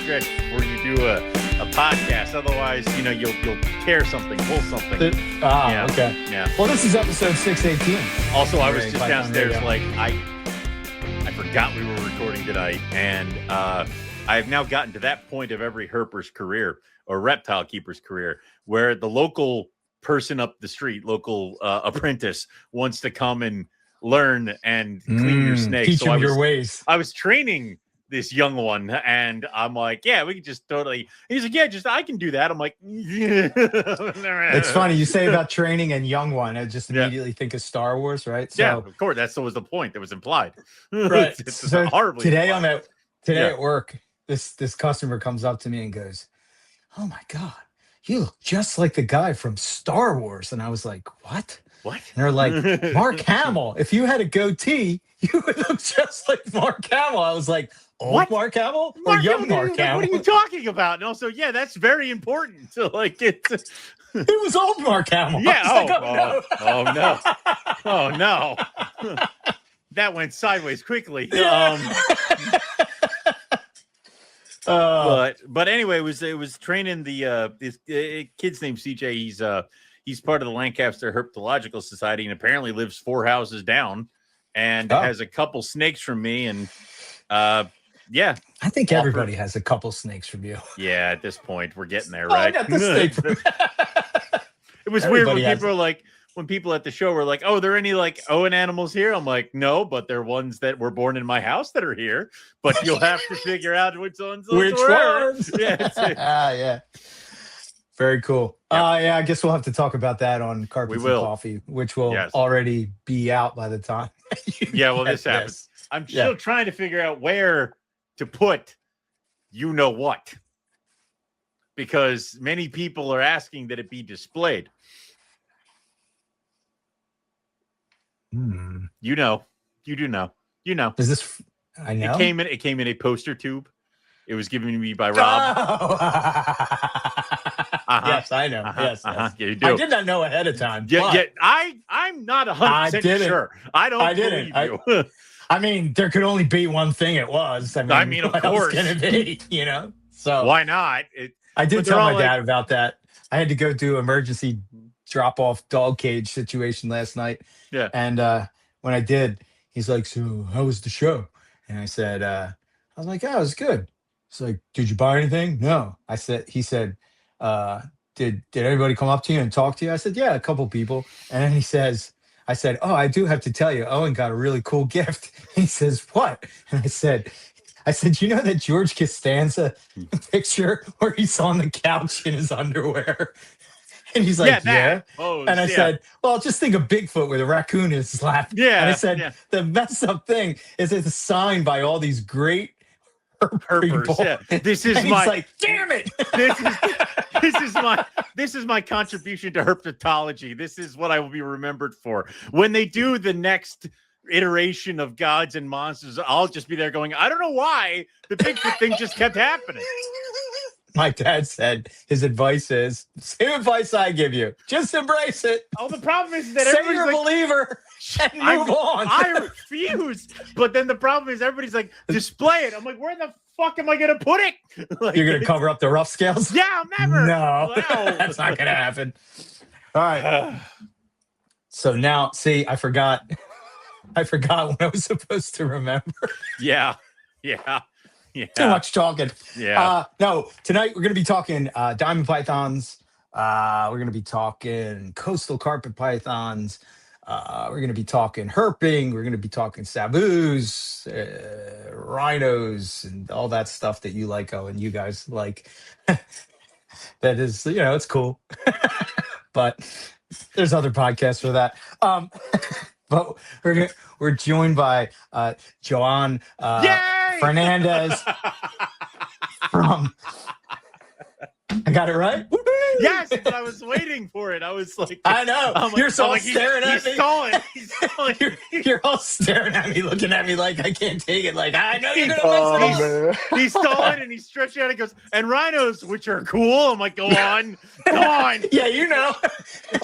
stretch before you do a podcast. Otherwise, you'll tear something, pull something. Okay. Yeah. Well, this is episode 618. Also, I was just downstairs like I forgot we were recording tonight, and I've now gotten to that point of every herper's career or reptile keeper's career where the local person up the street, local apprentice, wants to come and learn and clean your snake. Teach him your ways. I was training this young one, and I'm like, yeah, we can just totally. He's like, yeah, I can do that. I'm like, yeah. It's funny you say about training and young one. I just immediately think of Star Wars, right? So, yeah, of course. That was the point that was implied. Right. It's so horribly today implied. at work, this customer comes up to me and goes, "Oh my God, you look just like the guy from Star Wars." And I was like, "What?" What? And they're like, "Mark Hamill. If you had a goatee, you would look just like Mark Hamill." I was like, "Old Mark Hamill or young Mark Hamill?" What are you talking about? And also, yeah, that's very important. So, like, it was old Mark Hamill. Yeah. No. Oh no. Oh no. That went sideways quickly. But anyway, it was training this kid's named CJ. He's part of the Lancaster Herpetological Society and apparently lives 4 houses down and has a couple snakes from me. And yeah, I think everybody has a couple snakes from you. Yeah, at this point, we're getting there, right? I got the snake from It was weird when people are like, when people at the show were like, "Oh, there any like Owen animals here?" I'm like, "No, but they're ones that were born in my house that are here. But you'll have to figure out which ones. Yeah, yeah. Very cool. Yep. Yeah, I guess we'll have to talk about that on Carpets and Coffee, which will already be out by the time. This happens. I'm still trying to figure out where to put what. Because many people are asking that it be displayed. You do know. Is this? I know. It came in a poster tube. It was given to me by Rob. Oh. Yes, I know. Yes. Yeah, you do. I did not know ahead of time. I'm not 100% sure. I didn't believe you. I mean, there could only be one thing it was. I mean, of course. Going to be, So why not? I did tell my dad about that. I had to go do emergency drop-off dog cage situation last night. Yeah. And when I did, he's like, "So how was the show?" And I said, I was like, "Oh, it was good." He's like, "Did you buy anything?" No. He said, did anybody come up to you and talk to you? I said, "Yeah, a couple people." And then I said, "Oh, I do have to tell you, Owen got a really cool gift." And he says, "What?" And I said, "You know that George Costanza picture where he's on the couch in his underwear?" And he's like, "Yeah." And I said, "Well, just think of Bigfoot with a raccoon in his lap." Yeah. And I said, "The messed up thing is it's signed by all these great herpers. Yeah. This is and my. He's like, "Damn it!" This is my contribution to herpetology. This is what I will be remembered for. When they do the next iteration of Gods and Monsters, I'll just be there going, "I don't know why the Bigfoot thing just kept happening." My dad said his advice is same advice I give you. Just embrace it. Oh, the problem is that say everybody's you're a believer and move on. I refuse. But then the problem is everybody's like, display it. I'm like, where the fuck am I going to put it? Like, you're going to cover up the rough scales? Yeah, never. No, that's not going to happen. All right. So now, see, I forgot what I was supposed to remember. Yeah. Too much talking. Yeah. No, tonight we're going to be talking diamond pythons. We're going to be talking coastal carpet pythons. We're going to be talking herping. We're going to be talking sabus, rhinos, and all that stuff that you like, Owen. You guys like. That is, it's cool. But there's other podcasts for that. But we're joined by Joan Fernandez from. I got it right? Yes, but I was waiting for it. I was like, I know. You're all staring at me. He's stalling. You're all staring at me, looking at me like I can't take it. Like, I know you're going to miss me. He's stalling and he's stretching out and goes, and rhinos, which are cool. I'm like, go on. Yeah, you know.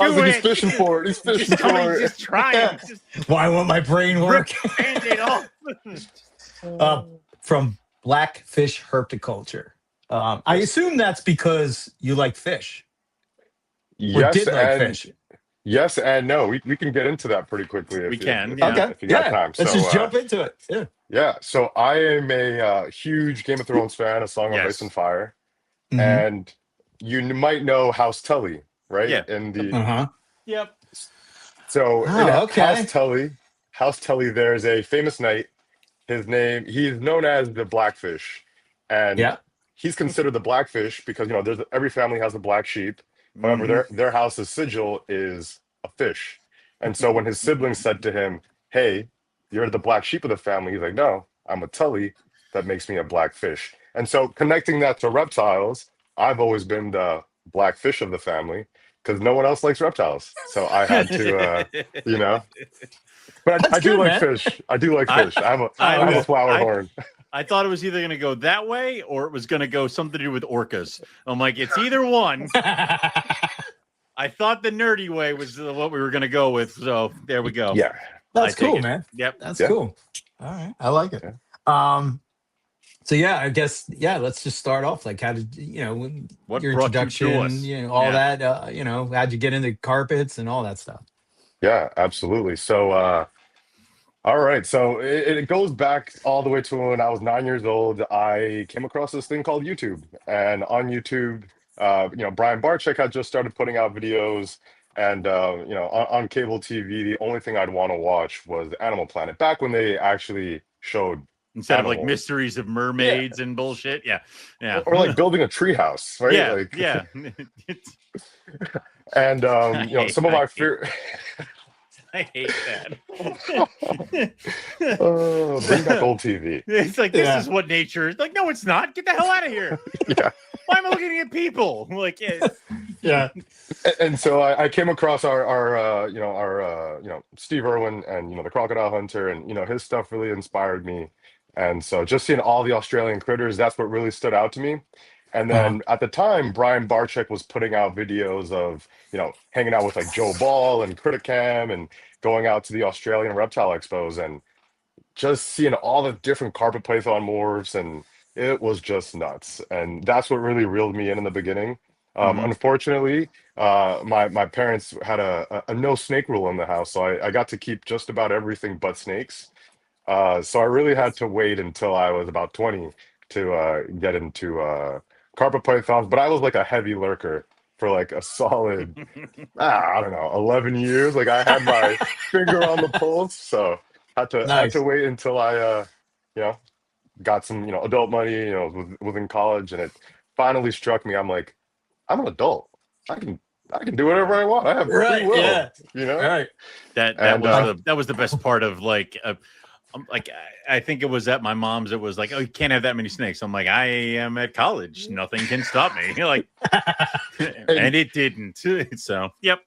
I was like, he's fishing for it. He's fishing for it. Just trying. Why won't my brain work? Band-Aid off. From Blackfish Herpetoculture. I assume that's because you like fish or Yes did like and fish. yes and no. We can get into that pretty quickly We if can, if yeah. you Okay, if you got yeah. time. Let's So just jump into it. Yeah. yeah, so I am a huge Game of Thrones fan, A Song of Ice and Yes. Fire, Hmm. and might know House Tully, right? Yeah. In Yep. the Uh-huh. Yep. so in Oh, House okay. Tully, there's a famous knight. He's known as the Blackfish, and Yeah. he's considered the Blackfish because there's every family has a black sheep. However, Hmm. their house's sigil is a fish, and so when his siblings said to him, "Hey, you're the black sheep of the family," he's like, "No, I'm a Tully. That makes me a blackfish." And so connecting that to reptiles, I've always been the blackfish of the family because no one else likes reptiles. So I had to, you know. But That's I do good, like man. fish. I do like I fish. I have a I Oh, I have a okay. was flower I horn. I thought it was either going to go that way or it was going to go something to do with orcas. I'm like, it's either one. I thought the nerdy way was what we were going to go with. So there we go. Yeah, I That's take cool, it. man. Yep. That's yeah, cool. All right. I like it. yeah. Um, so yeah, I guess let's just start off. Like how did What your brought you to introduction, us? all Yeah. that, how'd you get into carpets and all that stuff? Yeah, absolutely. So, all right. So it goes back all the way to when I was 9 years old. I came across this thing called YouTube, and on YouTube, Brian Barczyk had just started putting out videos, and on cable TV, the only thing I'd want to watch was Animal Planet back when they actually showed Instead of like animals. mysteries of Yeah, mermaids and bullshit. Yeah. Yeah. or like building a treehouse, right? Yeah. Like, Yeah. and I hate some of I my hate fear. I hate that. Oh, bring back old TV. It's like this Yeah. is what nature is like. No, it's not. Get the hell out of here. Yeah. Why am I looking at people? I'm like, yeah. Yeah. And so I came across our Steve Irwin and the Crocodile Hunter, and his stuff really inspired me. And so just seeing all the Australian critters, that's what really stood out to me. And Uh-huh. then at the time, Brian Barczyk was putting out videos of hanging out with like Joe Ball and Criticam and going out to the Australian Reptile Expos and just seeing all the different carpet python morphs, and it was just nuts. And that's what really reeled me in the beginning. Hmm. Unfortunately, my parents had a no snake rule in the house, so I got to keep just about everything but snakes. So I really had to wait until I was about 20 to get into carpet pythons. But I was like a heavy lurker for like a solid, I don't know, 11 years. Like I had my finger on the pulse, so had to Nice. wait until I you know got some adult money, was in college, and it finally struck me. I'm like, I'm an adult. I can do whatever I want. I have free Right. will, Yeah. you know? Right. That And was the best part of like I think it was at my mom's. It was like, oh, you can't have that many snakes. I'm like, I am at college. Nothing can stop me. Like, and it didn't. So, yep.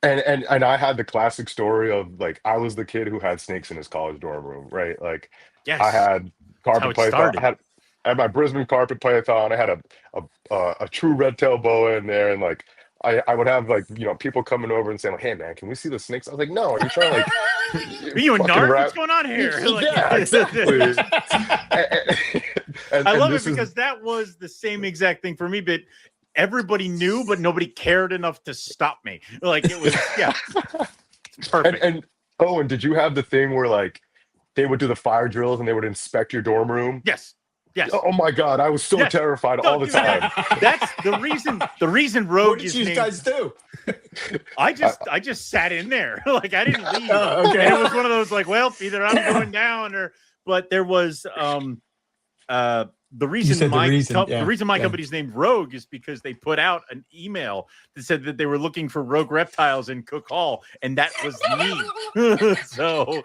and I had the classic story of like I was the kid who had snakes in his college dorm room, right? Like I Yes. had That's how carpet it python. started. I had my Brisbane carpet python. I had a true red tail boa in there, and like I would have like people coming over and saying like, "Hey man, can we see the snakes?" I was like, "No, are you trying to like Are you a fucking narc? What's rat?" going on here? Like, Yeah, exactly. I And love it this is because that was the same exact thing for me, but everybody knew, but nobody cared enough to stop me. Like it was, yeah, it's perfect. and did you have the thing where like they would do the fire drills and they would inspect your dorm room? Yes, yes, Oh my God, I was so yes. terrified No, all the dude, time. that's the reason. The reason What Rogue did is you named. guys do? I just sat in there. Like I didn't leave. Oh, okay. And it was one of those like, well, either I'm going down or. But there was the reason said the reason, the reason my company's named Rogue is because they put out an email that said that they were looking for rogue reptiles in Cook Hall, and that was me. So,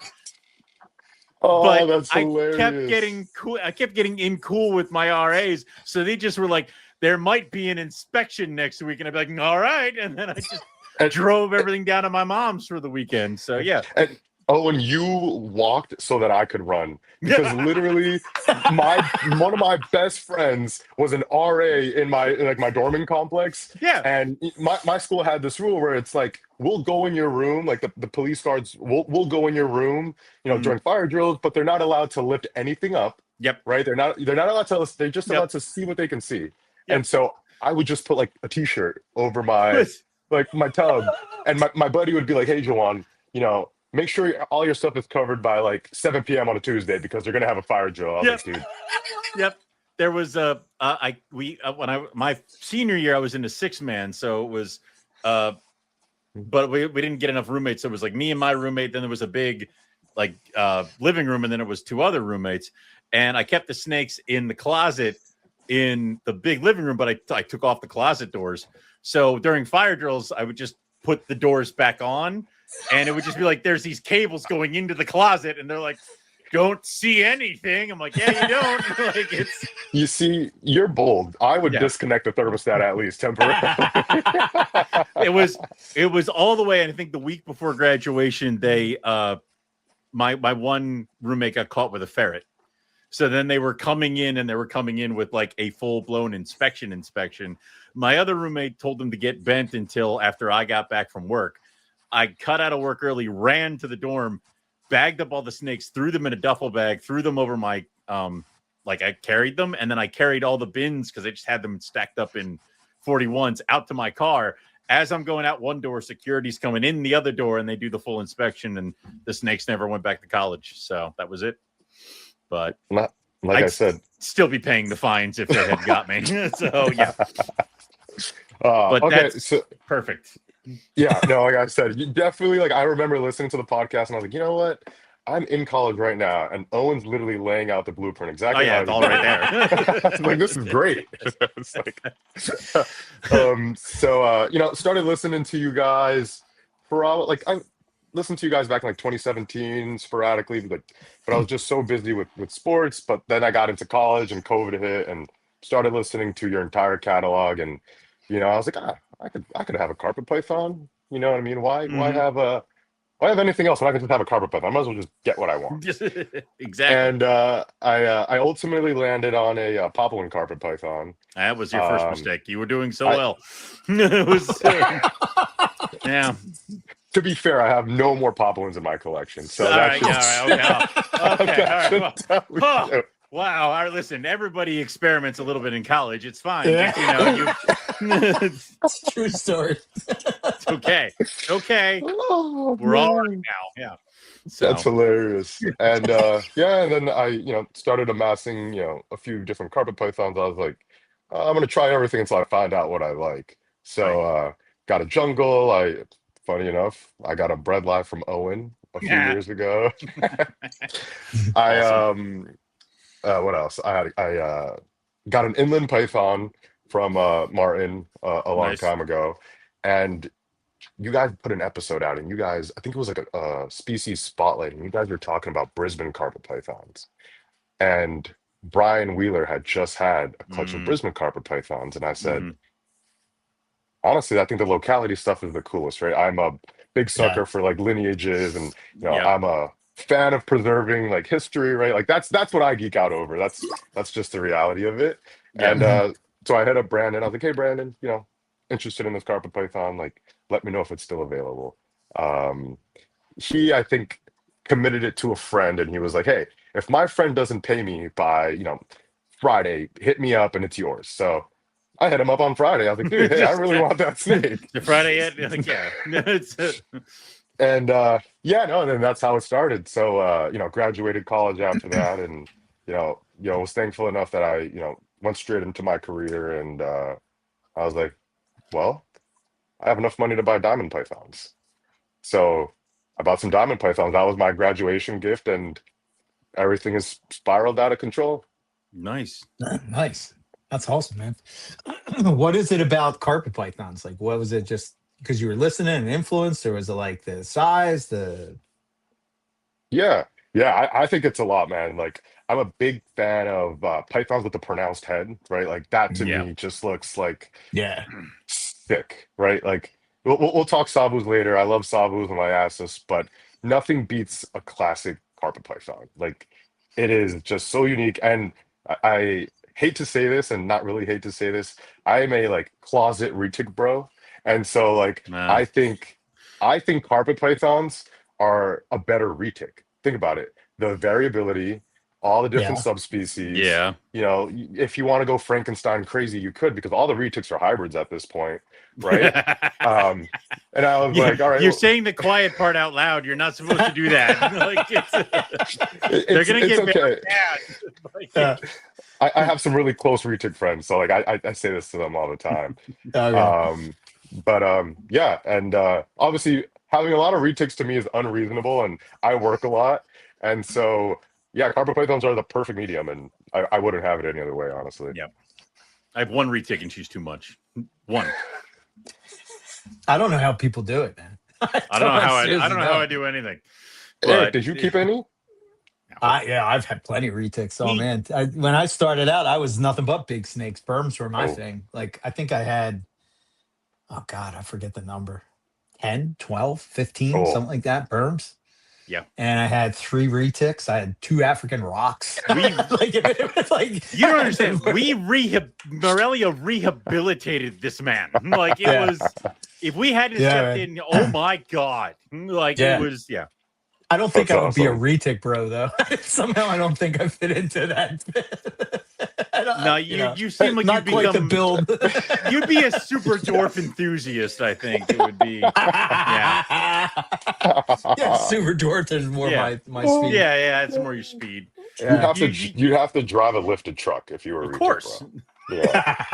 Oh, but that's I hilarious. kept getting cool. I kept getting in cool with my RAs, so they just were like, "There might be an inspection next week," and I'd be like, "All right," and then I just drove everything down to my mom's for the weekend. So yeah. And you walked so that I could run because literally one of my best friends was an RA in my dormant complex. Yeah. And my school had this rule where it's like we'll go in your room, like the police guards will go in your room, during fire drills, but they're not allowed to lift anything up. Yep. right? They're not allowed to, they're just Yep. allowed to see what they can see. Yep. And so I would just put like a t-shirt over my tub, and my buddy would be like, "Hey, Joan, make sure all your stuff is covered by like 7 p.m. on a Tuesday because they're gonna have a fire drill." I was Yep. like, "Dude." Yep. There was my senior year, I was in a 6-man, so it was but we didn't get enough roommates. So it was like me and my roommate, then there was a big like living room, and then it was 2 other roommates. And I kept the snakes in the closet in the big living room, but I took off the closet doors. So during fire drills, I would just put the doors back on, and it would just be like there's these cables going into the closet, and they're like, "Don't see anything." I'm like, "Yeah, you don't." Like it's. You see, you're bold. I would disconnect the thermostat at least temporarily. It was all the way, and I think the week before graduation, they my one roommate got caught with a ferret. So then they were coming in with like a full-blown inspection. My other roommate told them to get bent until after I got back from work. I cut out of work early, ran to the dorm, bagged up all the snakes, threw them in a duffel bag, threw them over my like I carried them, and then I carried all the bins because I just had them stacked up in 41s out to my car. As I'm going out one door, security's coming in the other door, and they do the full inspection, and the snakes never went back to college. So that was it. But I said, still be paying the fines if they had got me. So yeah. But okay, that's perfect. Yeah, no, like I said, you definitely, like, I remember listening to the podcast and I was like, you know what? I'm in college right now, and Owen's literally laying out the blueprint exactly. Oh yeah, it's all right there. I'm like, this is great. It's like, started listening to you guys for all, like, I listened to you guys back in like 2017 sporadically, but I was just so busy with sports. But then I got into college and COVID hit, and started listening to your entire catalog, and I was like, I could have a carpet python. You know what I mean? Why have anything else when I can just have a carpet python? I might as well just get what I want. Exactly. And I ultimately landed on a Papuan carpet python. That was your first mistake. You were doing so well. It was, yeah. To be fair, I have no more Papuans in my collection. So all right. Wow. All right, listen, everybody experiments a little bit in college. It's fine. Yeah. Just, True story. It's okay. It's okay. Oh, we're all right now. Yeah. So. That's hilarious. And and then I, started amassing, a few different carpet pythons. I was like, I'm gonna try everything until I find out what I like. So got a jungle. Funny enough, I got a bred live from Owen a few years ago. Awesome. What else? I got an inland python from Martin a long time ago, and you guys put an episode out, and you guys, I think it was like a species spotlight, and you guys were talking about Brisbane carpet pythons, and Brian Wheeler had just had a clutch of Brisbane carpet pythons, and I said, honestly, I think the locality stuff is the coolest, right? I'm a big sucker for like lineages, and I'm a fan of preserving like history, right? Like that's what I geek out over. That's just the reality of it. And so I hit up Brandon. I was like, hey Brandon, interested in this carpet python, like let me know if it's still available. He, I think, committed it to a friend, and he was like, hey, if my friend doesn't pay me by Friday, hit me up and it's yours. So I hit him up on Friday. I was like, dude, hey, I really want that snake. The Friday yet? Like, yeah. And and then that's how it started. So graduated college after that, and was thankful enough that I went straight into my career, and I was like, well, I have enough money to buy diamond pythons. So I bought some diamond pythons. That was my graduation gift, and everything has spiraled out of control. Nice. That's awesome, man. What is it about carpet pythons? Like, what was it, just because you were listening and influenced, or was it like the size, Yeah, I think it's a lot, man. Like, I'm a big fan of pythons with the pronounced head, right? Like that to me just looks like sick, right? Like we'll talk savus later. I love savus and liasis, but nothing beats a classic carpet python. Like it is just so unique. And I hate to say this, and not really hate to say this, I am a like closet retic bro, and so like I think carpet pythons are a better retic. Think about it. The variability, all the different Yeah. subspecies. Yeah. You know, if you want to go Frankenstein crazy, you could, because all the retics are hybrids at this point, right? Um, and I was like, all right, you're well, saying the quiet part out loud. You're not supposed to do that. Like they're gonna it's get okay. very mad. Like, I have some really close retic friends, so like I say this to them all the time. Okay. Yeah, and obviously having a lot of retics to me is unreasonable, and I work a lot, and so yeah, carpet pythons are the perfect medium, and I wouldn't have it any other way, honestly. yeah, I have one retic and she's too much. One. I don't know how people do it, man. I don't know how I seriously don't know how I do anything. Eric, But did you keep any? Yeah, I've had plenty of retics. Oh man, when I started out, I was nothing but big snakes. Berms were my Oh. thing. Like I think I had, oh God, I forget the number, 10, 12, 15, Oh. something like that. Berms. Yeah. And I had 3 retics. I had 2 African rocks. We- like you don't understand. Morelia rehabilitated this man. Like it Yeah. was. If we hadn't Yeah, stepped man. in, oh my God! Like Yeah. it was. Yeah. I don't think That's I would be a awesome. retic bro though. Somehow I don't think I fit into that. No, you seem like not you'd quite the become. build. You'd be a super dwarf enthusiast. I think it would be. Yeah, super dwarf is more Yeah. my speed. Yeah, it's more your speed. Yeah. You'd have to drive a lifted truck if you were a Of retic, course. bro. Yeah.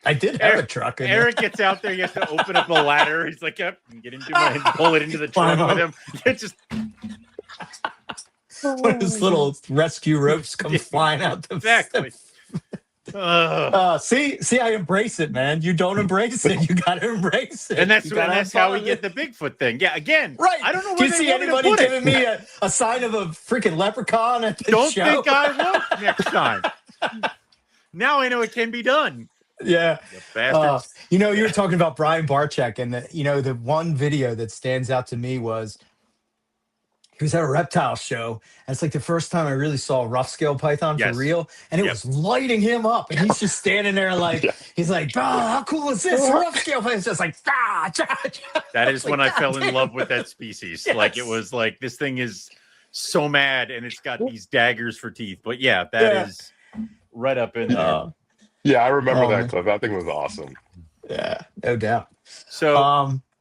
I did have a truck. In Eric gets out there. He has to open up a ladder. He's like, "Yep, get into my pull it into the Climb trunk with up. him." It's just One of those little rescue ropes comes flying out the exactly. See, I embrace it, man. You don't embrace it. You gotta embrace it. And that's You gotta have how we fun. get the Bigfoot thing. Yeah, again, Right. I don't know Do where you they see want me to anybody put giving it. me a sign of a freaking leprechaun at the Don't show? think I won't next time. Now I know it can be done. Yeah. You bastards. You were talking about Brian Barczyk, and the one video that stands out to me was he was at a reptile show, and it's like the first time I really saw a rough scale python Yes. for real, and it Yep. was lighting him up, and he's just standing there like he's like, "Oh, how cool is this? A rough scale python!" It's just like, That is when I God fell in damn. love with that species. Yes. Like it was like this thing is so mad, and it's got these daggers for teeth. But yeah, that is right up in there. Yeah, I remember Oh, that man. clip. That thing was awesome. Yeah, no doubt. So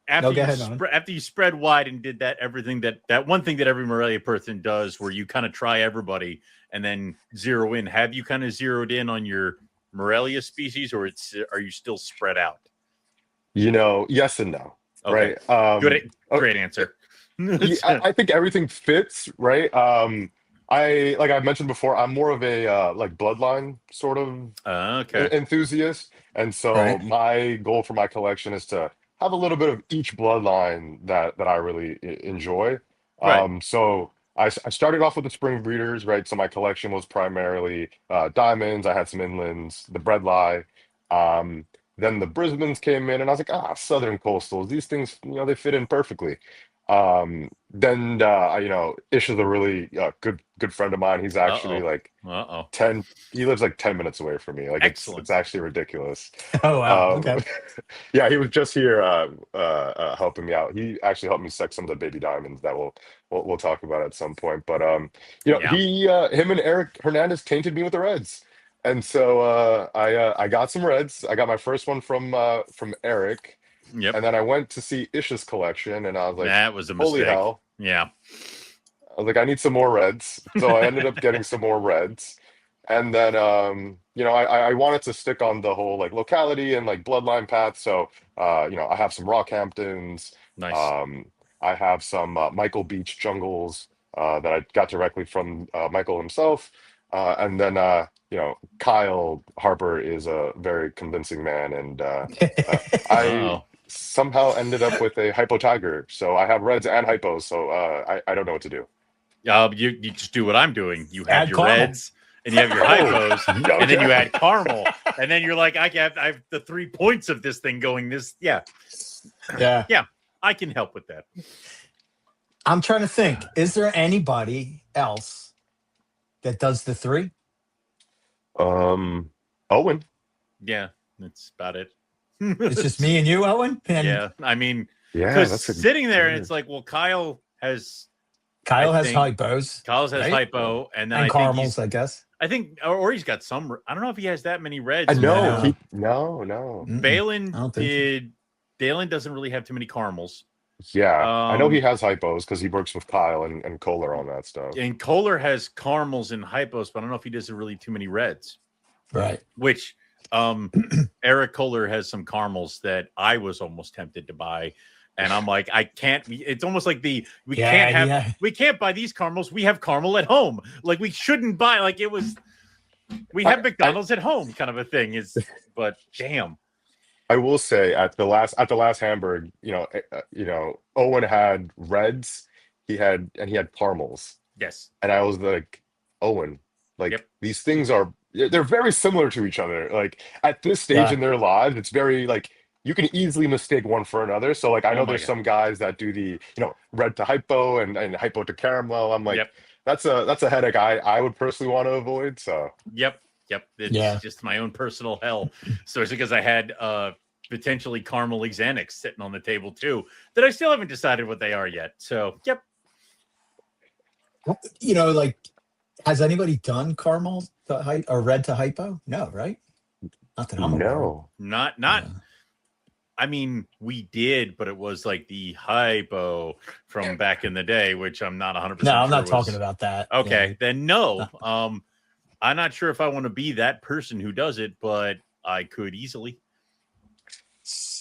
No, go ahead, Alan. after you spread wide and did that, everything that one thing that every Morelia person does, where you kind of try everybody and then zero in. Have you kind of zeroed in on your Morelia species, or are you still spread out? Yes and no. Okay. Right. Great answer. I think everything fits, right? Like I mentioned before, I'm more of a like bloodline sort of Okay. enthusiast, and so Right. my goal for my collection is to have a little bit of each bloodline that I really enjoy. Right. So I started off with the spring breeders, right? So my collection was primarily diamonds. I had some inlands, the bredli. Then the Brisbanes came in, and I was like, Southern coastals. These things, they fit in perfectly. Then Ish is a really good friend of mine. He's actually like Uh-oh. 10. He lives like 10 minutes away from me. Like Excellent. it's actually ridiculous. Oh wow. Okay. Yeah, he was just here helping me out. He actually helped me sec some of the baby diamonds that we'll talk about at some point. But him and Eric Hernandez tainted me with the reds. And so I got some reds. I got my first one from Eric. Yep. And then I went to see Ish's collection, and I was like, that was a mistake. holy hell. Yeah. I was like, I need some more reds. So I ended up getting some more reds. And then, I wanted to stick on the whole like locality and like bloodline path. So, I have some Rockhamptons. Nice. I have some Michael Beach jungles that I got directly from Michael himself. And then, Kyle Harper is a very convincing man. And I somehow ended up with a hypo tiger. So I have reds and hypos. So I don't know what to do. You just do what I'm doing. You have Add your caramel. reds and you have your hypos, Okay. and then you add caramel, and then you're like, I have the 3 points of this thing going. Yeah. I can help with that. I'm trying to think. Is there anybody else that does the 3? Owen. Yeah, that's about it. It's just me and you, Owen. And Yeah, I mean, Yeah, because that's sitting there and it's like, well, Kyle has Kyle has think hypos. Kyle's has right? hypo, and then And I think caramels, I guess. or he's got some. I don't know if he has that many reds. No, No. no. Balin I don't think so. Balin doesn't really have too many caramels. Yeah, I know he has hypos because he works with Kyle and Kohler on that stuff. And Kohler has caramels and hypos, but I don't know if he does really too many reds. Right. Which Eric Kohler has some caramels that I was almost tempted to buy. And I'm like, I can't. It's almost like we can't buy these caramels. We have caramel at home. Like we shouldn't buy. Like it was. We have McDonald's at home, kind of a thing. But damn. I will say at the last Hamburg, Owen had reds. He had caramels. Yes. And I was like, Owen, like these things they're very similar to each other. Like at this stage in their lives, it's very like you can easily mistake one for another. So like I know there's some guys that do the red to hypo and hypo to caramel. I'm like, that's a headache I would personally want to avoid. So Yep. It's just my own personal hell. So it's because I had potentially caramel Xanax sitting on the table too that I still haven't decided what they are yet. So like, has anybody done caramel to or red to hypo? No, right? Not that I'm aware of. Not. I mean, we did, but it was like the hypo from back in the day, which I'm not 100%. No, I'm not talking about that. Okay, then no. I'm not sure if I want to be that person who does it, but I could easily.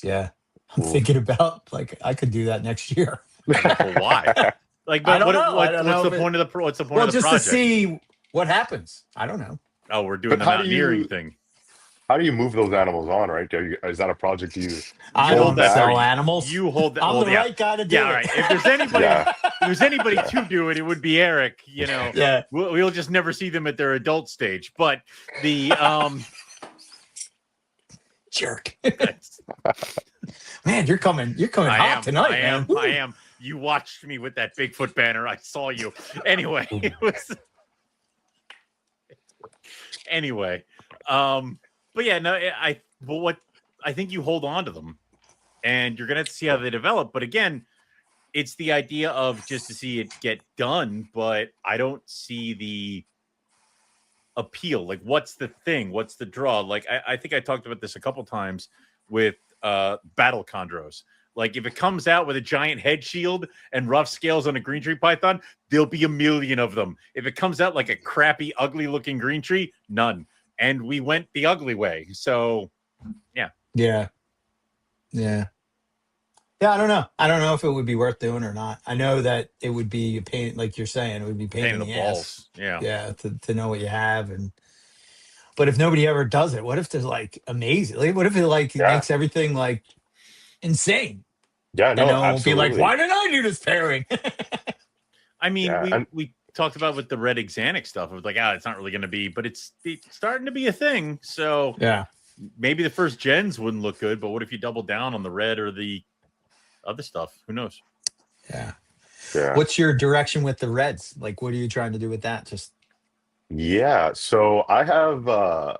Yeah, I'm thinking about like I could do that next year. Why? Like, but what's the point of the project? Well, just to see what happens. I don't know. Oh, we're doing the mountaineering thing. How do you move those animals on? Right? Is that a project I don't sell animals. You hold that. I'm the right guy to do it. Yeah, all right. If there's anybody to do it, it would be Eric. We'll just never see them at their adult stage. But the jerk. Man, you're coming hot tonight, man. I am. You watched me with that Bigfoot banner. I saw you. Anyway, it was. Anyway, but yeah, no, I think you hold on to them, and you're gonna have to see how they develop. But again, it's the idea of just to see it get done. But I don't see the appeal. Like, what's the thing? What's the draw? Like, I think I talked about this a couple times with battle chondros. Like, if it comes out with a giant head shield and rough scales on a green tree python, there'll be a million of them. If it comes out like a crappy, ugly-looking green tree, none. And we went the ugly way. So, yeah. Yeah, I don't know. I don't know if it would be worth doing or not. I know that it would be a pain, like you're saying, it would be pain in the balls. Ass. Yeah, to know what you have. But if nobody ever does it, what if there's like amazing? Like, what if it makes everything like insane? Yeah, no, absolutely. Be like, why did I do this pairing? I mean, we talked about with the red Xanax stuff. It was like, it's not really going to be, but it's starting to be a thing. So maybe the first gens wouldn't look good, but what if you double down on the red or the other stuff? Who knows? Yeah. What's your direction with the reds? Like, what are you trying to do with that? So I have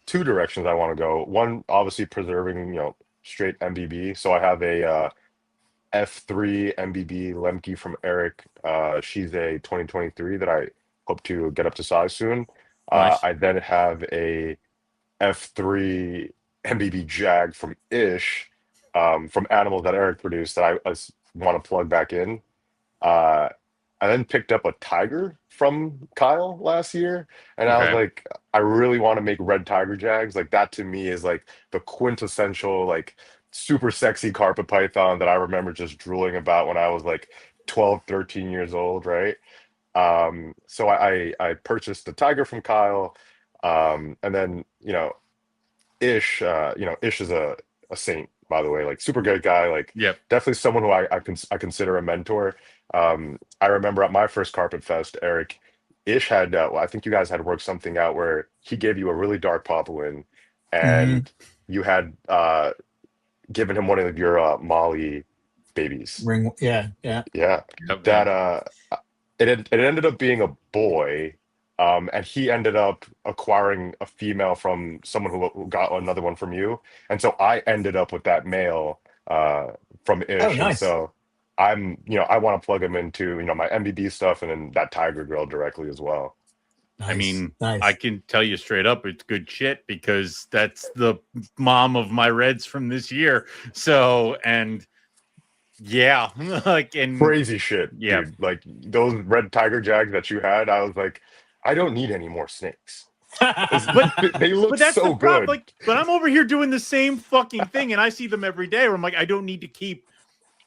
two directions I want to go. One, obviously preserving, straight MBB. So I have a F3 MBB Lemke from Eric. She's a 2023 that I hope to get up to size soon. Nice. I then have a F3 MBB Jag from Ish, from animals that Eric produced that I want to plug back in. I then picked up a tiger from Kyle last year, and I was like, I really want to make red tiger Jags. Like, that to me is like the quintessential, like, super sexy carpet python that I remember just drooling about when I was like 12, 13 years old, right? So I purchased the tiger from Kyle, and then Ish, Ish is a saint, by the way, like super great guy, like definitely someone who I consider a mentor. I remember at my first Carpet Fest, Eric, Ish had I think you guys had worked something out where he gave you a really dark poplin, and you had given him one of your Molly babies. Ring, yeah. That it ended up being a boy, and he ended up acquiring a female from someone who got another one from you, and so I ended up with that male from Ish. Oh, nice. And so I want to plug them into, my MBB stuff and then that Tiger Girl directly as well. I mean, nice. I can tell you straight up, it's good shit because that's the mom of my Reds from this year. So, and yeah, like, and Crazy shit, yeah, dude. Like those red tiger jags that you had, I was like, I don't need any more snakes. but They look that's so the problem. good. Like, but I'm over here doing the same fucking thing, and I see them every day. Where I'm like, I don't need to keep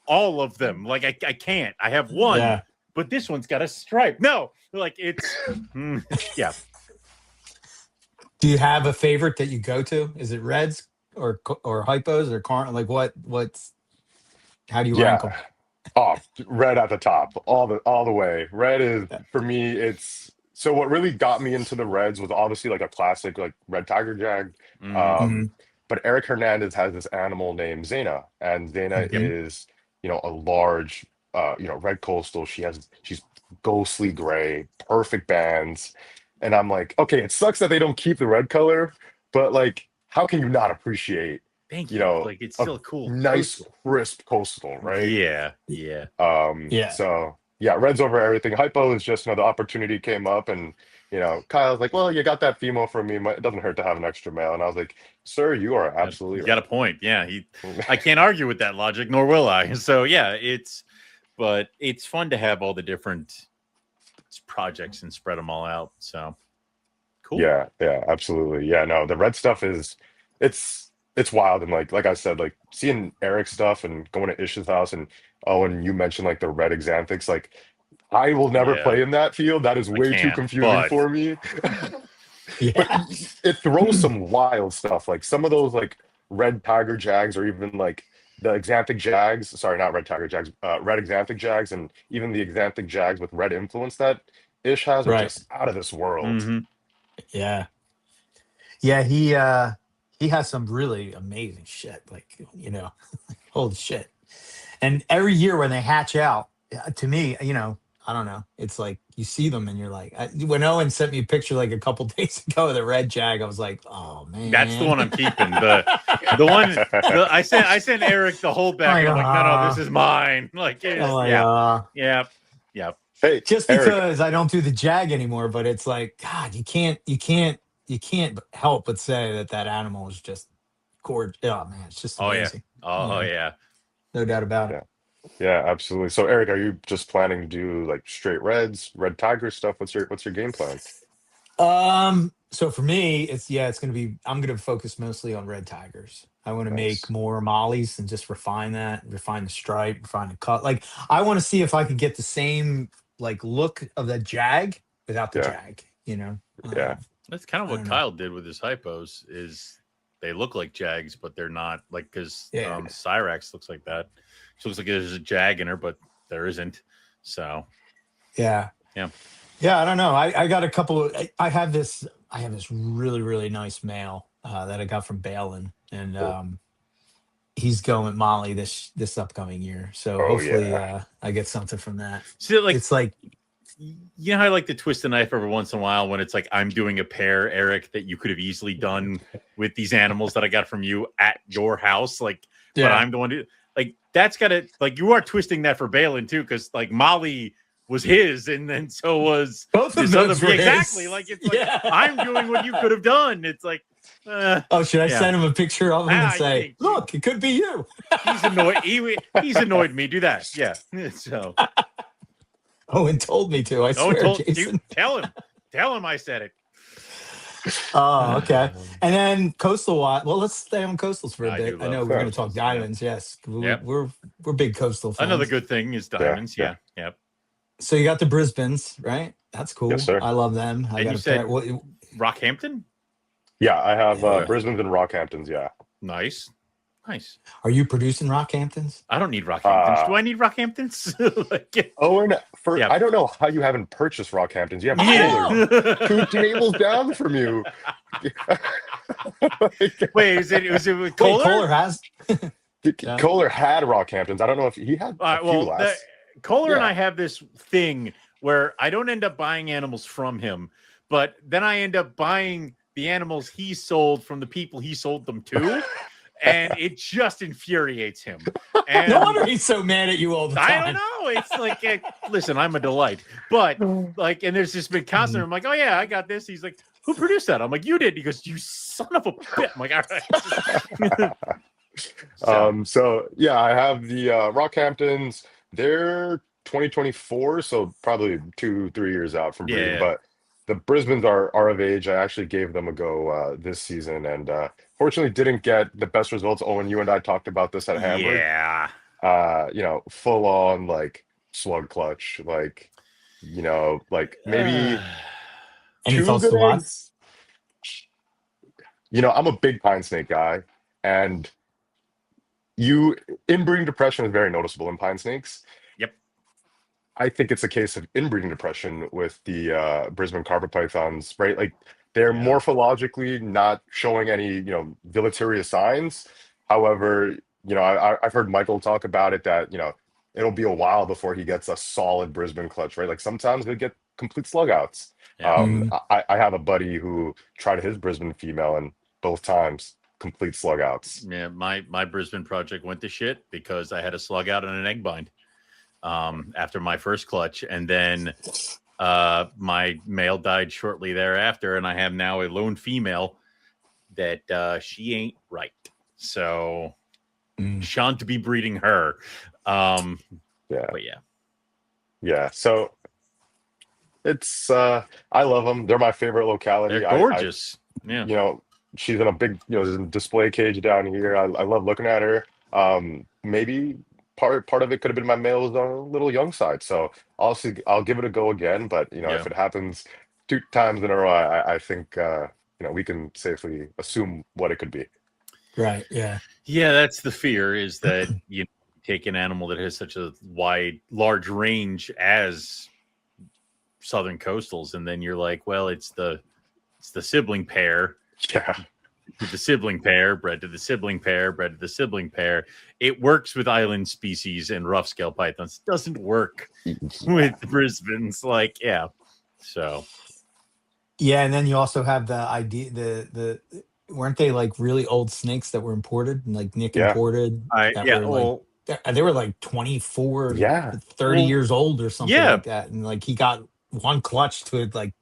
all of them. Like, I can't. I have one, Yeah. but this one's got a stripe. No, like it's yeah. Do you have a favorite that you go to? Is it Reds or hypos or like what's how do you rank them? Yeah. Oh, red at the top, all the way. Red is for me. It's so what really got me into the Reds was obviously like a classic like red tiger jag. Mm-hmm. Um, but Eric Hernandez has this animal named Zena, and Zena Mm-hmm. is a large red coastal. She's ghostly gray, perfect bands, and I'm like, okay, it sucks that they don't keep the red color, but like, how can you not appreciate Thank you you. know Like, it's a still cool. nice crisp coastal, right? Yeah. Yeah. So yeah, Reds over everything. Hypo is just, the opportunity came up and, Kyle's like, well, you got that female from me. It doesn't hurt to have an extra male. And I was like, sir, you are absolutely You got a right. point. Yeah. I can't argue with that logic, nor will I. So yeah, but it's fun to have all the different projects and spread them all out. So cool. Yeah, yeah, absolutely. Yeah, no, the red stuff it's wild and like I said, like seeing Eric's stuff and going to Ish's house and you mentioned like the red xanthics, like I will never Yeah, play in that field. That is I way too can't, confusing but for me. But Yeah. it throws some wild stuff. Like some of those like red tiger jags or even like the xanthic jags, sorry, not red tiger jags, red xanthic jags and even the xanthic jags with red influence that Ish has are Right. just out of this world. mm-hmm. Yeah. Yeah, he has some really amazing shit. Like, holy shit. And every year when they hatch out, to me, I don't know. It's like you see them and you're like, when Owen sent me a picture like a couple days ago of the red jag, I was like, oh That's the man. one I'm keeping. The one I sent Eric the whole back, Like, and I'm like, no, this is mine. Like, I'm like, yeah. Hey, just Eric, because I don't do the jag anymore, but it's like, God, you can't help but say that animal is just gorgeous. Oh man, it's just Oh yeah. amazing. Oh yeah. No doubt about it. yeah, yeah, absolutely. So, Eric, are you just planning to do like straight reds, red tiger stuff? What's your game plan? So for me, I'm gonna focus mostly on red tigers. I want to make Nice. more mollies and just refine the stripe, refine the cut. Like I want to see if I could get the same like look of the jag without the Yeah, jag, yeah, That's kind of I what don't know. Kyle did with his hypos. Is they look like jags, but they're not. Like because Yeah. Cyrax looks like that. She looks like there's a jag in her, but there isn't. So Yeah. yeah. Yeah, I don't know. I got a couple. I have this really really nice male that I got from Balin, and cool. he's going Molly this upcoming year. So Oh hopefully yeah, I get something from that. So like It's like, you know how I like to twist the knife every once in a while when it's like I'm doing a pair, Eric, that you could have easily done with these animals that I got from you at your house. Like, but yeah, I'm the one to like that's gotta like you are twisting that for Balin too, because like Molly was his, and then so was both of this other those were exactly his. like it's like Yeah. I'm doing what you could have done. It's like Oh, should I yeah. send him a picture of him and I say, think "Look, it could be you"? he's annoyed. He's annoyed me. Do that. Yeah. So Owen told me to. I swear, Jason. tell him I said it. Oh, okay. And then coastal watch. Well, let's stay on coastals for a I bit. do I know love we're going to coastals, talk yeah. diamonds. Yes, Yep. we're big coastal fans. Another good thing is diamonds. yeah. Yeah. Yep. So you got the Brisbanes, right? That's cool. Yes, sir. I love them. I And got you a said pair. What, Rockhampton? Yeah, I have Yeah. Brisbane's and Rockhamptons. Yeah. Nice. are you producing Rockhamptons? I don't need Rockhamptons. Do Uh, I need Rockhamptons? Like, Owen, yeah. I don't know how you haven't purchased Rockhamptons. You have I Kohler, know. 2 tables down from you. Wait, was it with Wait, Kohler? Kohler has. Yeah. Kohler had Rockhamptons. I don't know if he had All a right, few well, last. Kohler and Yeah. I have this thing where I don't end up buying animals from him, but then I end up buying the animals he sold from the people he sold them to. and it just infuriates him. And No wonder he's so mad at you all the time. I don't know. It's like, listen, I'm a delight, but like, and there's this big constant. I'm like, oh yeah, I got this. He's like, who produced that? I'm like, you did. He goes, you son of a bitch. I'm like, all right. So yeah, I have the Rockhamptons. They're 2024, so probably 2-3 years out from breeding. Yeah. But the Brisbanes are of age. I actually gave them a go this season, and fortunately didn't get the best results. Owen, you and I talked about this at Hamburg. Yeah. Full on like slug clutch, like like maybe Any two false good divides? eggs. I'm a big pine snake guy, and inbreeding depression is very noticeable in pine snakes. Yep. I think it's a case of inbreeding depression with the Brisbane carpet pythons, right? Like they're morphologically not showing any, deleterious signs. However, I've heard Michael talk about it that, it'll be a while before he gets a solid Brisbane clutch, right? Like sometimes they get complete slug outs. Yeah. I have a buddy who tried his Brisbane female, and both times complete slug outs. Yeah, my Brisbane project went to shit because I had a slug out and an egg bind after my first clutch, and then my male died shortly thereafter, and I have now a lone female that she ain't right. So shan't to be breeding her. But yeah. So it's I love them. They're my favorite locality. They're gorgeous. She's in a big, display cage down here. I love looking at her. Maybe part of it could have been my male was on a little young side. So I'll give it a go again. But if it happens 2 times in a row, I think we can safely assume what it could be. Right. Yeah. Yeah, that's the fear, is that you take an animal that has such a large range as Southern Coastals, and then you're like, well, it's the sibling pair. Yeah. The sibling pair, bred to the sibling pair, bred to the sibling pair. It works with island species and rough scale pythons. It doesn't work with Brisbane's. Like, yeah. So. Yeah, and then you also have the idea the weren't they like really old snakes that were imported, and like Nick imported? They were like 24, 30 years old or something like that, and like he got one clutch to like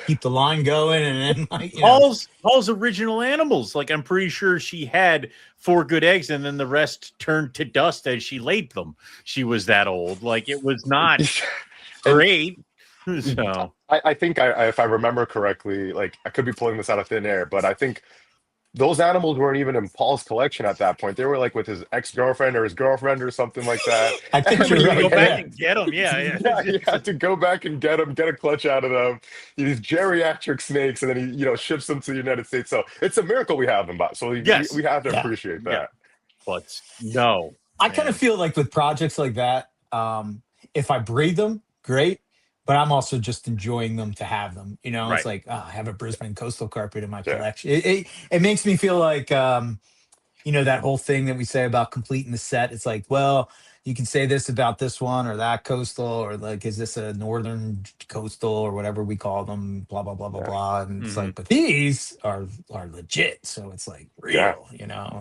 keep the line going, and then like Paul's original animals, like I'm pretty sure she had 4 good eggs, and then the rest turned to dust as she laid them. She was that old. Like it was not great. So I think if I remember correctly, like I could be pulling this out of thin air, but I think those animals weren't even in Paul's collection at that point. They were like with his ex-girlfriend or his girlfriend or something like that. I think you're right. Go back and get them. Yeah. You have to go back and get them, get a clutch out of them. These geriatric snakes, and then he ships them to the United States. So it's a miracle we have them, so we have to appreciate that. Yeah. But no, I kind of feel like with projects like that, if I breed them, great. But I'm also just enjoying them to have them. It's like, I have a Brisbane coastal carpet in my collection. It makes me feel like, that whole thing that we say about completing the set. It's like, well, you can say this about this one or that coastal, or like, is this a northern coastal or whatever we call them, blah, blah, blah, blah, blah. And it's like, but these are legit. So it's like real,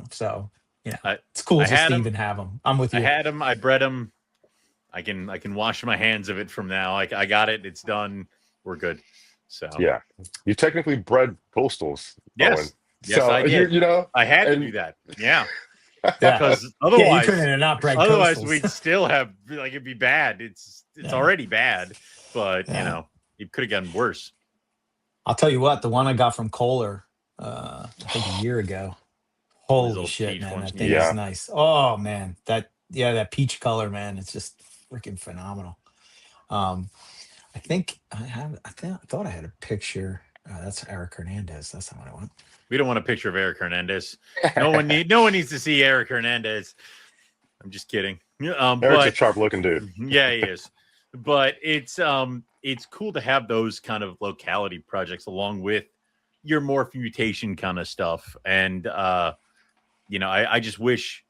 So, it's cool just to even have them. I'm with you. I had them. I bred them. I can wash my hands of it from now. I got it. It's done. We're good. So yeah, you technically bred coastals. Yes, Owen. yes, so, I did. I had to do that. Yeah, because otherwise, we'd still have it'd be bad. It's already bad, but it could have gotten worse. I'll tell you what, the one I got from Kohler, I think a year ago. Holy shit, man! That thing is nice. Oh man, that peach color, man, it's just freaking phenomenal. I thought I had a picture. That's Eric Hernandez. That's not what I want. We don't want a picture of Eric Hernandez. No one needs to see Eric Hernandez. I'm just kidding. Eric's a sharp looking dude. Yeah, he is. But it's cool to have those kind of locality projects along with your morph mutation kind of stuff. And I just wish,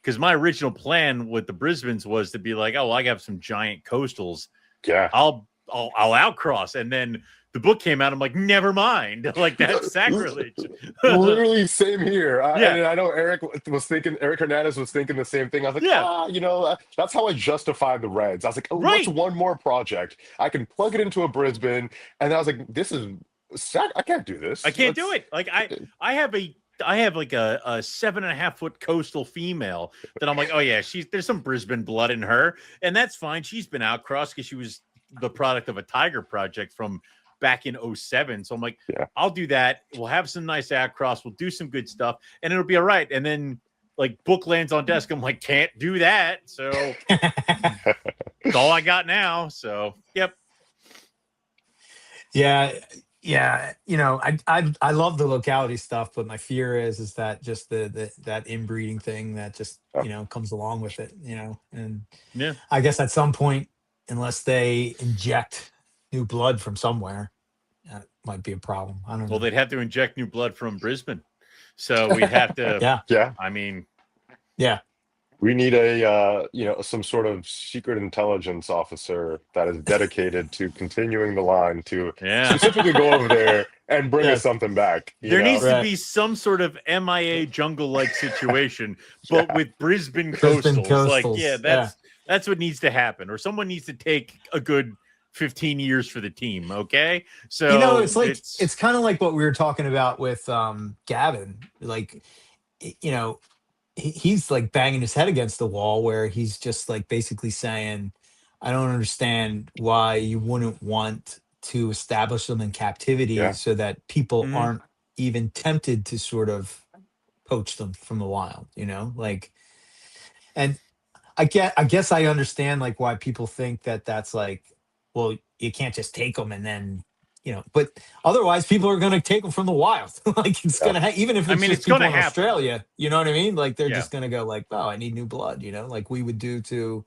because my original plan with the Brisbanes was to be like, I have some giant coastals. Yeah. I'll outcross, and then the book came out, I'm like, never mind. Like, that's sacrilege. Literally, same here. Yeah. And I know Eric Hernandez was thinking the same thing. I was like, that's how I justify the Reds. I was like, oh, what's one more project? I can plug it into a Brisbane. And I was like, this is I can't do this. I can't do it. Like, I have like a 7.5-foot coastal female that I'm like, oh yeah, there's some Brisbane blood in her, and that's fine. She's been outcrossed because she was the product of a tiger project from back in 2007. So I'm like, I'll do that. We'll have some nice outcross. We'll do some good stuff, and it'll be all right. And then like book lands on desk. I'm like, can't do that. So that's all I got now. So yep. Yeah. Yeah, I love the locality stuff, but my fear is that just that inbreeding thing that just comes along with it, and I guess at some point, unless they inject new blood from somewhere, that might be a problem. I don't know. Well, they'd have to inject new blood from Brisbane, so we'd have to. Yeah. I mean, yeah. We need some sort of secret intelligence officer that is dedicated to continuing the line to specifically go over there and bring us something back. There needs to be some sort of MIA jungle-like situation, but with Brisbane coastals. Like, that's what needs to happen, or someone needs to take a good 15 years for the team. Okay, so it's like it's kind of like what we were talking about with Gavin, like he's like banging his head against the wall where he's just like basically saying, I don't understand why you wouldn't want to establish them in captivity so that people aren't even tempted to sort of poach them from the wild, like, and I guess I understand like why people think that that's like, well, you can't just take them and then but otherwise people are going to take them from the wild. Like it's going to even if it's just people in Australia, you know what I mean? Like they're just going to go like, oh, I need new blood, like we would do to,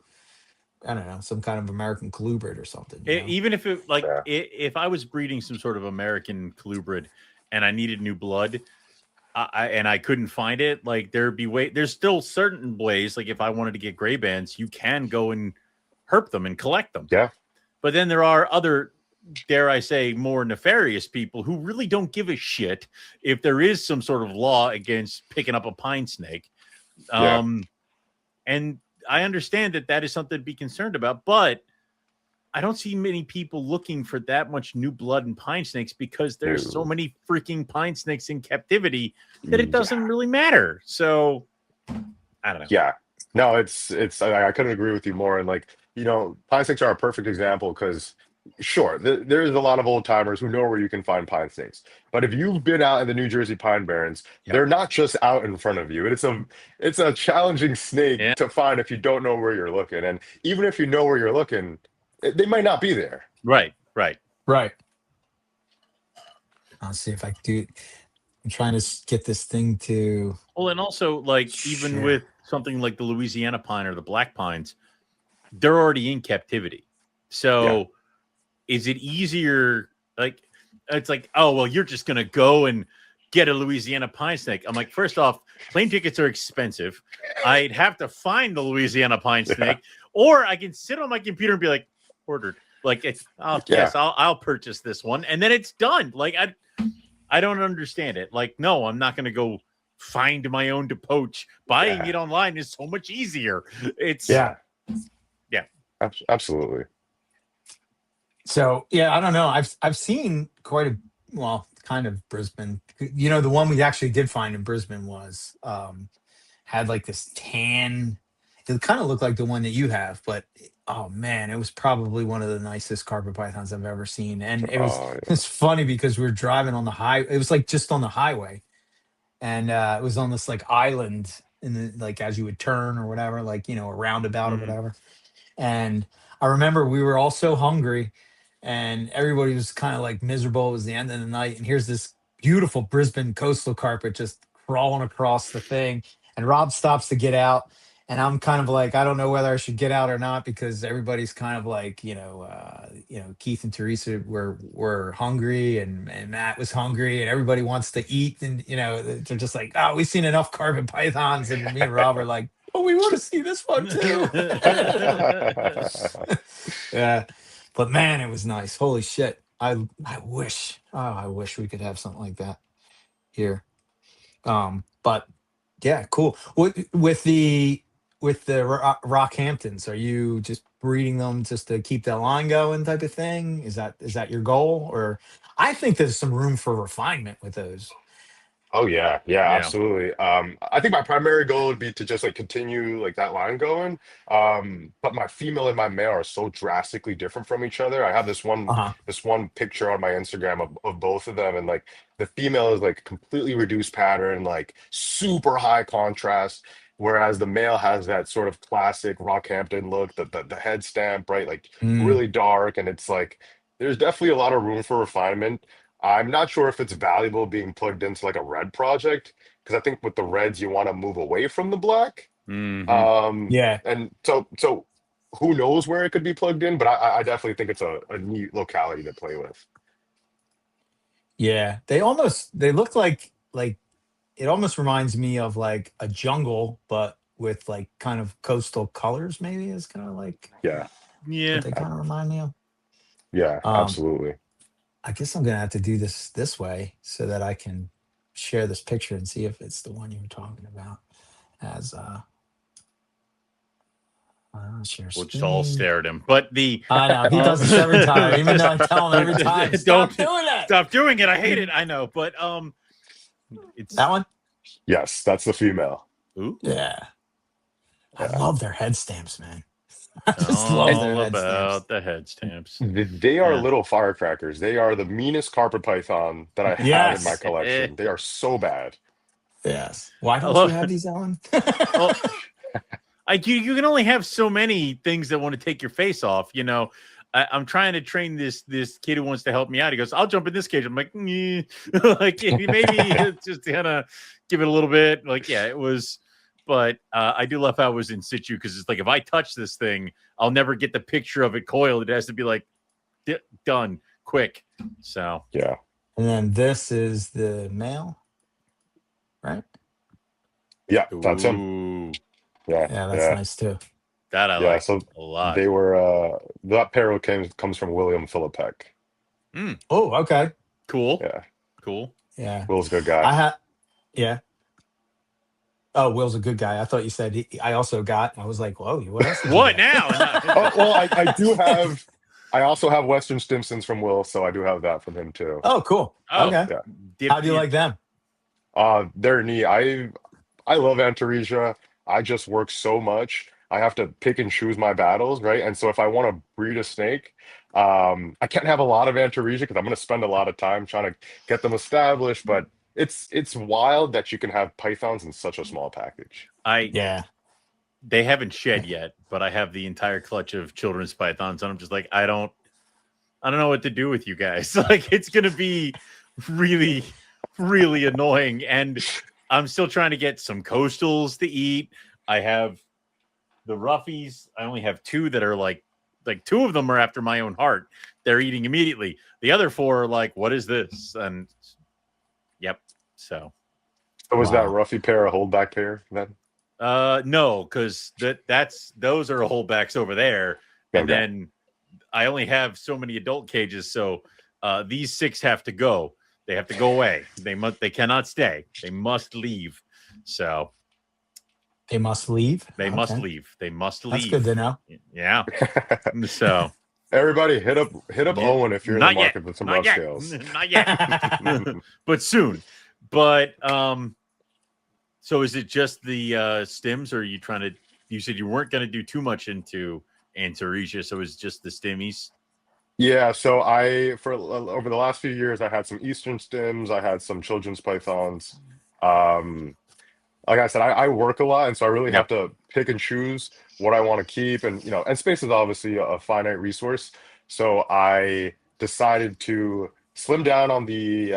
I don't know, some kind of American colubrid or something. Even if it like, if I was breeding some sort of American colubrid and I needed new blood and I couldn't find it, like there's still certain ways. Like if I wanted to get gray bands, you can go and herp them and collect them. Yeah. But then there are other, dare I say, more nefarious people who really don't give a shit if there is some sort of law against picking up a pine snake. And I understand that is something to be concerned about, but I don't see many people looking for that much new blood in pine snakes because there's so many freaking pine snakes in captivity that it doesn't really matter. So I don't know. Yeah, no, it's I couldn't agree with you more. And like, pine snakes are a perfect example because sure, there's a lot of old timers who know where you can find pine snakes. But if you've been out in the New Jersey Pine Barrens, they're not just out in front of you. It's a challenging snake to find if you don't know where you're looking. And even if you know where you're looking, they might not be there. Right. I'll see if I can do. I'm trying to get this thing to. Well, and also like even with something like the Louisiana pine or the black pines, they're already in captivity. So is it easier? Like, it's like, oh, well, you're just going to go and get a Louisiana pine snake. I'm like, first off, plane tickets are expensive. I'd have to find the Louisiana pine snake, or I can sit on my computer and be like, ordered. Like, I'll purchase this one. And then it's done. Like, I don't understand it. Like, no, I'm not going to go find my own to poach. Buying it online is so much easier. It's absolutely. So I don't know. I've seen quite kind of Brisbane. The one we actually did find in Brisbane was had like this tan. It kind of looked like the one that you have, but oh man, it was probably one of the nicest carpet pythons I've ever seen. And it was it's funny because we were driving on the highway. It was like just on the highway, and it was on this like island in the like as you would turn or whatever, like a roundabout or whatever. And I remember we were all so hungry. And everybody was kind of like miserable. It was the end of the night. And here's this beautiful Brisbane coastal carpet just crawling across the thing. And Rob stops to get out. And I'm kind of like, I don't know whether I should get out or not because everybody's kind of like, Keith and Teresa were hungry and Matt was hungry and everybody wants to eat. And, they're just like, oh, we've seen enough carpet pythons. And me and Rob are like, oh, we want to see this one too. Yeah. But man, it was nice. Holy shit. I wish. Oh, I wish we could have something like that here. But yeah, cool. With the Rockhamptons, are you just breeding them just to keep that line going, type of thing? Is that your goal, or I think there's some room for refinement with those. Oh yeah, yeah, Yeah. absolutely. I think my primary goal would be to just like continue like that line going. But my female and my male are so drastically different from each other. I have Uh huh. this one picture on my Instagram of both of them, and like the female is like completely reduced pattern, like super high contrast, whereas the male has that sort of classic Rockhampton look, the head stamp, right? Like Mm, really dark, and it's like there's definitely a lot of room for refinement. I'm not sure if it's valuable being plugged into like a red project because I think with the reds you want to move away from the black. Hmm. And so who knows where it could be plugged in, but I definitely think it's a neat locality to play with. yeah. They look like it almost reminds me of like a jungle, but with like kind of coastal colors. Maybe is kind of like Yeah, what Yeah. they kind of remind me of. yeah, Um, absolutely. I guess I'm gonna have to do this way so that I can share this picture and see if it's the one you were talking about. As share We'll just all screen. stare at him. But the I know he um, does this every time, even though I tell him every time, don't stop doing that. stop doing it. I hate it. I know, but it's That one, Yes, that's the female. ooh, yeah. I Yeah. love their head stamps, man. I just love And their all head stamps. about the head stamps. they are Yeah. little firecrackers. They are the meanest carpet python that I have in my Yes, collection. They are so bad. yes. Why I don't you love. have these, Ellen? Well, you can only have so many things that want to take your face off. I'm trying to train this kid who wants to help me out. He goes, "I'll jump in this cage." I'm like, like maybe it's just gonna give it a little bit. Like, yeah, it was. But I do love how it was in situ because it's like if I touch this thing, I'll never get the picture of it coiled. It has to be like done quick. So Yeah. And then this is the male, right? Yeah, that's him. ooh, Yeah, Yeah, that's yeah. nice too. that I Yeah, like so a lot. they were that pair comes from William Philippek. Mm, Oh, okay. cool, Yeah. cool. Yeah. Will's a good guy. I had, yeah. Oh, Will's a good guy. I thought you said I also got. I was like, whoa, what else did you What get? now? Oh, well, I also have Western Stimsons from Will, so I do have that from him too. Oh, cool. Oh, Okay. Yeah. How do you like them? They're neat. I love Antaresia. I just work so much. I have to pick and choose my battles, right? And so if I want to breed a snake, I can't have a lot of Antaresia because I'm going to spend a lot of time trying to get them established. But it's wild that you can have pythons in such a small package. Yeah. They haven't shed yet, but I have the entire clutch of children's pythons, and I'm just like, I don't know what to do with you guys. Like, it's gonna be really, really annoying. And I'm still trying to get some coastals to eat. I have the roughies. I only have two that are like two of them are after my own heart. They're eating immediately. The other four are like, what is this? And yep. So So was that Wow. Ruffy pair a holdback pair then? no, because those are holdbacks over there. And Okay. then I only have so many adult cages, so these 6 have to go. They have to go away. They cannot stay. They must leave. So They must leave. they must Okay. leave. They must That's leave. good to know. Yeah. So Everybody hit up yeah, Owen if you're in the not yet. market for some Not rough yet. scales. Not yet. But soon. But so is it just the stims, or are you trying to? You said you weren't going to do too much into Antaresia, so it's just the stimmies. Yeah, so for over the last few years, I had some Eastern stems, I had some children's pythons. Um, like I said, I work a lot, and so I really have Yep. to pick and choose what I want to keep, and and space is obviously a finite resource. So I decided to slim down on the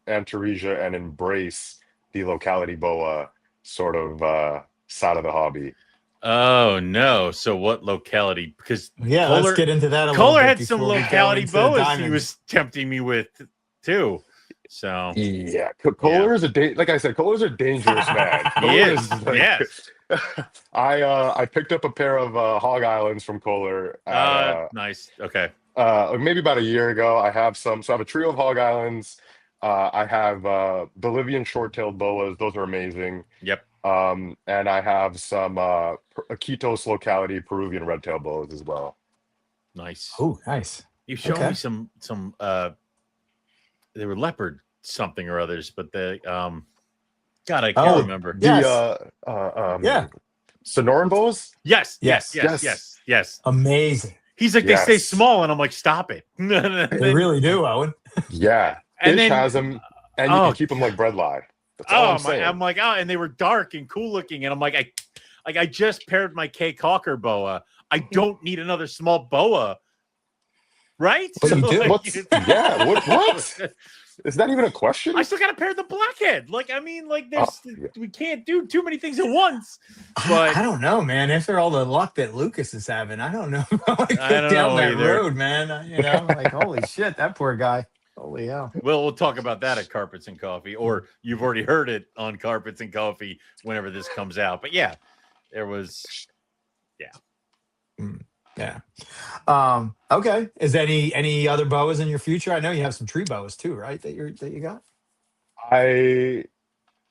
Antaresia and embrace the locality boa sort of side of the hobby. Oh no! So what locality? Because Yeah, let's Kohler get into that a little Kohler bit had some before we go locality into boas he diamonds. was tempting me with too. So Yeah, yeah, Kohler is like I said, Kohler's a dangerous man. he Kohler is. like Yes. I picked up a pair of Hog Islands from Kohler at Nice. Okay. maybe about a year ago. I have some. So I have a trio of hog islands. I have Bolivian short-tailed boas. Those are amazing. Yep. And I have some Iquitos locality Peruvian red-tailed boas as well. Nice. Oh, nice. You showed me some they were leopard something or others, but the God, I can't remember. Yes. Yeah. Sonoran boas? Yes. Amazing. He's like, they stay small, and I'm like, stop it. They really do, Owen. Yeah. And Fish then has them, and you can keep them like bread live. That's all I'm saying. I'm like, and they were dark and cool looking, and I'm like, I just paired my K Cocker boa. I don't need another small boa, right? But you do. What? Is that even a question? I still got to pair the blackhead. Like, I mean, like, we can't do too many things at once. But I don't know, man. After all the luck that Lucas is having, I don't know. I don't down know that either. road, man. You know, like, holy shit, that poor guy. Holy hell. Well, we'll talk about that at Carpets and Coffee, or you've already heard it on Carpets and Coffee whenever this comes out. But yeah, there was, Yeah. Okay. Is any other boas in your future? I know you have some tree boas too, right? That you got? I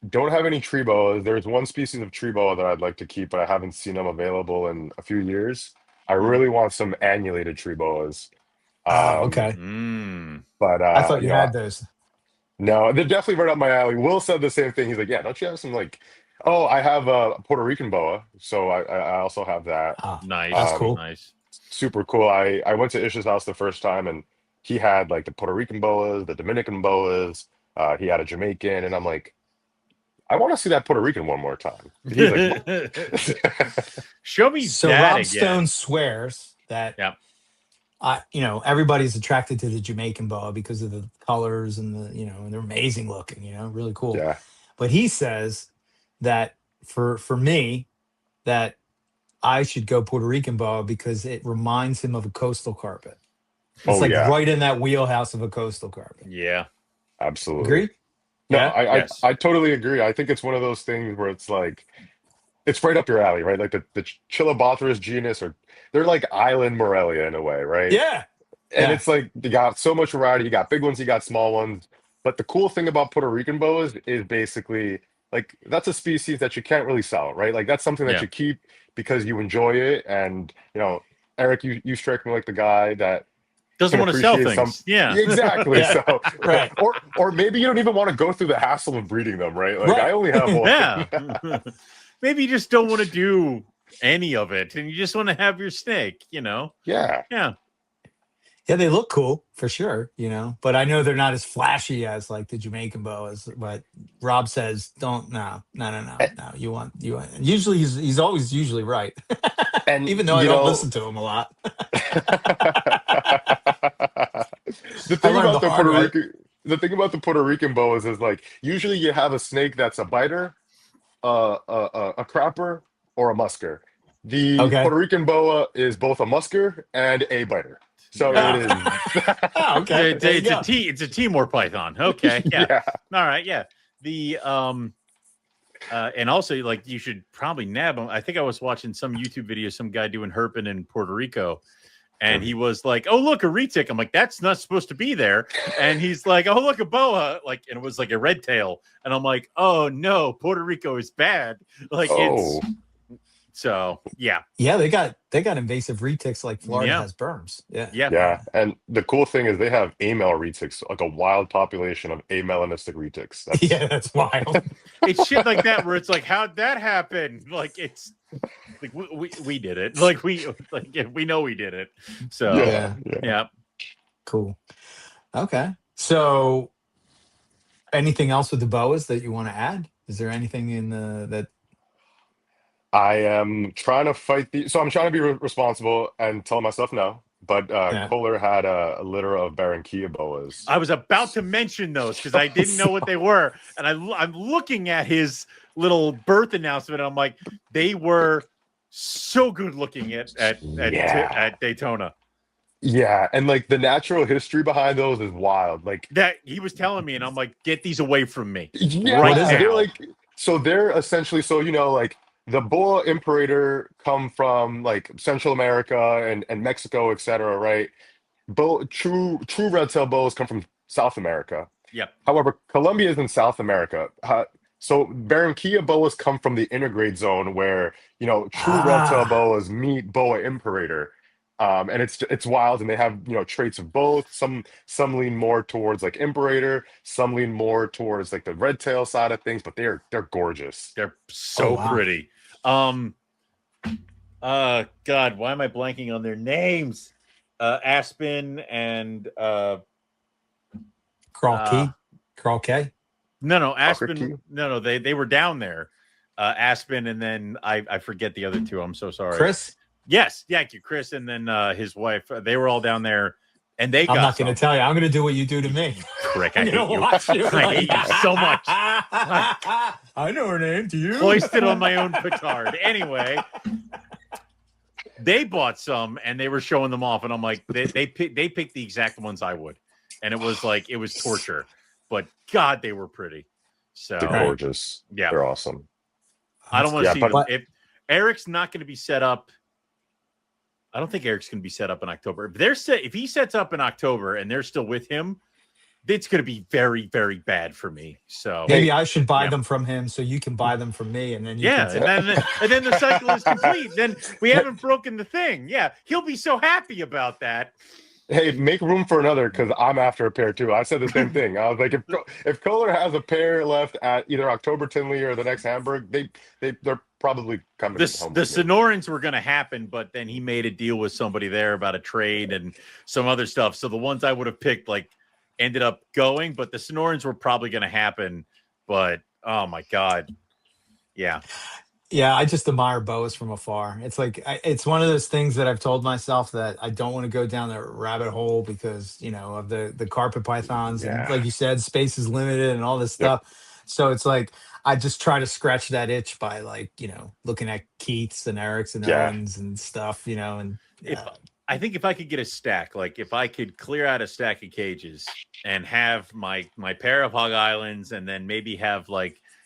don't have any tree boas. There's one species of tree boa that I'd like to keep, but I haven't seen them available in a few years. I really want some annulated tree boas. Okay. But I thought you had those. No, they're definitely right up my alley. Will said the same thing. He's like, yeah, don't you have some like, oh, I have a Puerto Rican boa, so I also have that. nice. That's cool. Nice. Super cool. I went to Ish's house the first time, and he had like the Puerto Rican boas, the Dominican boas. He had a Jamaican, and I'm like, I want to see that Puerto Rican one more time. He's like, show me so that Rob again. Stone swears that everybody's attracted to the Jamaican boa because of the colors and and they're amazing looking, really cool. Yeah. But he says that for me, that I should go Puerto Rican boa because it reminds him of a coastal carpet. It's right in that wheelhouse of a coastal carpet. Yeah. Absolutely. Agree? No, Yeah? I totally agree. I think it's one of those things where it's like, it's right up your alley, right? Like the Chilobothris genus, or they're like island Morelia in a way, right? Yeah. And it's like, you got so much variety. You got big ones, you got small ones. But the cool thing about Puerto Rican boas is basically like, that's a species that you can't really sell, right? Like that's something that you keep because you enjoy it. And, Eric, you strike me like the guy that doesn't want to sell things. Exactly. Yeah. So, Right. Or maybe you don't even want to go through the hassle of breeding them, right? Like I only have one. Yeah. Maybe you just don't want to do any of it, and you just want to have your snake, Yeah. Yeah, they look cool for sure, but I know they're not as flashy as like the Jamaican boas. But Rob says, no. You want. Usually, he's always usually right, And even though I don't listen to him a lot. The thing about the Puerto Rican boas is like usually you have a snake that's a biter, a crapper, or a musker. The Puerto Rican boa is both a musker and a biter. So it is. Okay. It's a Timor python. Okay. Yeah. All right. Yeah. The and also like you should probably nab them. I think I was watching some YouTube video, some guy doing herping in Puerto Rico. And he was like, "Oh, look, a retic." I'm like, "That's not supposed to be there." And he's like, "Oh, look, a boa." Like, and it was like a red tail. And I'm like, "Oh no, Puerto Rico is bad." Like it's so yeah. Yeah, they got invasive retics like Florida has berms. Yeah. And the cool thing is they have amel retics, like a wild population of amelanistic retics. That's wild. It's shit like that where it's like, how'd that happen? Like it's like we did it. Like we know we did it. So yeah. Cool. Okay. So anything else with the boas that you want to add? Is there anything in that? I am trying to fight so I'm trying to be responsible and tell myself no. But Kohler had a litter of Barranquilla boas. I was about to mention those because I didn't know what they were, and I'm looking at his little birth announcement. And I'm like, they were so good looking at Daytona. Yeah, and like the natural history behind those is wild. Like that he was telling me, and I'm like, get these away from me. Yeah, right now. They're essentially like. The boa imperator come from like Central America and Mexico, etc., right? true red-tailed boas come from South America. Yep. However, Colombia is in South America. So Barranquilla boas come from the intergrade zone where, true red-tailed Ah, boas meet boa imperator. And it's wild, and they have, traits of both. Some lean more towards like imperator, some lean more towards like the red tail side of things, but they're gorgeous. They're oh so wow. pretty. God, why am I blanking on their names? Aspen and Crawl K. no, Aspen. Key. No, they were down there. Aspen, and then I forget the other two. I'm so sorry. Chris? Yes, thank you, Chris, and then his wife. They were all down there, and they. I'm not going to tell you. I'm going to do what you do to me. Frick, I I'm hate going to you. watch you. I hate you so much. I know her name. Do you? Hoisted on my own petard. Anyway, they bought some, and they were showing them off, and I'm like, they picked the exact ones I would, and it was torture, but God, they were pretty. So They're gorgeous. Yeah, they're awesome. I don't want to Yeah, see but- them. If Eric's not going to be set up, I don't think Eric's going to be set up in October. If he sets up in October and they're still with him, it's going to be very, very bad for me. So maybe I should buy them from him so you can buy them from me, and then you can and then the cycle is complete. Then we haven't broken the thing. Yeah, he'll be so happy about that. Hey, make room for another, because I'm after a pair too. I said the same thing. I was like, if Kohler has a pair left at either October Tinley or the next Hamburg, they're probably coming home. The Sonorans were going to happen, but then he made a deal with somebody there about a trade and some other stuff. So the ones I would have picked ended up going, but the Sonorans were probably going to happen. But oh my God, yeah. Yeah, I just admire boas from afar. It's like it's one of those things that I've told myself that I don't want to go down the rabbit hole because of the carpet pythons, and like you said, space is limited and all this stuff. So it's like I just try to scratch that itch by looking at Keiths and Erics and Owens and stuff. And I think if I could get a stack, if I could clear out a stack of cages and have my pair of Hog Islands, and then maybe have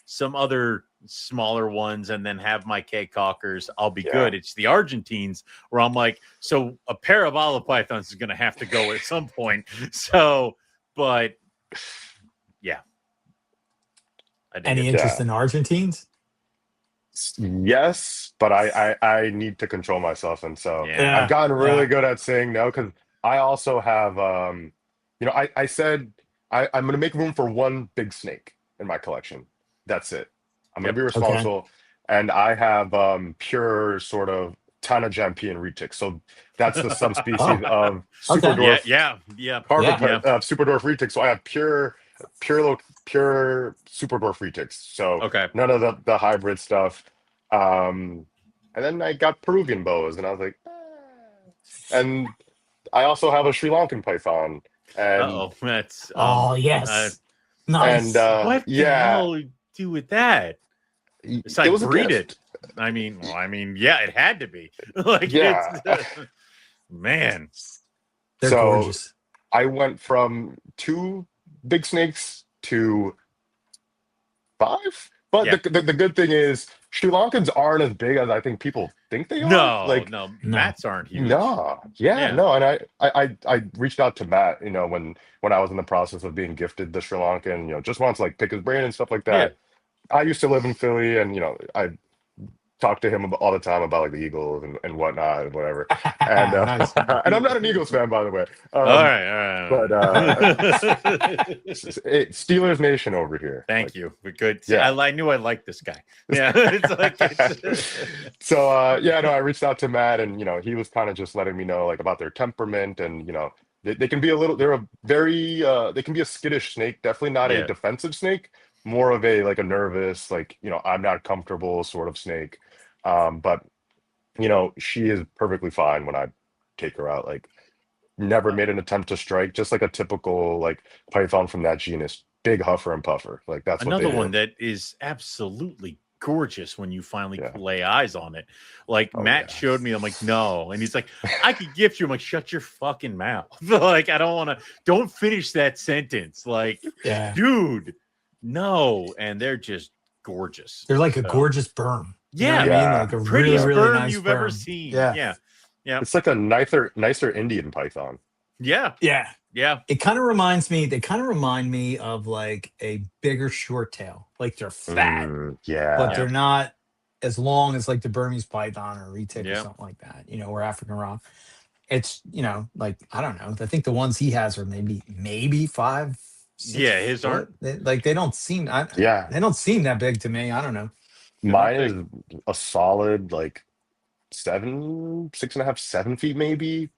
some other smaller ones, and then have my K cockers, I'll be good. It's the Argentines where I'm like, so a pair of olive pythons is going to have to go at some point. So, but yeah. Any interest in Argentines? Yes, but I need to control myself, and so I've gotten really good at saying no, because I also have I said I'm going to make room for one big snake in my collection. That's it. I'm going to be responsible. And I have pure sort of Tanagempian retic. So that's the subspecies of Superdorf. Superdorf retic. So I have pure Superdorf retics. So none of the hybrid stuff. And then I got Peruvian boas, and I was like, and I also have a Sri Lankan python. And that's yes, nice. And what the hell do you do with that? It's like breed it. I mean, it had to be. Man, they're gorgeous. I went from 2 big snakes to 5, but the good thing is Sri Lankans aren't as big as I think people think they are. No, Mats aren't huge. No, and I reached out to Matt, when I was in the process of being gifted the Sri Lankan, just wants to pick his brain and stuff like that. Yeah. I used to live in Philly, and I talk to him all the time about the Eagles and whatnot and whatever. And and I'm not an Eagles fan, by the way. All right. But Steelers Nation over here. Thank you. We're good. Yeah. I knew I liked this guy. Yeah. So I reached out to Matt, and he was kind of just letting me know about their temperament, and they can be they can be a skittish snake, definitely not a defensive snake. More of a nervous, I'm not comfortable sort of snake. But she is perfectly fine when I take her out. Never made an attempt to strike, just like a typical python from that genus, big huffer and puffer. That's another one that is absolutely gorgeous when you finally lay eyes on it. Matt showed me, I'm like, no, and he's like, I could gift you. I'm like, shut your fucking mouth. I don't finish that sentence. Dude. No, and they're just gorgeous. They're like a gorgeous berm. Yeah, a prettiest really berm nice you've berm. ever seen. Yeah. It's like a nicer Indian python. Yeah. Yeah. Yeah. It kind of reminds me. They kind of remind me of like a bigger short tail. Like they're fat, but Yeah. Yeah. they're not as long as like the Burmese python or retic or Yeah. something like that. Or African rock. It's like I don't know. I think the ones he has are maybe 5, 6 Yeah. His aren't. foot. They don't seem. Yeah. They don't seem that big to me. I don't know. They're not Mine big. is a solid like 7, 6.5, 7 feet maybe.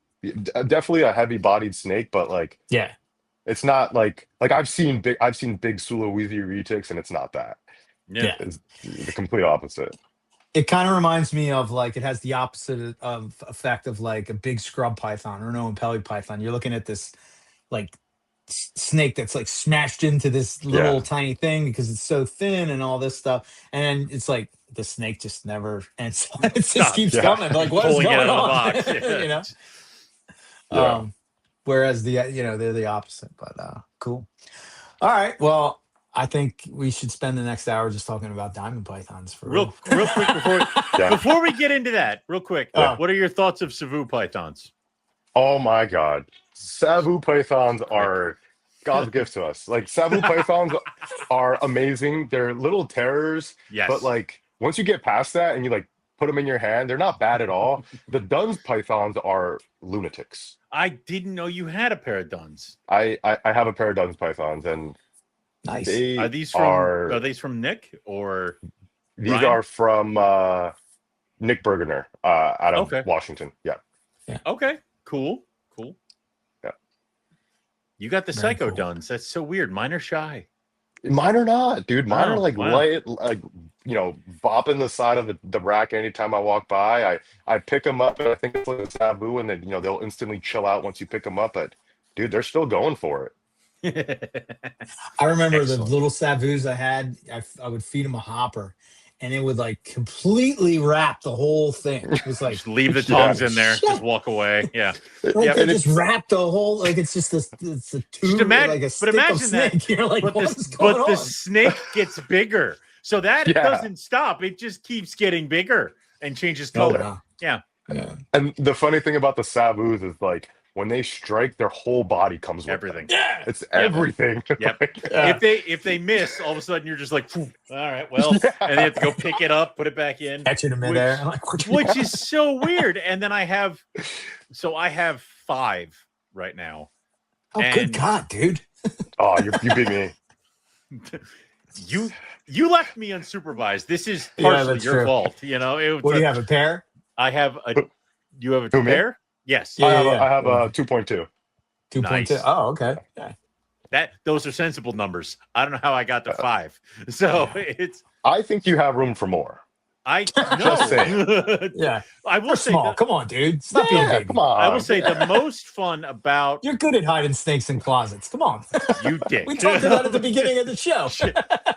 Definitely a heavy bodied snake, but like Yeah. it's not like I've seen big Sulawesi retics and it's not that. Yeah. Yeah. It's the complete opposite. It kind of reminds me of like it has the opposite of effect of like a big scrub python or no impelli python. You're looking at this like snake that's like smashed into this little Yeah. tiny thing because it's so thin and all this stuff, and it's like the snake just never ends. It just Stop. keeps Yeah. coming. Like what is Pulling it going out of the on? box. Yeah. you know. Yeah. Whereas they're the opposite. But cool. All right. Well, I think we should spend the next hour just talking about diamond pythons for Real quick Yeah. before we get into that, real quick. Yeah. What are your thoughts of Cebu pythons? Oh my God. Savu pythons are God's gift to us. Like Savu pythons are amazing. They're little terrors, Yes. but like once you get past that and you like put them in your hand, they're not bad at all. The Duns pythons are lunatics. I didn't know you had a pair of Duns. I have a pair of Duns pythons and nice. they Are these from Nick or these Ryan? are from Nick Bergener out of Okay. Washington. Yeah. Okay, cool. Yeah. You got the Very psycho cool. Duns. That's so weird. Mine are shy. Mine are not, dude. Mine Oh, are like wow. light, like bopping the side of the rack anytime I walk by. I pick them up and I think it's like a Sabu, and then they'll instantly chill out once you pick them up. But dude, they're still going for it. I remember Excellent. the little savus I had. I would feed them a hopper, and it would like completely wrap the whole thing. It was like Just leave the tongues in there. Shit. Just walk away. Yeah. Like Yeah, they and just wrap the whole like it's just it's a tube imagine- like a but stick imagine of that, snake. You're like, But what the, is going but the on? snake gets bigger. So that Yeah. doesn't stop. It just keeps getting bigger and changes Oh, color. wow. Yeah. Yeah. And the funny thing about the Sabus is like when they strike, their whole body comes with Everything. them. Yeah. It's everything. Yep. Yeah. If they miss, all of a sudden you're just like, "Phew, all right, well, and they have to go pick it up, put it back in, Catch it in midair. I'm like, what you which is so weird. And then I have 5 right now. Oh, good and- God, dude. Oh, you beat me. You left me unsupervised. This is Yeah, partially that's your true. fault. You know, it was What do you have, a pair? I have a. You have a Who, me? pair? Yes. Yeah. I have a 2.2. 2.2. Nice. Oh, okay. Yeah. Those are sensible numbers. I don't know how I got to 5. So it's I think you have room for more. I Just know. Yeah. I will We're say small. that, Come on, dude. Stop being Yeah, big. come on. I will say the most fun about You're good at hiding snakes in closets. Come on. you dick. We talked about it at the beginning of the show.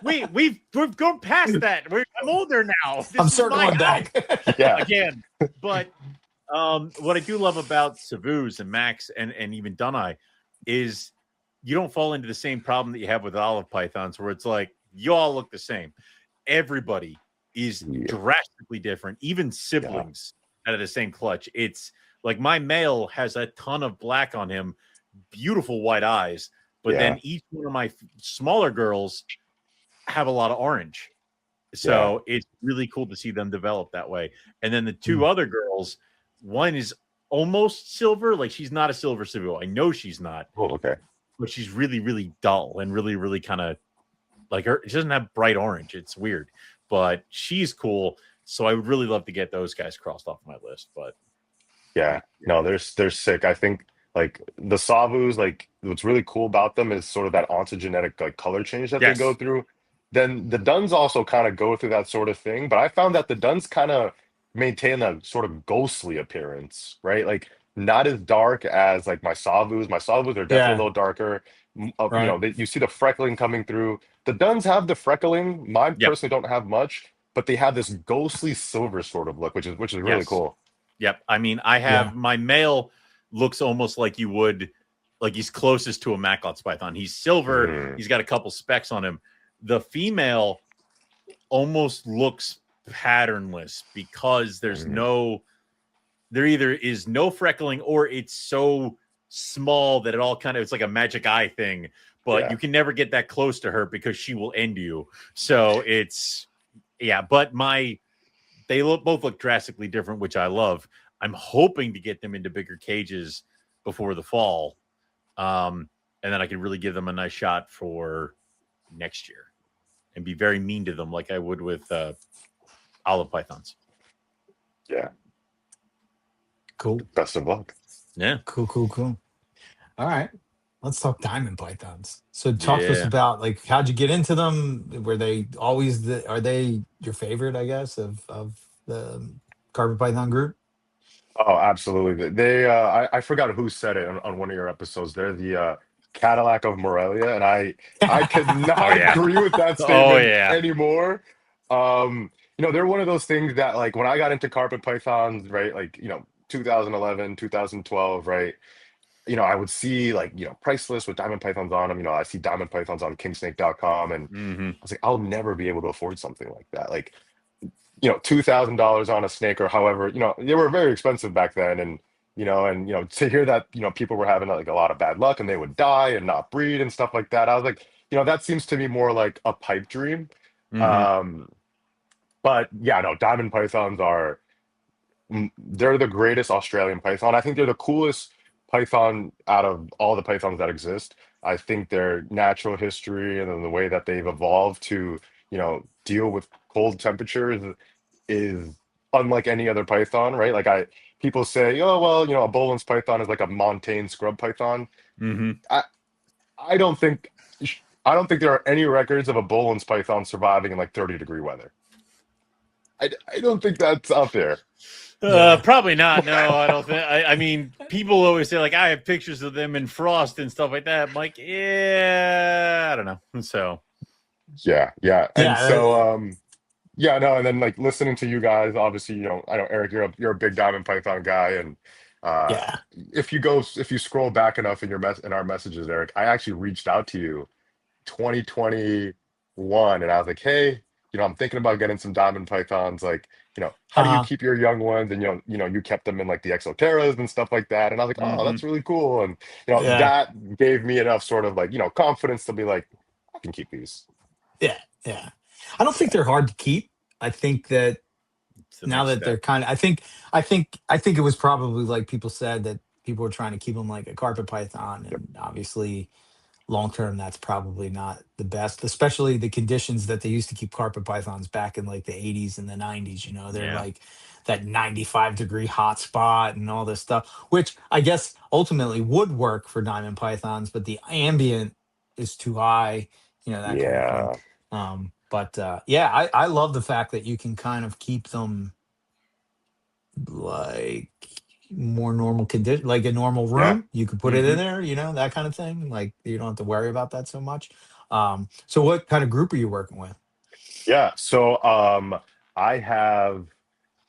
We've gone past that. I'm older now. This I'm is my circling house back. Yeah. again. But what I do love about Savus and Max and even Dunai is you don't fall into the same problem that you have with olive pythons, where it's like you all look the same. Everybody is drastically different, even siblings out of the same clutch. It's like my male has a ton of black on him, beautiful white eyes, but then each one of my smaller girls have a lot of orange. So it's really cool to see them develop that way. And then the 2 other girls, one is almost silver, like she's not a silver Cebu. I know she's not. Oh, okay. But she's really, really dull and really, really kind of like her. She doesn't have bright orange. It's weird, but she's cool. So I would really love to get those guys crossed off my list. But Yeah, no, they're sick. I think like the Savus, like what's really cool about them is sort of that ontogenetic like color change that they go through. Then the Duns also kind of go through that sort of thing, but I found that the Duns kind of maintain a sort of ghostly appearance, right? Like not as dark as like my Savus. My Savus are definitely a little darker. Right. You see the freckling coming through. The Duns have the freckling. Mine personally don't have much, but they have this ghostly silver sort of look, which is really cool. Yep. I mean, I have my male looks almost like you would, like he's closest to a Macklot's python. He's silver. He's got a couple specks on him. The female almost looks patternless because there either is no freckling or it's so small that it all kind of, it's like a magic eye thing, but Yeah. you can never get that close to her because she will end you. So it's, yeah, but they both look drastically different, which I love. I'm hoping to get them into bigger cages before the fall. And then I can really give them a nice shot for next year and be very mean to them like I would with olive pythons. Yeah. Cool. Best of luck. Yeah. Cool. All right. Let's talk diamond pythons. So talk to us Yeah. about, like, how'd you get into them? Were they always are they your favorite, I guess, of the carpet python group? Oh, absolutely. They I forgot who said it on one of your episodes. They're the Cadillac of Morelia, and I could Oh, not yeah. agree with that Oh, statement yeah. anymore. They're one of those things that, like, when I got into carpet pythons, right, like, 2011, 2012, right, I would see, like, price lists with diamond pythons on them. I see diamond pythons on kingsnake.com, and I was like, I'll never be able to afford something like that. Like, $2,000 on a snake, or however, they were very expensive back then. And, to hear that, people were having, like, a lot of bad luck and they would die and not breed and stuff like that. I was like, that seems to me more like a pipe dream. Um, but yeah, no, diamond pythons they're the greatest Australian python. I think they're the coolest python out of all the pythons that exist. I think their natural history and then the way that they've evolved to, deal with cold temperatures is unlike any other python, right? Like, people say, oh well, a Boland's python is like a montane scrub python. I I don't think I don't think there are any records of a Boland's python surviving in like 30-degree weather. I don't think that's out there. Probably not. No, I don't think. I mean, people always say, like, I have pictures of them in frost and stuff like that. I'm like, yeah, I don't know. So Yeah. And Yeah. so yeah, no, and then, like, listening to you guys, obviously, I know, Eric, you're a big Diamond Python guy. And Yeah. if you scroll back enough in in our messages, Eric, I actually reached out to you 2021, and I was like, hey, I'm thinking about getting some diamond pythons. Like, how do you Uh-huh. keep your young ones? And you kept them in, like, the exoteras and stuff like that. And I was like, oh, that's really cool. And Yeah. that gave me enough sort of, like, confidence to be like, I can keep these. Yeah. I don't think they're hard to keep. I think that it's the now next that they're step. kind of, I think it was probably like people said that people were trying to keep them like a carpet python, Yep. and obviously long term that's probably not the best, especially the conditions that they used to keep carpet pythons back in like the 80s and the 90s. They're Yeah. like that 95-degree hot spot and all this stuff, which I guess ultimately would work for diamond pythons, but the ambient is too high, that kind of thing. Yeah. But yeah, I love the fact that you can kind of keep them like more normal condition, like a normal Yeah. room. You could put it in there, that kind of thing. Like, you don't have to worry about that so much. So what kind of group are you working with? Yeah. So I have,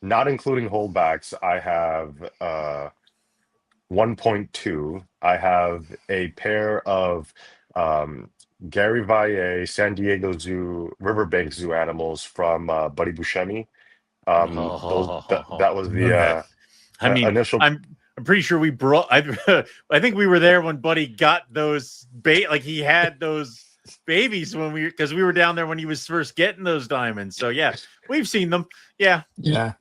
not including holdbacks, I have 1.2. I have a pair of Gary Valle San Diego Zoo Riverbank Zoo animals from Buddy Buscemi. That was the Okay. I mean, initial. I'm pretty sure we brought. I think we were there when Buddy got those like he had those babies because we were down there when he was first getting those diamonds. So yeah, we've seen them. Yeah. Yeah.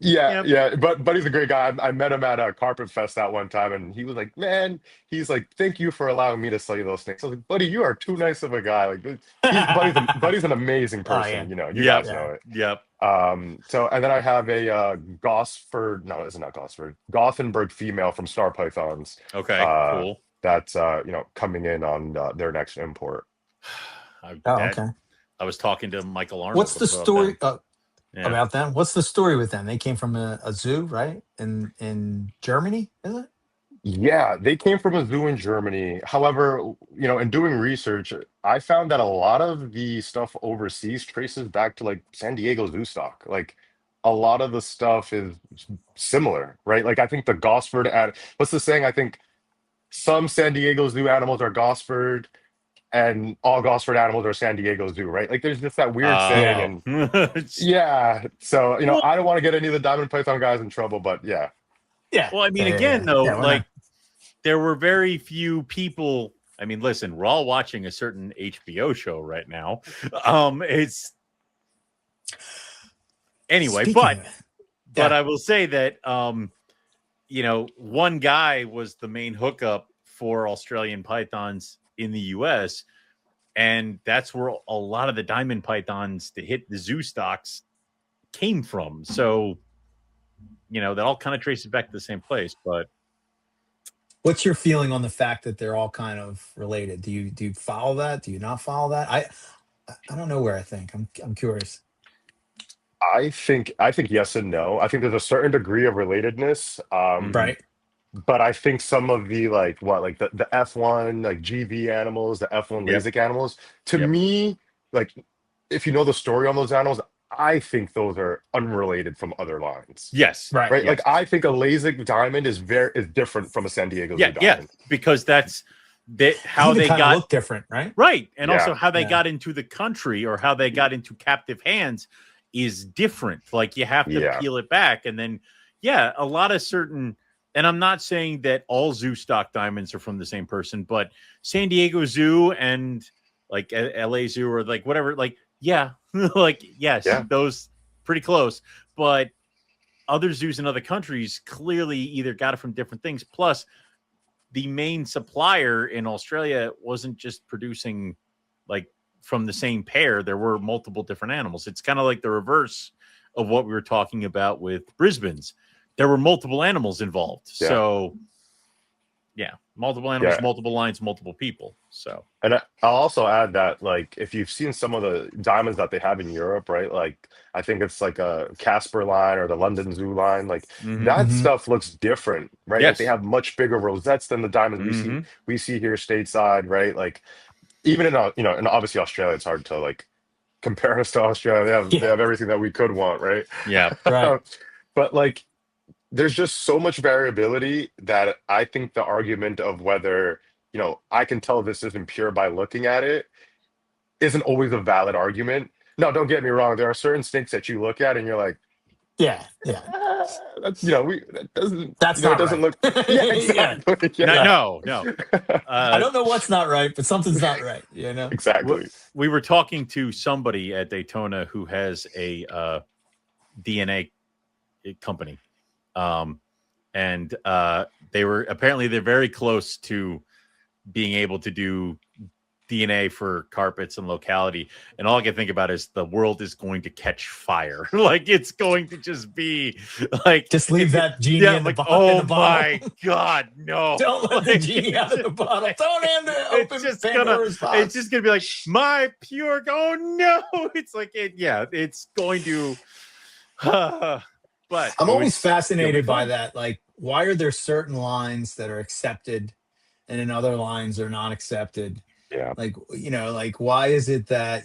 But Buddy's a great guy. I met him at a Carpet Fest that one time, and he was like, "Man, he's like, thank you for allowing me to sell you those things." I was like, "Buddy, you are too nice of a guy. Like, Buddy's an amazing person. yeah. You guys know it." Yep. So, and then I have a Gosford. No, it's not Gosford. Gothenburg female from Star Pythons. Okay. Cool. That's coming in on their next import. Okay. I was talking to Michael Arnold. What's the story Yeah. about them? What's the story with them? They came from a zoo, right? In Germany, is it? Yeah, they came from a zoo in Germany. However, in doing research, I found that a lot of the stuff overseas traces back to, like, San Diego zoo stock. Like, a lot of the stuff is similar, right? Like, I think the Gosford what's the saying? I think some San Diego zoo animals are Gosford, and all Gosford animals are San Diego zoo, right? Like, there's just that weird saying. And yeah, so Well- I don't want to get any of the diamond python guys in trouble, but yeah. Yeah. Well, I mean, Yeah, again, yeah. though, Yeah, we're like, there were very few people. I mean, listen, we're all watching a certain HBO show right now. It's anyway, Speaking but of it, but yeah. I will say that one guy was the main hookup for Australian pythons in the US, and that's where a lot of the diamond pythons to hit the zoo stocks came from. So, that all kind of traces back to the same place. But What's your feeling on the fact that they're all kind of related? Do you follow that? Do you not follow that? I don't know where I think. I'm curious. I think yes and no. I think there's a certain degree of relatedness. mhm. Right. But I think some of the like the F1 like GV animals, the F1 Yep, LASIK animals, to yep, me, like if you know the story on those animals, I think those are unrelated from other lines. yes, Right. Right? Like yes, I think a LASIK diamond is different from a San Diego yeah, Zoo yeah, diamond. because that's They how even they kind of got look different, right? right, and also Yeah. how they Yeah. got into the country or how they got into captive hands is different. Like you have to Yeah. peel it back, and then a lot of certain. And I'm not saying that all zoo stock diamonds are from the same person, but San Diego Zoo and like LA Zoo or like whatever, like like yes, Yeah. those pretty close, but other zoos in other countries clearly either got it from different things. Plus, the main supplier in Australia wasn't just producing like from the same pair. There were multiple different animals. It's kind of like the reverse of what we were talking about with Brisbane's. There were multiple animals involved. Yeah. So, multiple animals, Yeah. multiple lines, multiple people. So, And I'll also add that, like, if you've seen some of the diamonds that they have in Europe, right? Like, I think it's like a Casper line or the London Zoo line. Like, mhm. that Hmm. stuff looks different, right? Like, they Yes. have much bigger rosettes than the diamonds Mhm. we see here stateside, right? Like, even in and obviously Australia, it's hard to like compare us to Australia. They Yeah. have everything that we could want, right? Yeah. Right. But like, there's just so much variability that I think the argument of whether, I can tell this isn't pure by looking at it isn't always a valid argument. No, don't get me wrong. There are certain snakes that you look at and you're like, Yeah. Yeah. that's, that doesn't, That's it not doesn't right. look, yeah, Yeah. exactly. No, Yeah. Yeah. no, no. I don't know what's not right, but something's not right. Exactly. We were talking to somebody at Daytona who has a DNA company. And they're very close to being able to do DNA for carpets and locality. And all I can think about is the world is going to catch fire. Like it's going to just be like, Just leave that genie in the, like, in oh the bottle. my God, no. Don't let the genie out of the bottle. Don't end it. Open Pandora's box. It's just gonna be like my pure. Oh no! It's like it's going to. But I'm always it'll be fascinated by fun. that. Like, why are there certain lines that are accepted and then other lines are not accepted? Yeah. Like, like why is it that,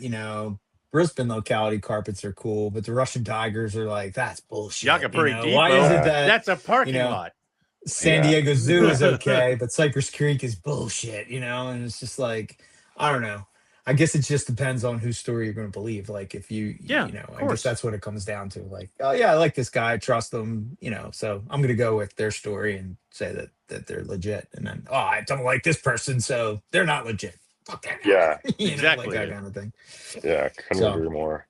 Brisbane locality carpets are cool, but the Russian tigers are like, that's bullshit. Yakapuri Why is it Yeah. that, That's a parking you know, lot. San Yeah. Diego Zoo is okay, but Cypress Creek is bullshit, and it's just like, I don't know. I guess it just depends on whose story you're going to believe. Like if Yeah, of I guess course. that's what it comes down to. Like, oh yeah, I like this guy, I trust them, so I'm going to go with their story and say that they're legit. And then, oh, I don't like this person, so they're not legit. Fuck that guy. Yeah. Like Exactly. that kind of thing. Yeah. Couldn't So agree more.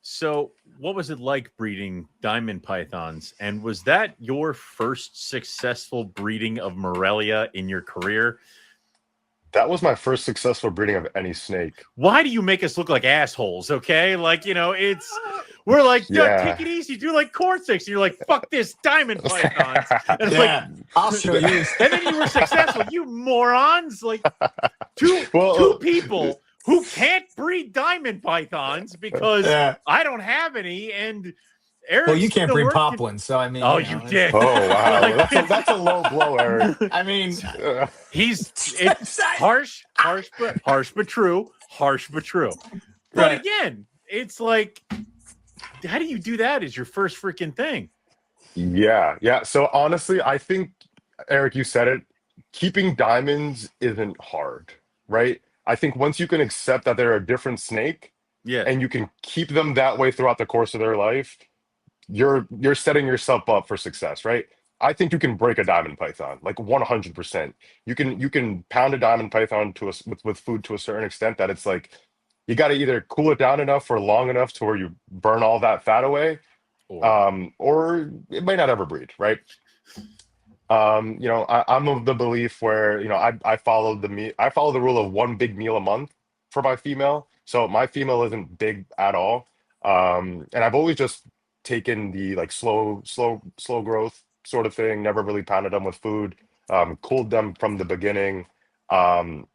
So, what was it like breeding diamond pythons? And was that your first successful breeding of Morelia in your career? That was my first successful breeding of any snake. Why do you make us look like assholes? Okay, like we're like, Yeah. take it easy, do like corn sticks. And you're like, fuck this diamond pythons. And it's yeah, I'll show you. and then you were successful. You morons! Like two people who can't breed diamond pythons because Yeah. I don't have any, and Eric. Well, you can't breed pop ones, so I mean. Oh, you did. Oh wow, that's a low blow, Eric. I mean, It's harsh, but true. Harsh, but true. But Right. again, it's like, how do you do that? Is your first freaking thing? Yeah. So honestly, I think, Eric, you said it. Keeping diamonds isn't hard, right? I think once you can accept that they're a different snake Yeah. and you can keep them that way throughout the course of their life, you're setting yourself up for success, right? I think you can break a diamond python like 100%. You can pound a diamond python with food to a certain extent that it's like you got to either cool it down enough for long enough to where you burn all that fat away, Or or it might not ever breed, right? I'm of the belief where, I follow I follow the rule of one big meal a month for my female. So my female isn't big at all. And I've always just taken the like slow growth sort of thing, never really pounded them with food, cooled them from the beginning. Um,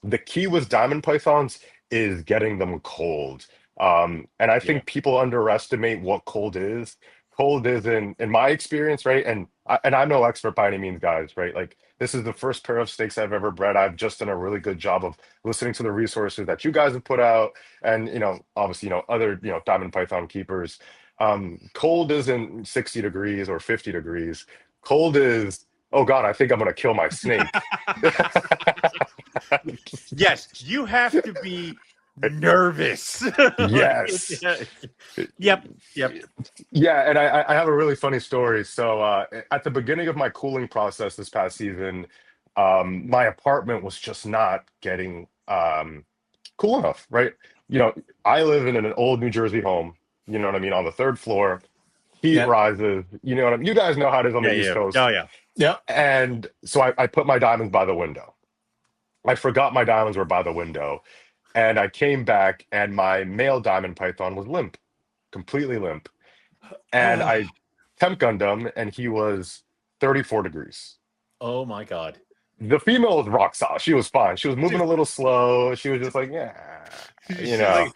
the key with diamond pythons is getting them cold. And I yeah. think people underestimate what cold is. Cold is in my experience, right? And I'm no expert by any means, guys, right? Like this is the first pair of snakes I've ever bred. I've just done a really good job of listening to the resources that you guys have put out, and obviously, other diamond python keepers. Cold isn't 60 degrees or 50 degrees. Cold is, oh God, I think I'm gonna kill my snake. Yes, you have to be nervous. Yes. Yep. Yep. Yeah, and I have a really funny story. So at the beginning of my cooling process this past season, my apartment was just not getting cool enough, right? You know, I live in an old New Jersey home, you know what I mean, on the third floor. Heat Yep. rises, you know what I mean? You guys know how it is on Yeah. the East Yeah. Coast. Oh yeah. Yep. And so I put my diamonds by the window. I forgot my diamonds were by the window. And I came back and my male diamond python was limp, completely limp. And Oh. I temp gunned him and he was 34 degrees. Oh my God. The female was rock solid. She was fine. She was moving She's, a little slow. She was just like, yeah, you she's know.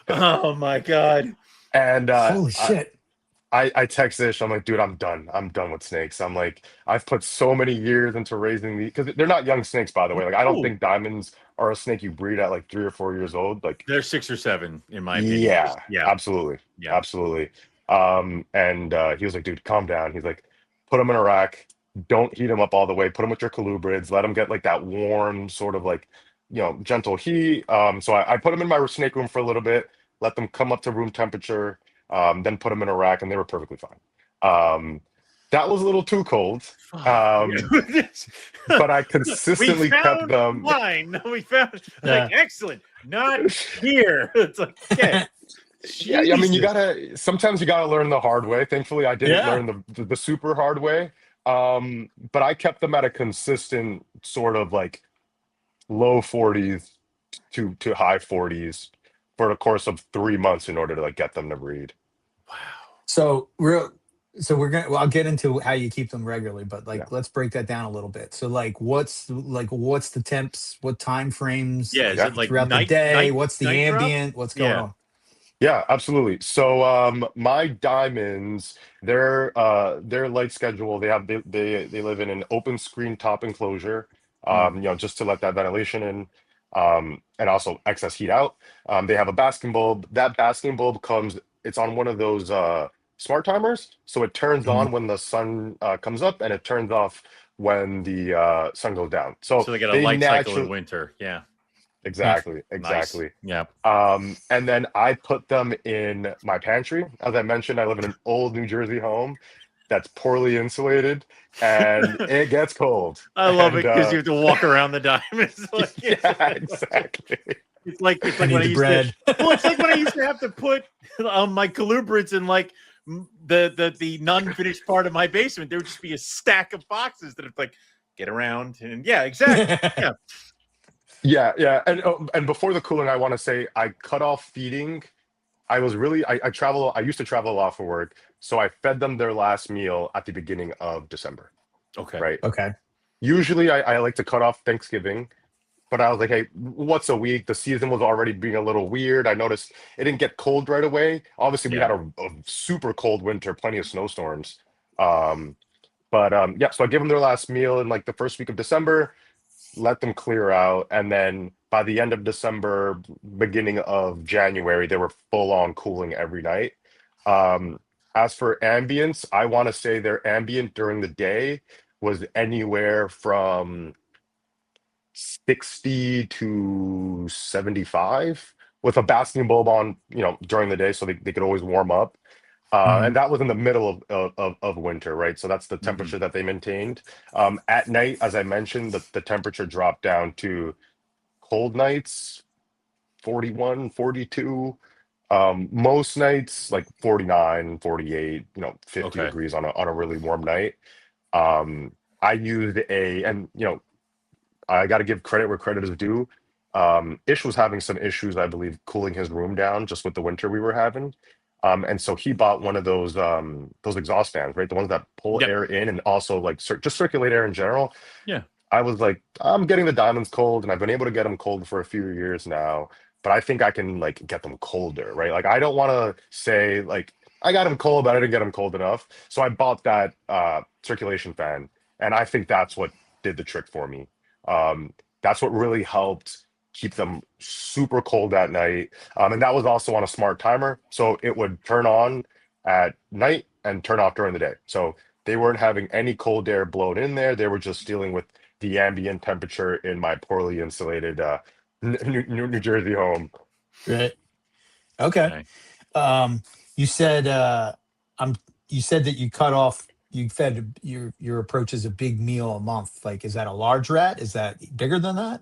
like, oh my God. And Holy shit. I text Ish. I'm like, dude, I'm done. I'm done with snakes. I'm like, I've put so many years into raising these because they're not young snakes, by the way. Like, I don't Ooh, think diamonds are a snake you breed at like 3 or 4 years old. Like, they're 6 or 7, in my opinion. yeah, Yeah. absolutely, Yeah. absolutely. And he was like, dude, calm down. He's like, put them in a rack. Don't heat them up all the way. Put them with your colubrids. Let them get like that warm, sort of like, gentle heat. So I put them in my snake room for a little bit. Let them come up to room temperature. Then put them in a rack, and they were perfectly fine. Um, that was a little too cold. Fuck. Um, but I We consistently kept found them. wine. We found Yeah. like excellent. Not here. It's like, okay. Yeah, I mean, Jesus. sometimes you gotta learn the hard way. Thankfully, I didn't Yeah. learn the super hard way. But I kept them at a consistent sort of like low 40s to high 40s for the course of 3 months in order to like get them to breed. Wow. So we're gonna I'll get into how you keep them regularly, but Yeah. like let's break that down a little bit. So like what's the temps, what time frames, Yeah. Is Yeah. it like throughout the day, what's the night drop? ambient, what's going Yeah. on? Yeah, absolutely. So my diamonds, their light schedule, they live in an open screen top enclosure, Mm. just to let that ventilation in, and also excess heat out. They have a basking bulb. That basking bulb it's on one of those smart timers, so it turns Mhm. on when the sun comes up and it turns off when the sun goes down. So So they get a they light cycle in naturally, winter. Yeah. Yeah. exactly, Nice. exactly. Yeah. And then I put them in my pantry. As I mentioned, I live in an old New Jersey home that's poorly insulated and it gets cold. I love And it because you have to walk around the diamonds. Like, yeah, exactly. it's I like when need I the used to. bread. Well, it's like when I used to have to put my colubrids in like the non-finished part of my basement. There would just be a stack of boxes that it's like get around and yeah, exactly. Yeah. Yeah, yeah. And before the cooling, I want to say I cut off feeding. I used to travel a lot for work, so I fed them their last meal at the beginning of December, Okay. right? Okay. Usually I like to cut off Thanksgiving. But I was like, hey, what's a week? The season was already being a little weird. I noticed it didn't get cold right away. Obviously, we Yeah. had a super cold winter, plenty of snowstorms. Um, but yeah, so I gave them their last meal in like the first week of December, let them clear out, and then by the end of December, beginning of January, they were full on cooling every night. Um, as for ambience, I want to say their ambient during the day was anywhere from 60 to 75 with a basking bulb on, during the day so they could always warm up. And that was in the middle of winter, right? So that's the temperature that they maintained. At night, as I mentioned, the temperature dropped down to cold nights, 41, 42. Most nights like 49, 48, 50 Okay. degrees on a really warm night. Um, I used and I got to give credit where credit is due. Ish was having some issues, I believe, cooling his room down just with the winter we were having. And so he bought one of those exhaust fans, right? The ones that pull Yep. air in and also like just circulate air in general. Yeah. I was like, I'm getting the diamonds cold, and I've been able to get them cold for a few years now, but I think I can like get them colder, right? Like I don't want to say like I got them cold, but I didn't get them cold enough. So I bought that circulation fan, and I think that's what did the trick for me. That's what really helped keep them super cold at night. And that was also on a smart timer, so it would turn on at night and turn off during the day. So they weren't having any cold air blown in there. They were just dealing with the ambient temperature in my poorly insulated New Jersey home. Right. Okay. Okay. You said I'm you said that you fed your approach is a big meal a month. Like, is that a large rat? Is that bigger than that?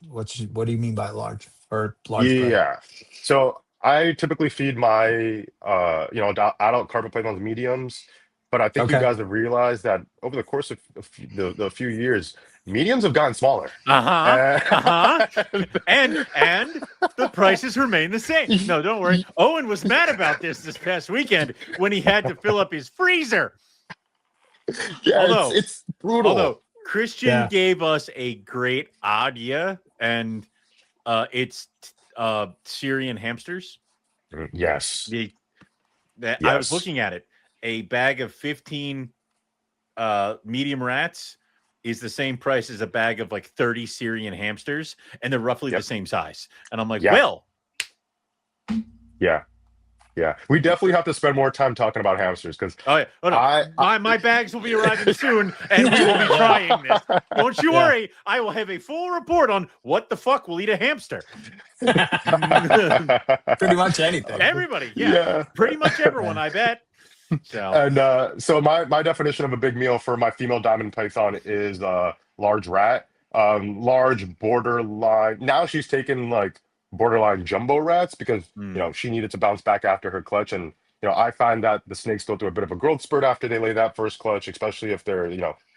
What do you mean by large or large prey? Yeah. So I typically feed my adult carpet pythons mediums, but I think you Okay. guys have realized that over the course of the few years, mediums have gotten smaller. Uh-huh. Uh, Uh-huh. And the prices remain the same. No, don't worry. Owen was mad about this past weekend when he had to fill up his freezer. yeah, Although- it's brutal. Although Christian Yeah. gave us a great idea, and it's Syrian hamsters. Yes. I was Yes. looking at it. A bag of 15 medium rats is the same price as a bag of like 30 Syrian hamsters, and they're roughly the same size. And I'm like, Yeah. well, Yeah. Yeah. We definitely have to spend more time talking about hamsters because oh yeah, oh, no. My bags will be arriving soon, and we will be trying this. Don't you Yeah. worry. I will have a full report on what the fuck will eat a hamster. Pretty much anything. Everybody, Yeah. pretty much everyone, I bet. So And so my definition of a big meal for my female diamond python is large rat, large borderline. Now she's taken like borderline jumbo rats because she needed to bounce back after her clutch, and I find that the snakes go through a bit of a growth spurt after they lay that first clutch, especially if they're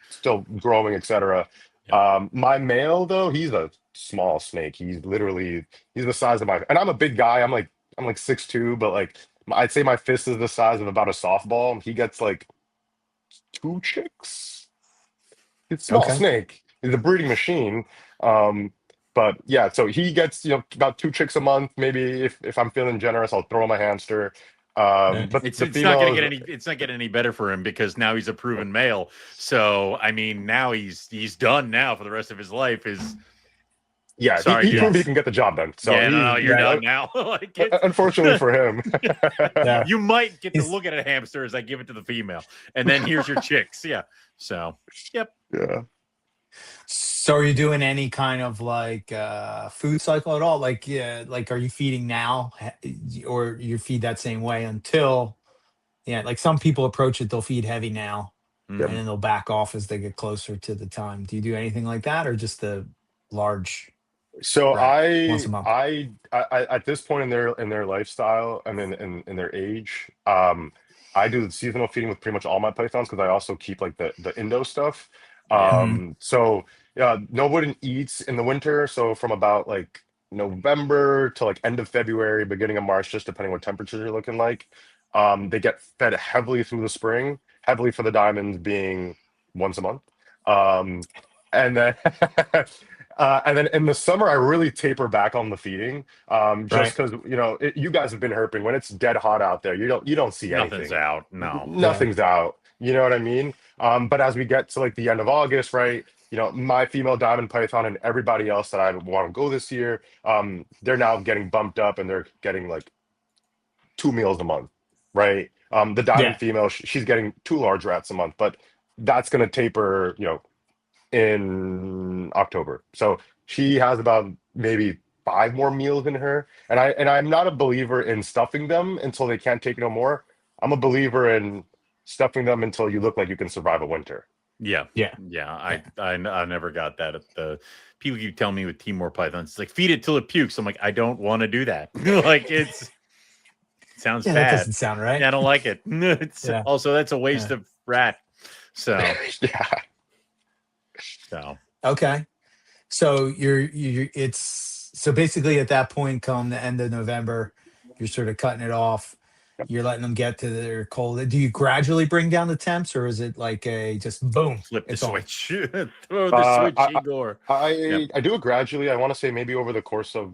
still growing, etc. My male though, he's a small snake. He's the size of and I'm a big guy. I'm like 6'2", but like I'd say my fist is the size of about a softball. He gets like 2 chicks. It's a small Okay. snake. He's a breeding machine. But yeah, so he gets about 2 chicks a month. Maybe if I'm feeling generous, I'll throw him a hamster. Yeah. But it's the not going female to get it's not getting any better for him because now he's a proven male. So I mean, now he's done now for the rest of his life. yeah, Sorry, he dude. proved he can get the job done. So yeah, no, you're yeah, done now. Like, unfortunately for him. Yeah. you might get to He's- look at a hamster as I give it to the female, and then here's your chicks. Yeah. So, yep. Yeah. So are you doing any kind of like food cycle at all? Like, like are you feeding now or you feed that same way until like some people approach it, they'll feed heavy now and then they'll back off as they get closer to the time. Do you do anything like that or just the large So rat once a month? I at this point in their lifestyle and in their age, I do seasonal feeding with pretty much all my pythons because I also keep like the Indo stuff. So yeah, nobody eats in the winter. So from about like November to like end of February, beginning of March, just depending what temperatures are looking like. They get fed heavily through the spring, heavily for the diamonds being once a month. And then and then in the summer, I really taper back on the feeding, just because you guys have been herping when it's dead hot out there. You don't see anything. Nothing's out. No. Nothing's out. You know what I mean? But as we get to like the end of August, right? My female diamond python and everybody else that I want to go this year, they're now getting bumped up and they're getting like 2 meals a month, right? The diamond female, she's getting 2 large rats a month, but that's going to taper, in October. So she has about maybe 5 more meals in her. And I'm not a believer in stuffing them until they can't take no more. I'm a believer in stuffing them until you look like you can survive a winter. Yeah. Yeah. I never got that. At the people keep telling me with Timor pythons, it's like feed it till it pukes. I'm like, I don't want to do that. Like it sounds That bad. doesn't sound right. Yeah, I don't like it. It's Yeah. also that's a waste of rat. So Yeah. so Okay. So it's so basically at that point, come the end of November, you're sort of cutting it off. You're letting them get to their cold. Do you gradually bring down the temps, or is it like a just boom? flip the It's on. switch. Throw the switch, I, Igor. I do it gradually. I want to say maybe over the course of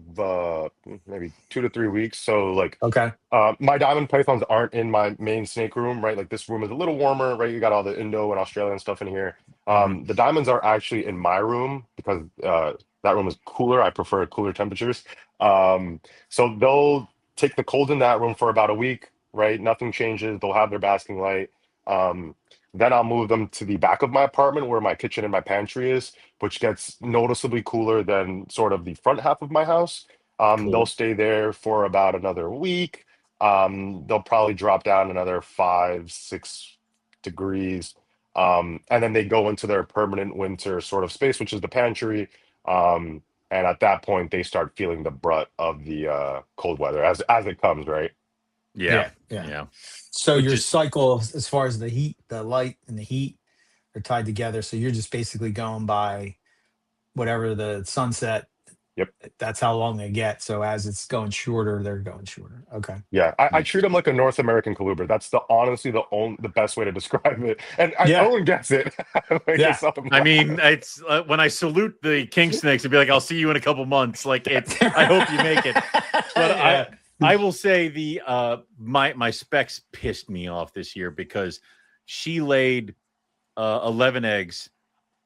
maybe 2 to 3 weeks. So like Okay. my diamond pythons aren't in my main snake room, right? Like this room is a little warmer, right? You got all the Indo and Australian stuff in here. The diamonds are actually in my room because that room is cooler. I prefer cooler temperatures. So they'll take the cold in that room for about a week, right? Nothing changes. They'll have their basking light. Then I'll move them to the back of my apartment where my kitchen and my pantry is, which gets noticeably cooler than sort of the front half of my house. They'll Cool. stay there for about another week. They'll probably drop down another 5, 6 degrees. And then they go into their permanent winter sort of space, which is the pantry. And at that point, they start feeling the brunt of the cold weather as it comes, right? Yeah. Yeah. Yeah. So Which your is cycle, as far as the heat, the light, and the heat are tied together. So you're just basically going by whatever the sunset. Yep. That's how long they get. So as it's going shorter, they're going shorter. Okay. Yeah, I makes treat them like a North American colubrid. That's honestly the best way to describe it. And Yeah. Owen gets it. Like, Yeah. it's something I like- mean, it's when I salute the king snakes and be like, I'll see you in a couple months. Like it's I hope you make it. But Yeah. I will say the my specs pissed me off this year because she laid 11 eggs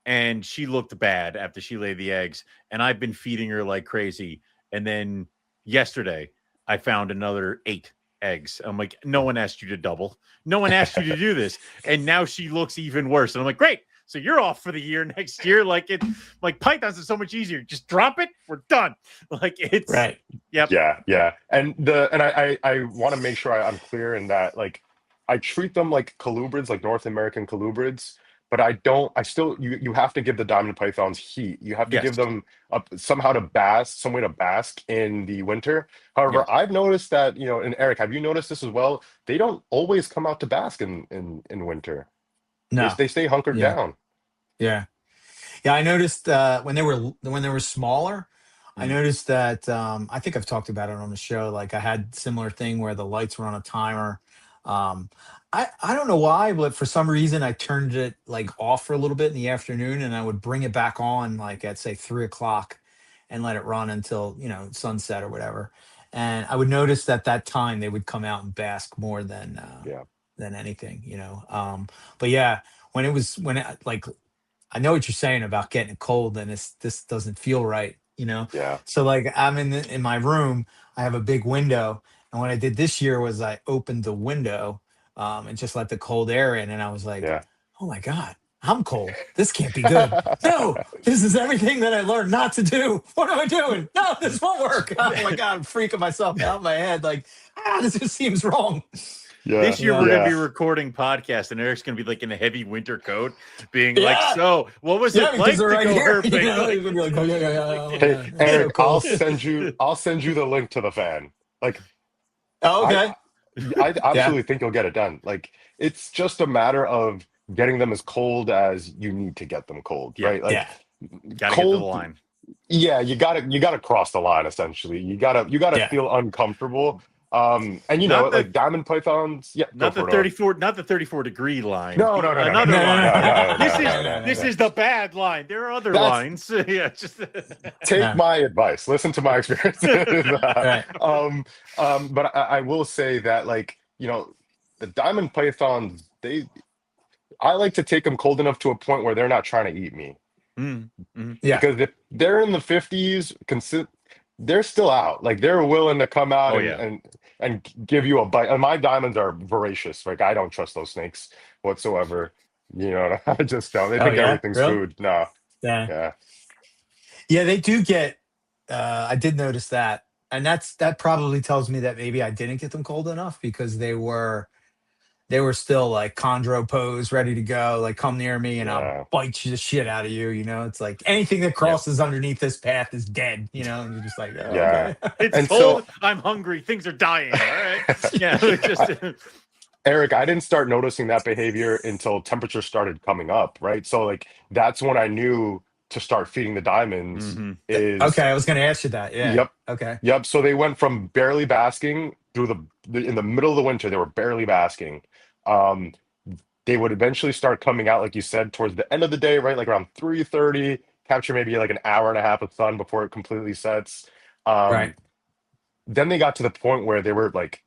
and she looked bad after she laid the eggs, and I've been feeding her like crazy. And then yesterday I found another 8 eggs. I'm like, no one asked you to double. No one asked you to do this. And now she looks even worse. And I'm like, great. So you're off for the year next year. Like it, like pythons is so much easier. Just drop it. We're done. Like it's Right. Yep. Yeah. And I want to make sure I'm clear in that, like, I treat them like colubrids, like North American colubrids, but I still, you have to give the diamond pythons heat. You have to give Yes. them somehow to bask, some way to bask in the winter. However, Yes. I've noticed that, and Eric, have you noticed this as well? They don't always come out to bask in winter. No. They stay hunkered Yeah. down. Yeah. I noticed when they were smaller, I noticed that I think I've talked about it on the show. Like I had similar thing where the lights were on a timer. I don't know why, but for some reason I turned it like off for a little bit in the afternoon, and I would bring it back on like at say 3 o'clock, and let it run until sunset or whatever. And I would notice that time they would come out and bask more Yeah. than anything. But yeah, like I know what you're saying about getting it cold and this doesn't feel right. Yeah. So like I'm in my room, I have a big window, and what I did this year was I opened the window and just let the cold air in, and I was like, Yeah. oh my god, I'm cold. This can't be good. No, this is everything that I learned not to do. What am I doing? No, this won't work. Oh my god, I'm freaking myself out in my head. Like, this just seems wrong. Yeah. This year Yeah. we're gonna Yeah. be recording podcast, and Eric's gonna be like in a heavy winter coat, being Yeah. like, "So, what was Yeah, it because like they're to right go here. herping?" He's gonna be like, oh yeah. Hey, That's so Eric, cool. I'll send you the link to the fan. Like, Oh, okay. I absolutely think you'll get it done. Like, it's just a matter of getting them as cold as you need to get them cold, Yeah. right? Like, Yeah. Gotta get to the line. yeah, you gotta cross the line essentially. You gotta Yeah. feel uncomfortable. And Not the- like diamond pythons, yeah, go Not the for it, 34, not the 34-degree line. No. Another No, line. No. This is the bad line. There are other That's- lines. Yeah, just Take Yeah. my advice. Listen to my experience. Right. But I will say that, like, the diamond pythons, I like to take them cold enough to a point where they're not trying to eat me. Yeah. Because if they're in the 50s, they're still out. Like, they're willing to come out Oh, and, yeah. and give you a bite. And my diamonds are voracious. Like, I don't trust those snakes whatsoever. I just don't. They Oh, think yeah? everything's Really? food. No. Yeah. Yeah. They do get I did notice that. And that probably tells me that maybe I didn't get them cold enough because they were they were still like chondro pose, ready to go. Like, come near me and I'll Yeah. bite the shit out of you. You know, it's like anything that Yep. crosses underneath this path is dead. You know, and you're just like, oh, Yeah. okay. It's And cold. so, I'm hungry. Things are dying. All right. Yeah. Just. Eric, I didn't start noticing that behavior until temperature started coming up, right? So like that's when I knew to start feeding the diamonds Mm-hmm. is, Okay, I was going to ask you that. Yeah. yep, Okay. yep. So they went from barely basking through in the middle of the winter, they were barely basking. Um, they would eventually start coming out, like you said, towards the end of the day, right? Like around 3:30, capture maybe like an hour and a half of sun before it completely sets. Right. Um, then they got to the point where they were like,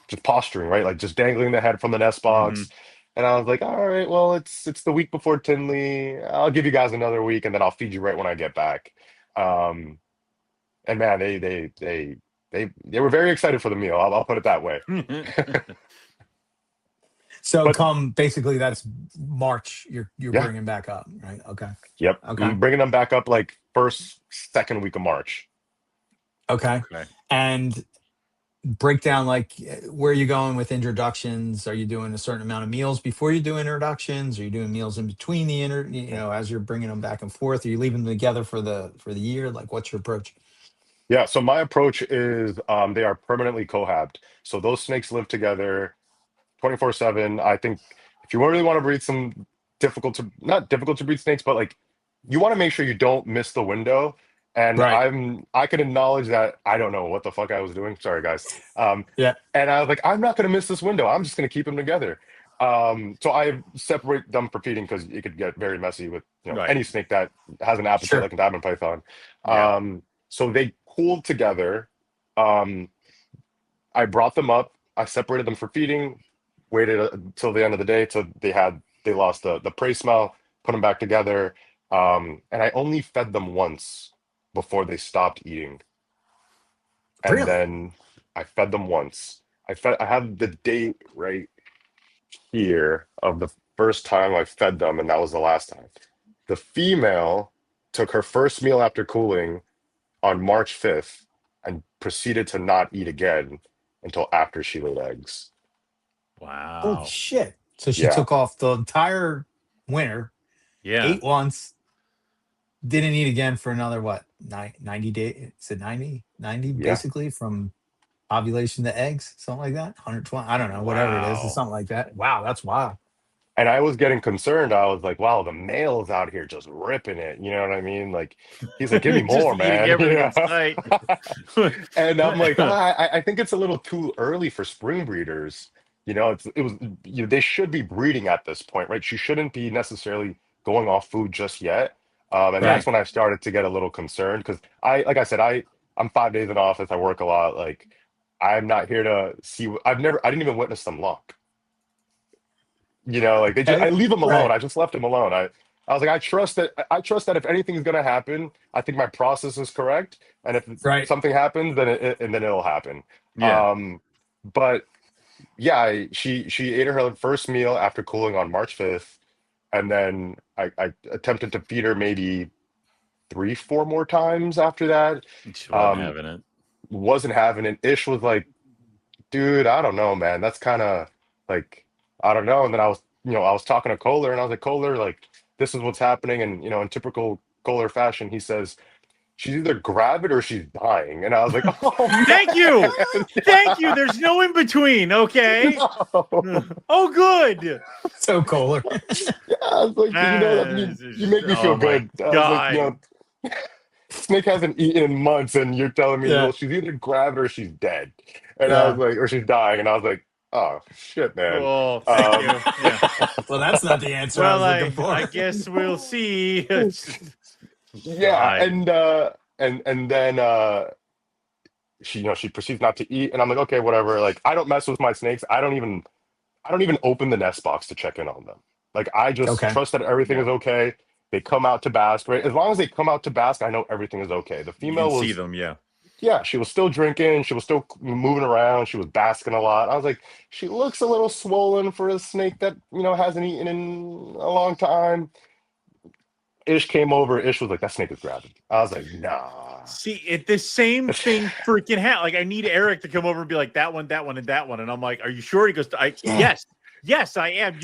just posturing, right? Like just dangling the head from the nest Mm-hmm. box. And I was like, all right, well, it's the week before Tinley. I'll give you guys another week, and then I'll feed you right when I get back. Um, and man, they were very excited for the meal. I'll put it that way. So But come basically that's March. You're yeah, bringing back up, right? Okay. yep, Okay. bringing them back up like first, second week of March. Okay. Okay. And break down like where are you going with introductions? Are you doing a certain amount of meals before you do introductions? Are you doing meals in between as you're bringing them back and forth? Are you leaving them together for the year? Like, what's your approach? Yeah, so my approach is they are permanently cohabbed. So those snakes live together 24/7. I think if you really want to breed some not difficult to breed snakes, but like you want to make sure you don't miss the window. And Right. I can acknowledge that I don't know what the fuck I was doing. Sorry, guys. Yeah. And I was like, I'm not going to miss this window. I'm just going to keep them together. So I separate them for feeding because it could get very messy with Right. any snake that has an appetite Sure. like a diamond python. Yeah. So they cooled together. Um, I brought them up. I separated them for feeding. Waited until the end of the day till they lost the prey smell. Put them back together. And I only fed them once before they stopped eating. And Really? then I fed them once. I have the date right here of the first time I fed them, and that was the last time. The female took her first meal after cooling on March 5th and proceeded to not eat again until after she laid eggs. Holy Wow. shit. So she Yeah, took off the entire winter, Yeah. ate once, didn't eat again for another what? 90 days? Is it 90? 90 yeah. basically from ovulation to eggs, something like that. 120. I don't know, whatever it is. It's Wow. something like that. Wow, that's wild. And I was getting concerned. I was like, wow, the male's out here just ripping it. You know what I mean? Like, he's like, give me Just more, eating man. everything in sight. And I'm like, I think it's a little too early for spring breeders. They should be breeding at this point, right? She shouldn't be necessarily going off food just yet. And that's Right. when I started to get a little concerned because like I said, I'm 5 days in office. I work a lot. Like, I'm not here to see. I didn't even witness them luck. Like I Okay. leave them alone. Right. I just left them alone. I was like, I trust that if anything is gonna happen, I think my process is correct. And if Right. something happens, then it'll happen. Yeah. Um, but yeah, she ate her first meal after cooling on March 5th, and then I attempted to feed her maybe 3, 4 more times after that. She wasn't Um, having it. wasn't having it. Ish was like, dude, I don't know, man. That's kind of like, I don't know. And then I was talking to Kohler, and I was like, Kohler, like, this is what's happening. And, in typical Kohler fashion, he says, she's either gravid or she's dying. And I was like, oh, Thank you. man. Thank you. There's no in between. Okay. No. Oh, good. So Kohler. Yeah, I was like, you make me Oh feel my good. I was like, God. Snake hasn't eaten in months, and you're telling me, Yeah. well, she's either gravid or she's dead. And I was Yeah. like, or she's dying. And I was like, oh, shit, man. Oh, thank Um, you. Yeah. Well, that's not the answer I Well, was looking I for. guess we'll see. Yeah, God. and then she proceeds not to eat, and I'm like, okay, whatever. Like, I don't mess with my snakes. I don't even open the nest box to check in on them. Like, I just Okay. trust that everything Yeah. is okay. They come out to bask, right? As long as they come out to bask, I know everything is okay. The You can female see was, them. Yeah. yeah, she was still drinking, she was still moving around, she was basking a lot. I was like, she looks a little swollen for a snake that hasn't eaten in a long time. Ish came over. Ish was like, that snake is gravid. I was like, nah. See, the same thing freaking happened. Like, I need Eric to come over and be like, that one, and that one. And I'm like, are you sure? He goes, yes, I am.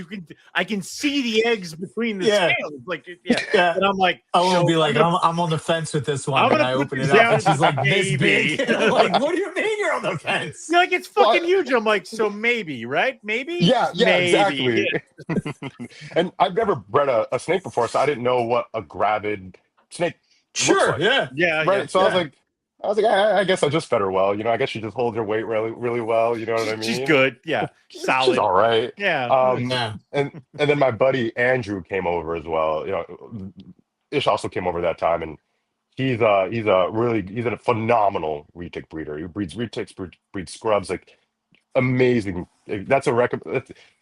I can see the eggs between the scales. Like, Yeah. And I'm like, I won't be like, I'm on the fence with this one. I'm And gonna I put open this it up down and she's as like a this maybe. big. I'm like, what do you mean you're on the fence? You're like, it's fucking huge. I'm like, so maybe, right? Maybe? Yeah, Maybe. exactly. And I've never bred a snake before, so I didn't know what a gravid snake looks Sure. like. Yeah. Right. So I was like, I guess I just fed her well. I guess she just holds her weight really, really well. You know what I mean? She's good. Yeah. Solid. She's all right. Yeah. And then my buddy Andrew came over as well. Ish also came over that time, and he's a phenomenal retic breeder. He breeds retics, breeds scrubs, like amazing.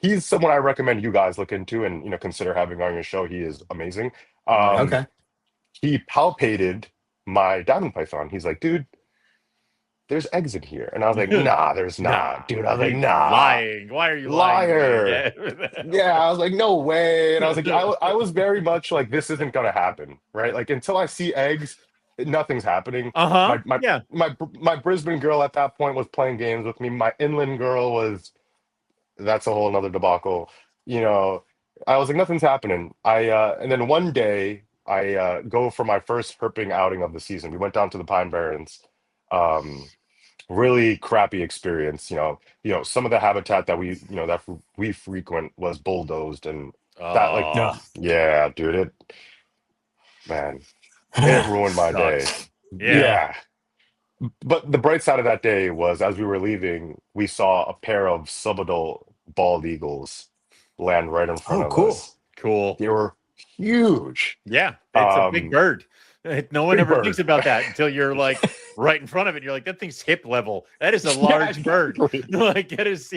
He's someone I recommend you guys look into and consider having on your show. He is amazing. Okay. He palpated my diamond python. He's like, dude, there's eggs in here. And I was like, nah, there's not. Dude, I was like, nah. Lying. Why are you Liar. lying? Yeah, I was like, no way. And I was like, I was very much like, this isn't gonna happen, right? Like until I see eggs, nothing's happening. My Brisbane girl at that point was playing games with me. My inland girl that's a whole nother debacle. I was like, nothing's happening. And then one day I go for my first herping outing of the season. We went down to the Pine Barrens. Really crappy experience. Some of the habitat that we frequent was bulldozed, and yeah, dude, it ruined my day. Yeah. But the bright side of that day was, as we were leaving, we saw a pair of subadult bald eagles land right in front of us. Cool. They were huge. Yeah, it's a big bird. No one ever thinks about that until you're like right in front of it. You're like, that thing's hip level. That is a large bird. Like, it is,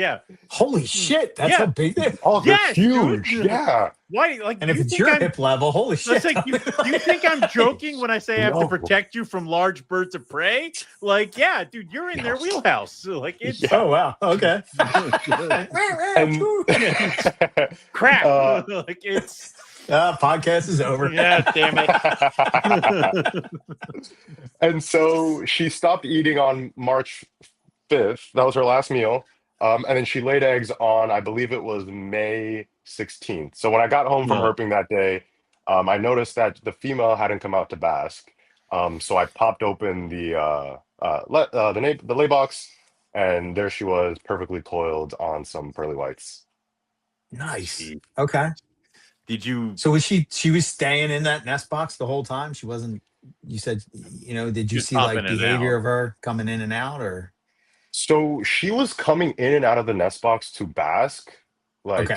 Holy shit, that's how big they are. Oh, they're huge. Dude. Yeah. Why? Like, and if it's your hip level, holy shit. Like, you think I'm joking when I say I have to protect you from large birds of prey? Like, yeah, dude, you're in their wheelhouse. Like, it's oh wow, okay. Crap. Like, it's podcast is over. Yeah, damn it. And so she stopped eating on March 5th. That was her last meal. And then she laid eggs on, I believe it was May 16th. So when I got home from herping that day, I noticed that the female hadn't come out to bask. So I popped open the lay box, and there she was, perfectly coiled on some pearly whites. Nice. Okay. Did you? So was she was staying in that nest box the whole time? She wasn't. You said, did you see like behavior of her coming in and out, or? So she was coming in and out of the nest box to bask, like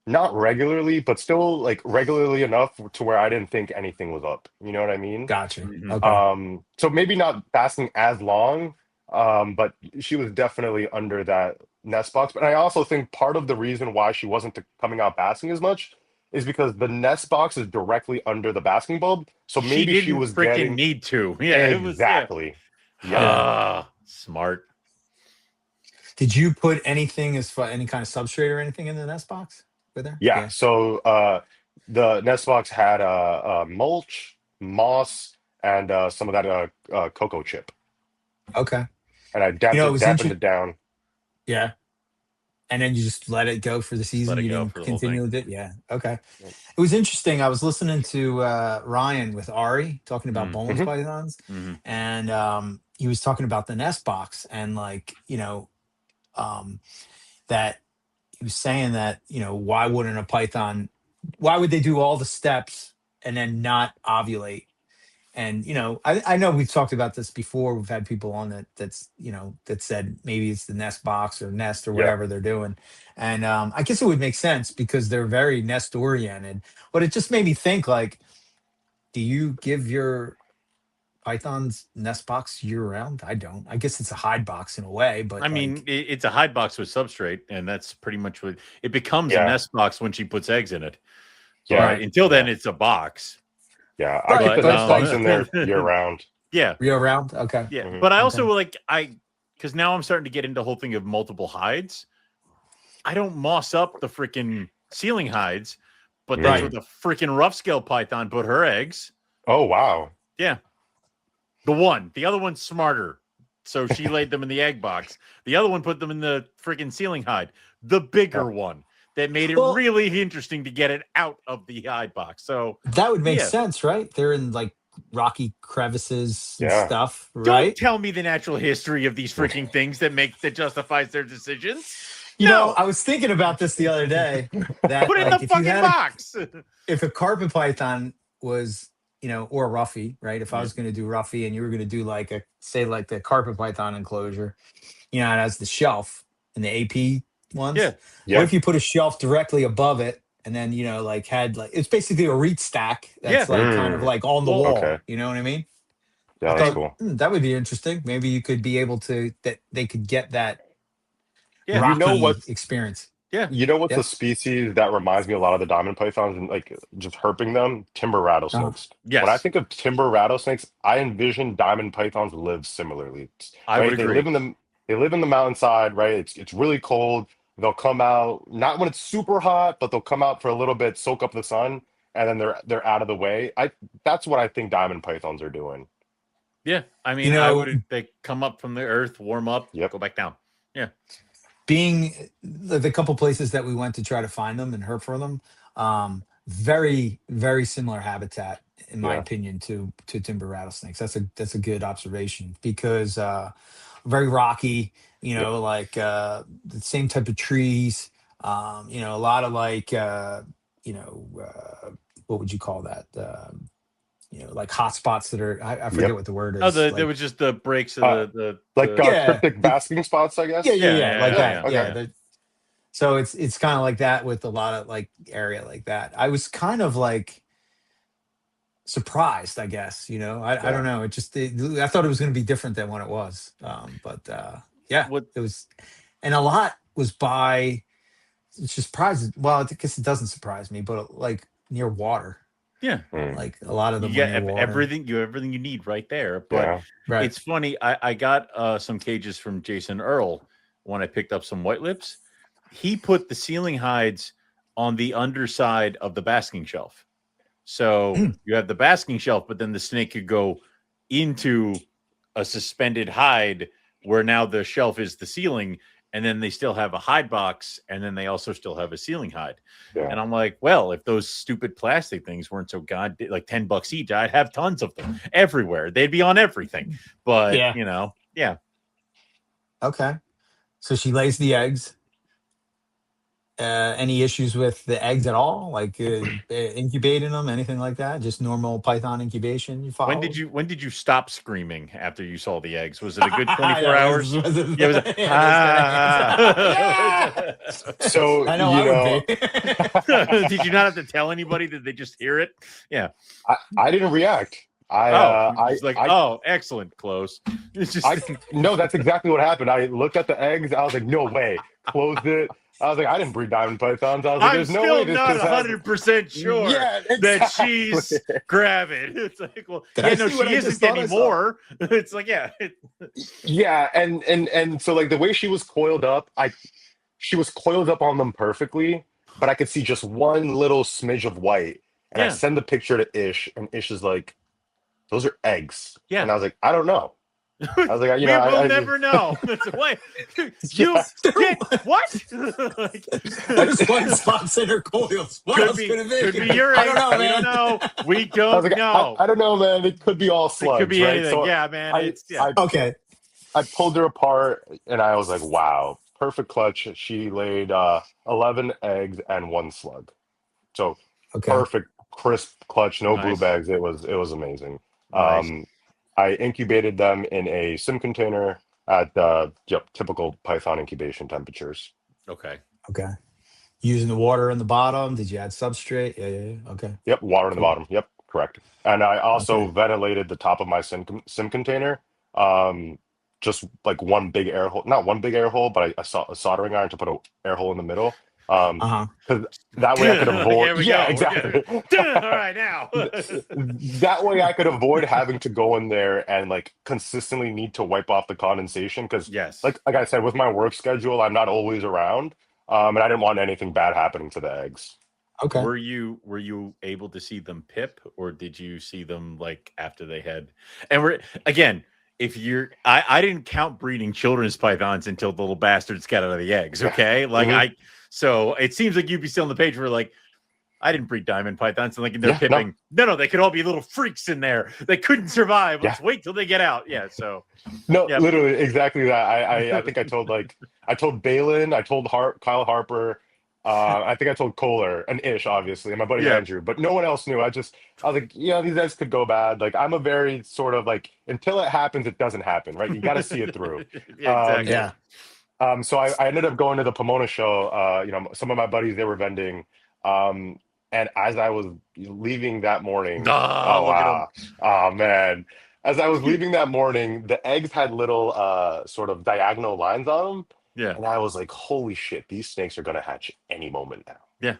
not regularly, but still like regularly enough to where I didn't think anything was up. You know what I mean? Gotcha. Mm-hmm. Okay. So maybe not basking as long, but she was definitely under that nest box. But I also think part of the reason why she wasn't coming out basking as much is because the nest box is directly under the basking bulb. So maybe she was freaking need to. Yeah, exactly. Smart. Did you put anything as far any kind of substrate or anything in the nest box with her? Yeah. So the nest box had mulch, moss, and some of that cocoa chip. Okay. And I dampened it down. Yeah. And then you just let it go for the season. You didn't continue with it. Yeah. Okay. It was interesting. I was listening to Ryan with Ari talking about boneless pythons, and he was talking about the nest box, and like that he was saying that why wouldn't a python? Why would they do all the steps and then not ovulate? And I know we've talked about this before. We've had people on that said maybe it's the nest box or nest or whatever they're doing. And I guess it would make sense because they're very nest oriented. But it just made me think, like, do you give your pythons nest box year round? I don't. I guess it's a hide box in a way, but I mean, it's a hide box with substrate, and that's pretty much what it becomes a nest box when she puts eggs in it. Yeah. Right. Until then, it's a box. Yeah, I keep the nest box in there year round. Yeah. Year round? Okay. Yeah. But I also because now I'm starting to get into the whole thing of multiple hides. I don't moss up the freaking ceiling hides, but that's where the freaking rough scale python put her eggs. Oh, wow. Yeah. The other one's smarter. So she laid them in the egg box. The other one put them in the freaking ceiling hide. The bigger one that made it really interesting to get it out of the hide box. So that would make sense, right? They're in like rocky crevices and stuff, right? Don't tell me the natural history of these freaking things that justifies their decisions. You know, I was thinking about this the other day. That put it in the fucking box. If a carpet python was, you know, or a roughy, right? If I was going to do roughy and you were going to do like like the carpet python enclosure, you know, it has the shelf and the AP ones. Yeah. What if you put a shelf directly above it and then, you know, like had like, it's basically a reed stack that's like kind of like on the wall. Okay. You know what I mean? Yeah, that's cool. That would be interesting. Maybe you could be able to, that they could get that rocky you know what experience. Yeah. You know what's the species that reminds me a lot of the diamond pythons and like just herping them? Timber rattlesnakes. Yes. When I think of timber rattlesnakes, I envision diamond pythons live similarly. I would agree. They live in the mountainside, right? It's really cold. They'll come out not when it's super hot, but they'll come out for a little bit, soak up the sun, and then they're out of the way. That's what I think diamond pythons are doing. Yeah. I mean, they come up from the earth, warm up, go back down. Yeah. Being the couple places that we went to try to find them and herp for them, very, very similar habitat, in my opinion, to timber rattlesnakes. That's a good observation because very rocky, you know, like the same type of trees, you know, a lot of like, you know, what would you call that? You know, like hot spots that are, I forget what the word is. Oh, there was just the breaks of cryptic basking spots, I guess. Yeah, like that. Okay. So it's kind of like that with a lot of like area like that. I was kind of like surprised, I guess, you know, I don't know. I thought it was going to be different than what it was. But it was, and a lot was it's just surprising. Well, I guess it doesn't surprise me, but like near water. Yeah. Like a lot of them. You get everything you need right there. But it's funny. I got some cages from Jason Earl when I picked up some white lips. He put the ceiling hides on the underside of the basking shelf. So you have the basking shelf, but then the snake could go into a suspended hide where now the shelf is the ceiling. And then they still have a hide box, and then they also still have a ceiling hide. Yeah. And I'm like, well, if those stupid plastic things weren't so like $10 each, I'd have tons of them everywhere. They'd be on everything. But you know, Okay. So she lays the eggs. Any issues with the eggs at all? Like incubating them, anything like that? Just normal python incubation you follow? When did you stop screaming after you saw the eggs? Was it a good 24 hours? So I know. Did you not have to tell anybody? Did they just hear it? Yeah. I didn't react. Excellent, close. It's just no, that's exactly what happened. I looked at the eggs. I was like, no way. Closed it. I was like, I didn't breed diamond pythons. I was like, there's no way this I'm still not 100% sure that she's gravid. It's like, well, no, she isn't anymore. It's like, and so like the way she was coiled up, she was coiled up on them perfectly, but I could see just one little smidge of white. And I send the picture to Ish, and Ish is like, those are eggs. Yeah. And I was like, I don't know. I was like, we'll never know. Wait, you did what? There's one spots in her coils. What else could it be? Could be your egg. I don't know, man. We don't know. I don't know, man. It could be all slugs. It could be anything. So man. Okay. I pulled her apart, and I was like, wow, perfect clutch. She laid 11 eggs and 1 slug. So perfect, crisp clutch, no blue bags. It was amazing. Nice. I incubated them in a sim container at typical python incubation temperatures. Okay. Using the water in the bottom. Did you add substrate? Yeah. Okay. Yep, water in the bottom. Yep, correct. And I also ventilated the top of my sim container. Just like one big air hole, not one big air hole, but I saw a soldering iron to put an air hole in the middle. Because that way I could avoid. Exactly. All right, now. That way I could avoid having to go in there and like consistently need to wipe off the condensation. Because like I said, with my work schedule, I'm not always around, and I didn't want anything bad happening to the eggs. Okay. were you able to see them pip, or did you see them like after they had? And we're again, if you're, I didn't count breeding children's pythons until the little bastards got out of the eggs. Okay, like Mhm. so it seems like you'd be still on the page where like I didn't breed diamond pythons, and like they're Yeah, no, pipping. No, they could all be little freaks in there. They couldn't survive. yeah, Let's wait till they get out. Yeah, so no, yep. literally exactly that. I think I told Balin, I told Kyle Harper, I think I told Kohler and Ish, obviously, and my buddy Yeah. Andrew, but no one else knew. I was like, yeah, these eggs could go bad. Like, I'm a very sort of like, until it happens, it doesn't happen, right? You got to see it through. Yeah, Um, exactly. Yeah. so I ended up going to the Pomona show. Some of my buddies, they were vending. Um, and as I was leaving that morning, Ah, oh look at them. wow, oh man. As I was leaving that morning, the eggs had little sort of diagonal lines on them. Yeah, And I was like, holy shit, these snakes are gonna hatch any moment now. yeah,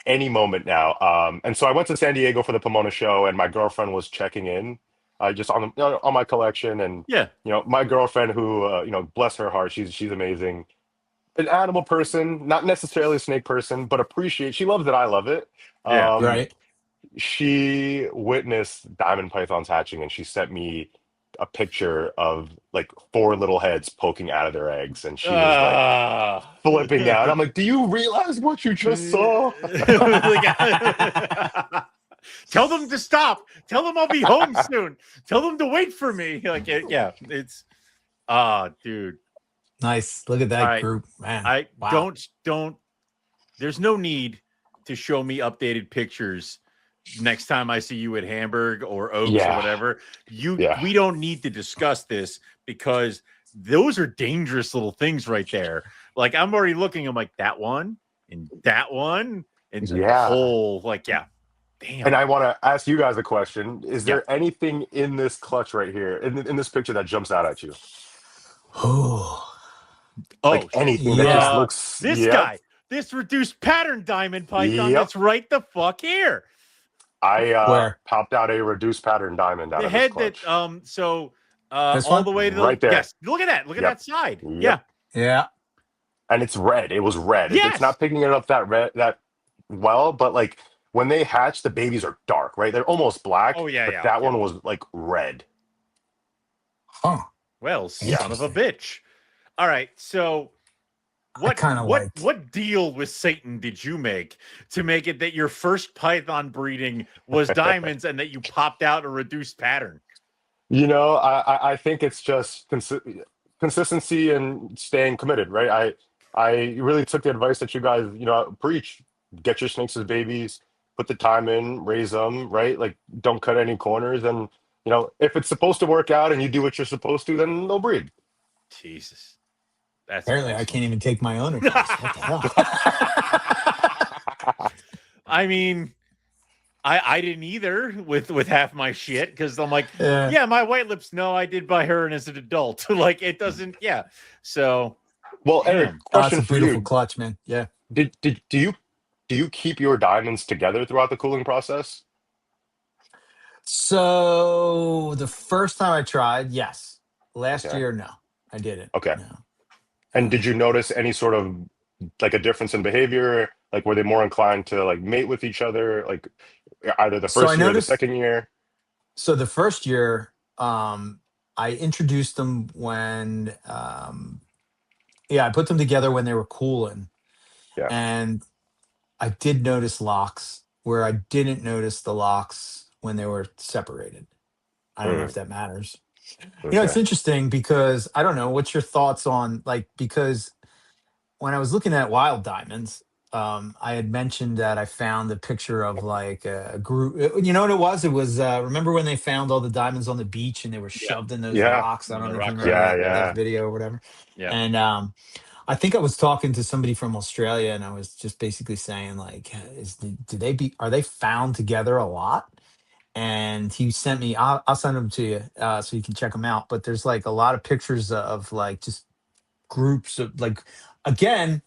Any moment now. And so I went to San Diego for the Pomona show, and my girlfriend was checking in, just on on my collection. And yeah, my girlfriend, who bless her heart, she's amazing, an animal person, not necessarily a snake person, but appreciate. She loves it. I love it. yeah. Um, Right. she witnessed diamond pythons hatching, and she sent me a picture of like four little heads poking out of their eggs, and she was like Ah. flipping out. I'm like, "Do you realize what you just saw?" Like, tell them to stop. Tell them I'll be home soon. Tell them to wait for me. Like, yeah, it's dude. Nice. Look at All that right, group, man. I Wow. don't. There's no need to show me updated pictures next time I see you at Hamburg or Oaks or Yeah, whatever. yeah. We don't need to discuss this because those are dangerous little things right there. Like I'm already looking, I'm like that one and the Yeah. whole like, yeah, And damn. I want to ask you guys a question. Is Yeah. there anything in this clutch right here, in this picture, that jumps out at you? Oh, Oh, Like anything that just yeah. looks, this yep, guy, this reduced pattern diamond python yep. that's right the fuck here. I Where? popped out a reduced pattern diamond out The of this head that clutch. This all one? the way to the Right there. yes, look at that. Look at Yep. that side. Yeah. Yep. Yeah. And it's red. It was red. It's Yes. not picking it up that well, but like when they hatch, the babies are dark, right? They're almost black, Oh yeah, but yeah, that yeah. one was like red. Huh. Well, Yeah. son of a Interesting. bitch. All right. So I kind of like. what deal with Satan did you make to make it that your first python breeding was diamonds and that you popped out a reduced pattern? I think it's just consistency and staying committed, right? I really took the advice that you guys, preach. Get your snakes as babies, put the time in, raise them, right? Like don't cut any corners. And if it's supposed to work out and you do what you're supposed to, then they'll breed. Jesus. That's Apparently, I awesome. can't even take my own advice. What the hell? I mean, I didn't either with half my shit because I'm like, Yeah. yeah, my white lips. No, I did buy her as an adult. Like it doesn't. Yeah. So Well, Eric, damn. Oh, it's question a for beautiful you. clutch, man. Yeah. Do you keep your diamonds together throughout the cooling process? So the first time I tried, yes. Last Okay. year, no, I didn't. Okay. No. And did you notice any sort of like a difference in behavior? Like were they more inclined to like mate with each other, like either the So I first year or the noticed. second year? So the first year, I introduced them when, yeah, I put them together when they were cooling, Yeah. and I did notice locks where I didn't notice the locks when they were separated. I don't know if Mm, that matters. It's okay. interesting because I don't know. What's your thoughts on like because when I was looking at wild diamonds, I had mentioned that I found a picture of like a group. You know what it was? It was remember when they found all the diamonds on the beach and they were Yeah. shoved in those Yeah. rocks? I In don't the know if you rock remember cracking. Yeah. that Yeah. Yeah. video or whatever. Yeah. And I think I was talking to somebody from Australia, and I was just basically saying like, are they found together a lot? And he sent me. I'll send them to you so you can check them out. But there's like a lot of pictures of like just groups of like again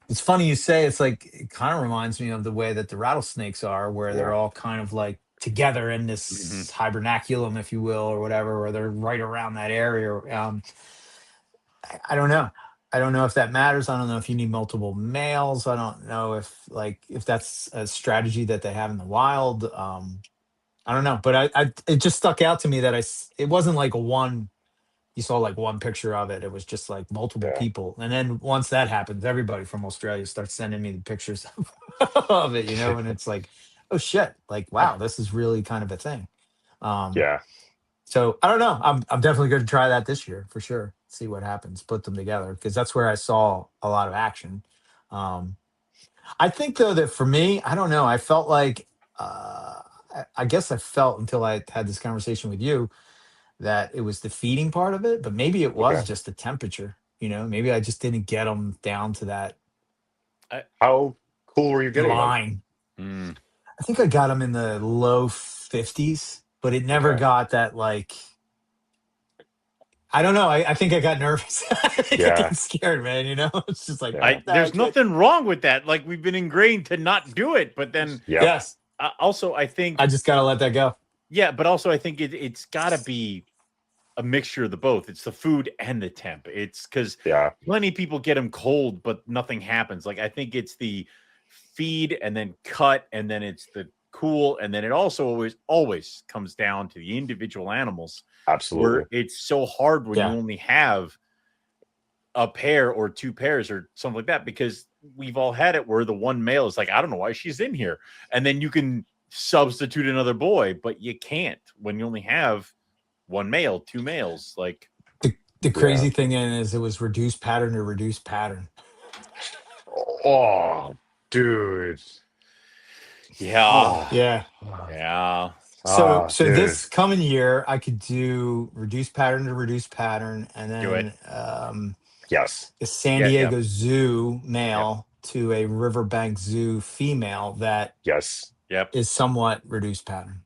it's funny you say it's like it kind of reminds me of the way that the rattlesnakes are, where they're Yeah. all kind of like together in Hmm. this hibernaculum, if you will, or whatever, or they're right around that area. I don't know. I don't know if that matters. I don't know if you need multiple males. I don't know if that's a strategy that they have in the wild. I don't know, but it just stuck out to me that it wasn't like one. You saw like one picture of it. It was just like multiple Yeah. people, and then once that happens, everybody from Australia starts sending me the pictures of it, and it's like, oh shit, like wow, this is really kind of a thing. Um, Yeah. so I don't know. I'm definitely going to try that this year for sure. See what happens. Put them together because that's where I saw a lot of action. Um, I think though that for me, I don't know. I felt like I guess I felt until I had this conversation with you that it was the feeding part of it, but maybe it was Okay. just the temperature. Maybe I just didn't get them down to that How cool were you getting them? line. Mm. I think I got them in the low 50s, but it never Okay. got that like. I don't know. I think I got nervous. I think I Yeah. got scared, man. It's just like Yeah. There's nothing wrong with that. Like we've been ingrained to not do it, but then Yep. Yes, also I think I just gotta let that go. yeah, but also I think it's got to be a mixture of the both. It's the food and the temp. It's because Yeah. plenty of people get them cold, but nothing happens. Like I think it's the feed and then cut, and then it's the cool, and then it also always comes down to the individual animals. Absolutely. Where it's so hard when you Yeah. only have a pair or two pairs or something like that, because we've all had it where the one male is like, I don't know why she's in here, and then you can substitute another boy, but you can't when you only have one male, two males. Like The crazy thing is it was reduced pattern to reduced pattern. Oh, dude. yeah, Yeah. yeah. So Dude. this coming year I could do reduced pattern to reduced pattern, and Do it. then Yes. a San Yeah, Diego Zoo yep, male to a Riverbank Zoo female that Yes. yep. is somewhat reduced pattern.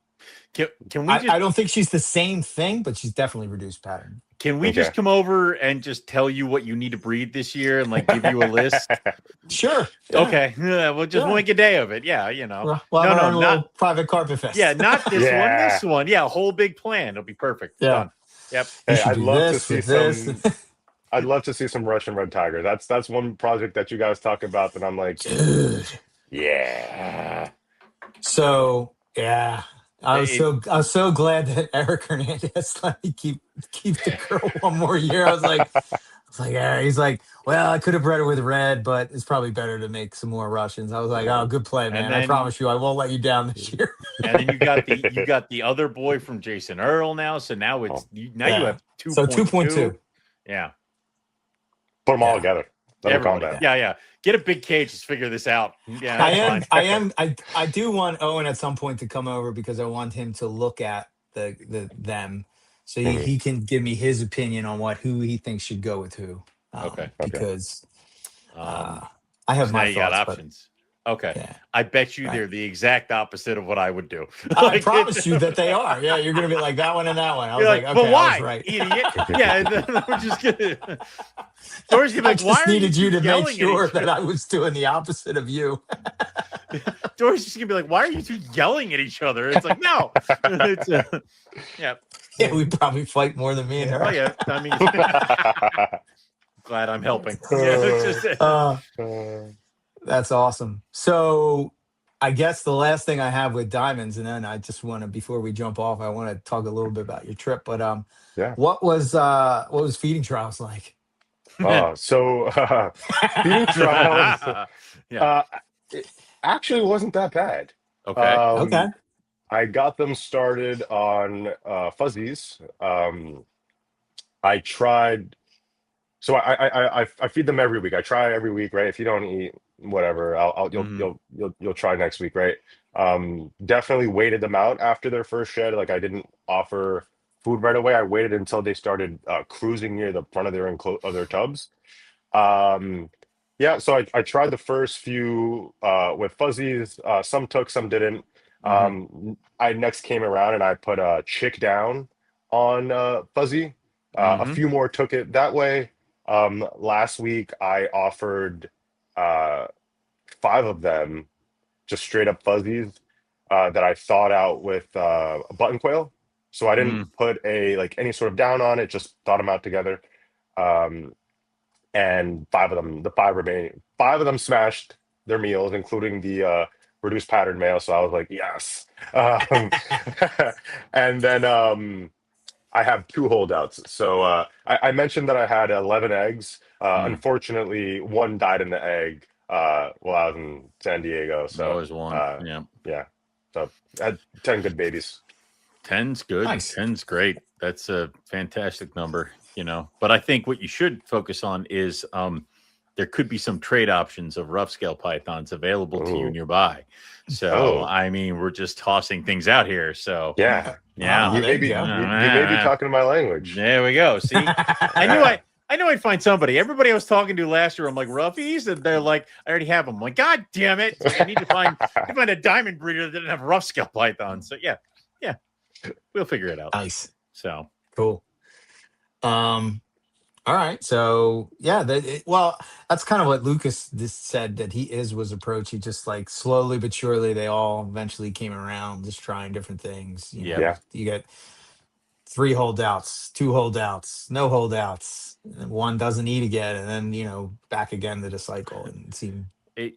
Can we just I don't think she's the same thing, but she's definitely reduced pattern. Okay. just come over and just tell you what you need to breed this year and like give you a list? Sure. Yeah. Okay. Yeah, we'll just Yeah. make a day of it. Yeah, We'll have our own not little private carpet fest. yeah, not this one, Yeah. this one. Yeah, a whole big plan. It'll be perfect. Yeah. Done. Yep. You Hey, should I'd do love to this see with this. some. I'd love to see some Russian red tiger. That's one project that you guys talk about that I'm like, Dude. yeah. So yeah. I was It- so glad that Eric Hernandez let me keep the girl one more year. I was like, yeah. He's like, well, I could have bred her with red, but it's probably better to make some more Russians. I was like, oh, good play, And man. I then- promise you, I won't let you down this year. and then you got the other boy from Jason Earl now. So now it's you Yeah. have 2.2. So 2.2. Yeah. Put them all Yeah. together. Let them calm Everybody. down. Yeah. Get a big cage. Let's figure this out. Yeah. That's fine. I do want Owen at some point to come over because I want him to look at them so Mhm. he can give me his opinion on who he thinks should go with who. Okay. Because Um, I have so now my you got thoughts, but options. Okay. yeah. I bet you Right. they're the exact opposite of what I would do. I Like, promise you that they are. Yeah, you're gonna be like that one and that one. I was you're like, like, okay, but why? I was right. Idiot. Yeah, and then we're just gonna. Dory's gonna be I like, why just are needed you to make yelling at sure each that I was doing the opposite of you. Dory's just gonna be like, why are you two yelling at each other? It's like, no. It's, yeah. Yeah, we probably fight more than me and her. Oh yeah. I mean, glad I'm helping. Yeah, it's just, That's awesome. So I guess the last thing I have with diamonds, and then I just want to, before we jump off, I want to talk a little bit about your trip. But Yeah. what was feeding trials like? So feeding trials yeah. it actually wasn't that bad. Okay. Okay. I got them started on fuzzies. I tried. So I feed them every week. I try every week, right? If you don't eat, whatever, you'll try next week, right? Definitely waited them out after their first shed. Like I didn't offer food right away. I waited until they started cruising near the front of their tubs. Yeah, so I tried the first few with fuzzies. Some took, some didn't. I next came around and I put a chick down on fuzzy. A few more took it that way. Last week I offered 5 of them just straight up fuzzies that I thawed out with a button quail. So I didn't put any sort of down on it, just thawed them out together. and five of them smashed their meals, including the reduced pattern male. So I was like, yes. Um, and then I have two holdouts. So I mentioned that I had 11 eggs. Mm, Unfortunately, one died in the egg while I was in San Diego. So always one. uh, Yeah. yeah, so I had 10 good babies. 10's good. Nice. 10's great. That's a fantastic number, you know. But I think what you should focus on is there could be some trade options of rough scale pythons available to you Ooh. nearby. So, Oh, I mean, we're just tossing things out here. So, yeah. yeah. There you go. You may be talking my language. There we go. See, I knew Yeah. I knew I'd find somebody. Everybody I was talking to last year, I'm like, roughies, and they're like, I already have them. I'm like, God damn it! It's like, I need to find a diamond breeder that didn't have rough scale pythons. So yeah, we'll figure it out. Nice. So Cool. All right. So yeah, well, that's kind of what Lucas just said that was approach. He just like slowly but surely they all eventually came around, just trying different things. You yeah, know, Yeah. you get 3 holdouts, 2 holdouts, no holdouts, and one doesn't eat again, and then back again to the cycle and seem. it.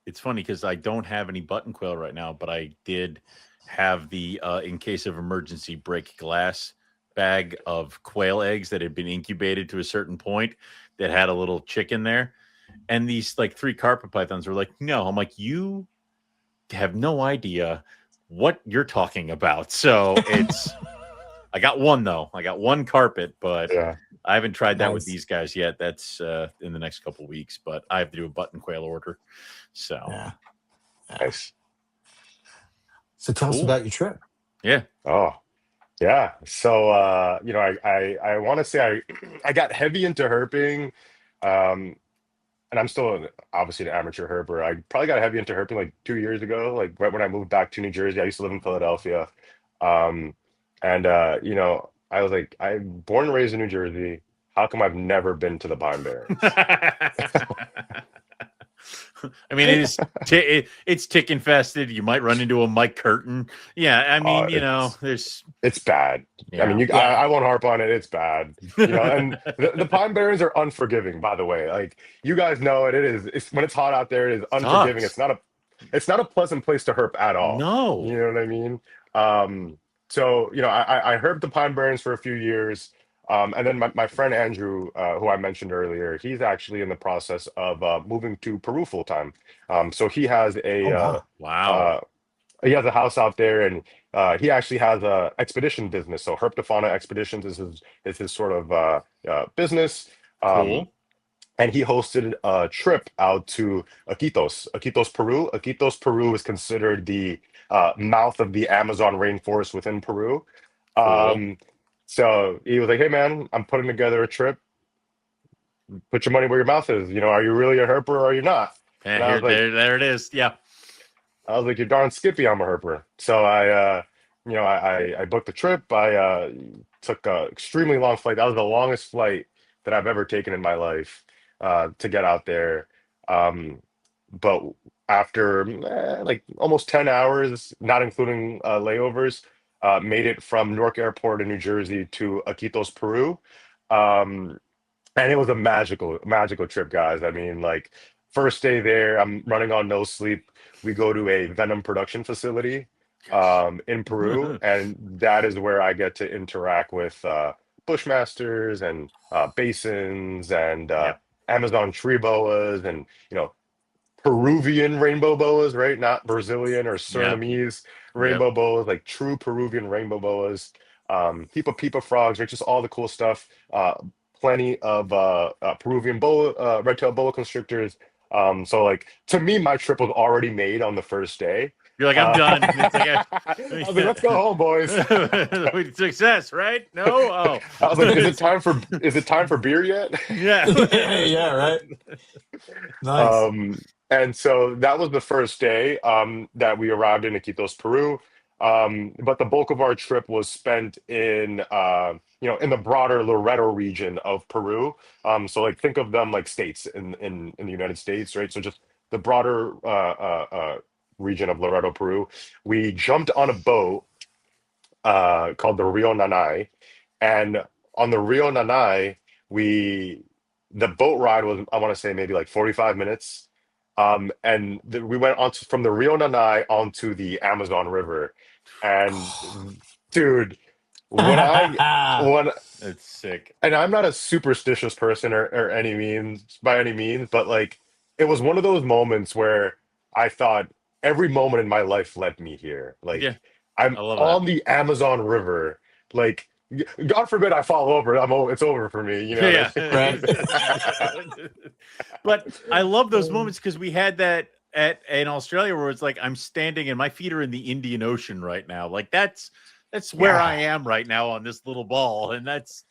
It's funny because I don't have any button quail right now, but I did have the in case of emergency break glass bag of quail eggs that had been incubated to a certain point that had a little chick in there. And these like 3 carpet pythons were like, no. I'm like, you have no idea what you're talking about. So I got one though. I got one carpet, but Yeah. I haven't tried that with Nice. these guys yet. That's in the next couple weeks, but I have to do a button quail order. So Yeah. Nice. So tell us Cool. about your trip. Yeah. Oh, yeah. So I want to say I got heavy into herping. Um, and I'm still obviously an amateur herper. I probably got heavy into herping like 2 years ago, like right when I moved back to New Jersey. I used to live in Philadelphia. Um, and I was like, I'm born and raised in New Jersey. How come I've never been to the Pine Barrens? I mean, it's tick infested. You might run into a Mike Curtin. Yeah, I mean, there's It's bad. I mean, Yeah. I won't harp on it. It's bad. And the Pine Barrens are unforgiving, by the way. Like you guys know it. It's when it's hot out there, it is unforgiving. sucks. It's not a pleasant place to herp at all. No. You know what I mean? So I herped the Pine Barrens for a few years. And then my friend Andrew, who I mentioned earlier, he's actually in the process of moving to Peru full time. So Oh wow. Wow. uh, he has a house out there, and he actually has a expedition business. So Herptofauna Expeditions is his sort of business. Um, Cool. and he hosted a trip out to Iquitos, Peru. Iquitos, Peru is considered the mouth of the Amazon rainforest within Peru. Cool. Um, so he was like, "Hey man, I'm putting together a trip. Put your money where your mouth is. Are you really a herper or are you not?" Yeah, And I here, was like, there it is. Yeah. "You're darn skippy, I'm a herper." So I booked the trip. I took a extremely long flight. That was the longest flight that I've ever taken in my life to get out there. Um, but after like almost 10 hours, not including layovers, made it from Newark Airport in New Jersey to Iquitos, Peru. Um, and it was a magical trip, guys. I mean, like first day there, I'm running on no sleep. We go to a venom production facility in Peru, and that is where I get to interact with bushmasters and basins and Yep. Amazon tree boas and Peruvian rainbow boas, right? Not Brazilian or Yep. Surinamese Yep. rainbow boas, like true Peruvian rainbow boas. Pipa frogs, right? Just all the cool stuff. Plenty of Peruvian boa, red-tailed boa constrictors. So like to me, my trip was already made on the first day. You're like, I'm done. It's like I was like, let's go home, boys. success, right? No. Oh. I was like, is it time for beer yet? Yeah. Yeah. Right. Nice. And so that was the first day that we arrived in Iquitos, Peru. But the bulk of our trip was spent in the broader Loreto region of Peru. So like think of them like states in the United States, right? So just the broader region of Loreto, Peru. We jumped on a boat called the Rio Nanay, and on the Rio Nanay, we the boat ride was, I want to say, maybe like 45 minutes. And we went on from the Rio Nanai onto the Amazon River. And dude, when I when It's sick. and I'm not a superstitious person or any means by any means, but like it was one of those moments where I thought every moment in my life led me here. Yeah, Like I'm I love that. on the Amazon River. Like God forbid I fall over. It's over for me. You know Yeah. what Right. I mean? But I love those moments because we had that in Australia where it's like I'm standing and my feet are in the Indian Ocean right now. Like that's where I Yeah, am right now on this little ball, and that's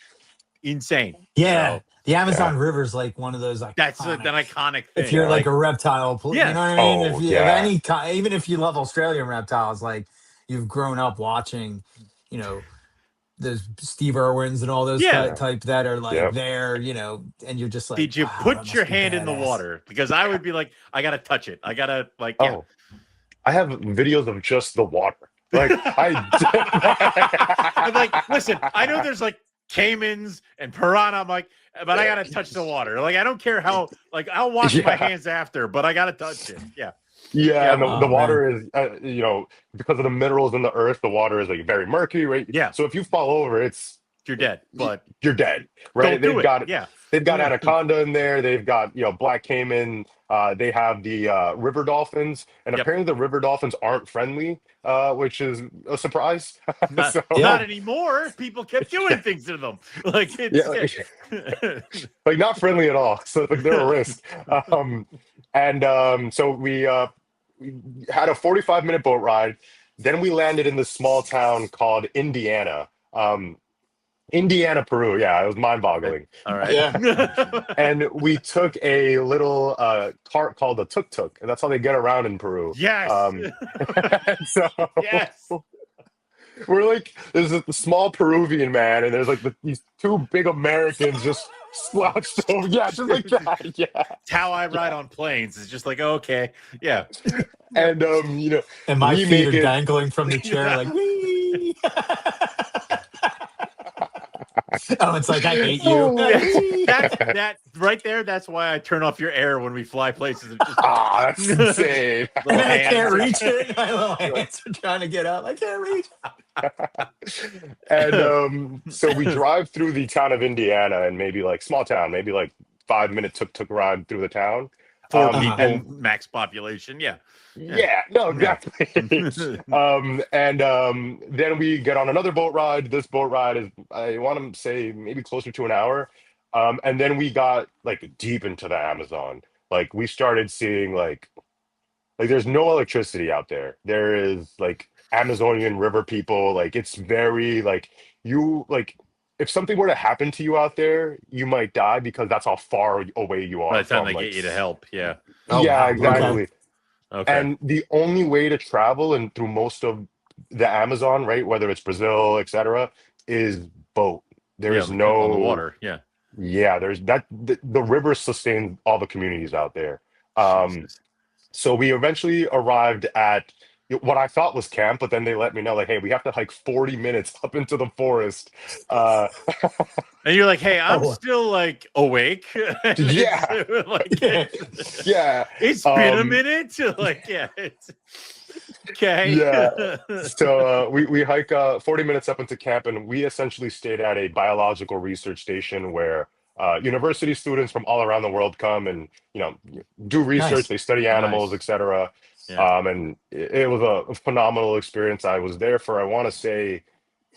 insane. Yeah, So the yeah. Amazon River is like one of those that's an iconic. iconic If thing. you're Yeah. like Like, a reptile, you know yeah, what I mean. If Oh you of yeah. any kind, even if you love Australian reptiles, like you've grown up watching, you know, those Steve Irwins and all those yeah. Yeah. type that are like Yep. there, and you're just like, Did you wow, that put your must be hand in the badass. water? Because I would be like, I gotta touch it. I gotta like, yeah. Oh, I have videos of just the water. Like I I'm like, listen, I know there's like caimans and piranha. I'm like, but I gotta touch the water. Like, I don't care how. Like, I'll wash my yeah. hands after, but I gotta touch it. Yeah, Yeah, yeah, and the Oh man, water is, because of the minerals in the earth, the water is like very murky, right? yeah. So if you fall over, You're dead, but you're dead, right? don't do it. Yeah, They've got anaconda in there. They've got black caiman. They have the river dolphins, and yep. apparently the river dolphins aren't friendly, which is a surprise. Not So not yeah, anymore. People kept doing things to them. Like yeah, it's like not friendly at all. So like they're a risk. So we had a 45-minute boat ride. Then we landed in this small town called Indiana. Indiana, Peru. Yeah, it was mind-boggling. all right. yeah. And we took a little cart called a tuk-tuk, and that's how they get around in Peru. Yes. So Yes. we're like, there's a small Peruvian man, and there's like these two big Americans just slouched over. Yeah, just like that. Yeah. It's how I ride on planes. It's just like, okay. Yeah. And And my we feet make are it. dangling from the chair, like, wee. Oh, it's like I hate you. That right there. That's why I turn off your air when we fly places. It's just That's insane. And little then I can't hands. reach it. My little hands are trying to get up. I can't reach. And so we drive through the town of Indiana, and maybe like small town, maybe like 5 minute tuk-tuk ride through the town. Four Uh-huh. people, And max population. Yeah. yeah, no, Yeah. exactly. Then we get on another boat ride. This boat ride is, I want to say, maybe closer to an hour. And then we got like deep into the Amazon. Like we started seeing like there's no electricity out there. There is like Amazonian river people. Like it's very like you like if something were to happen to you out there, you might die because that's how far away you By are the time from they get like you to help. Yeah. Oh yeah, wow. Okay. exactly. Okay. And the only way to travel and through most of the Amazon, right, whether it's Brazil, etc., is boat. There Yeah. is On the no, water. Yeah. yeah, there's that the river sustains all the communities out there. Um, Jesus. so we eventually arrived at what I thought was camp, but then they let me know, like, hey, we have to hike 40 minutes up into the forest. Uh, And you're like, hey, I'm Oh still like awake. And yeah, yeah. yeah. it's been a Um, minute. Like, yeah, it's okay. Yeah. So we hike 40 minutes up into camp, and we essentially stayed at a biological research station where university students from all around the world come and do research. Nice. They study animals, Nice. etc. Yeah. And it was a phenomenal experience. I was there for I want to say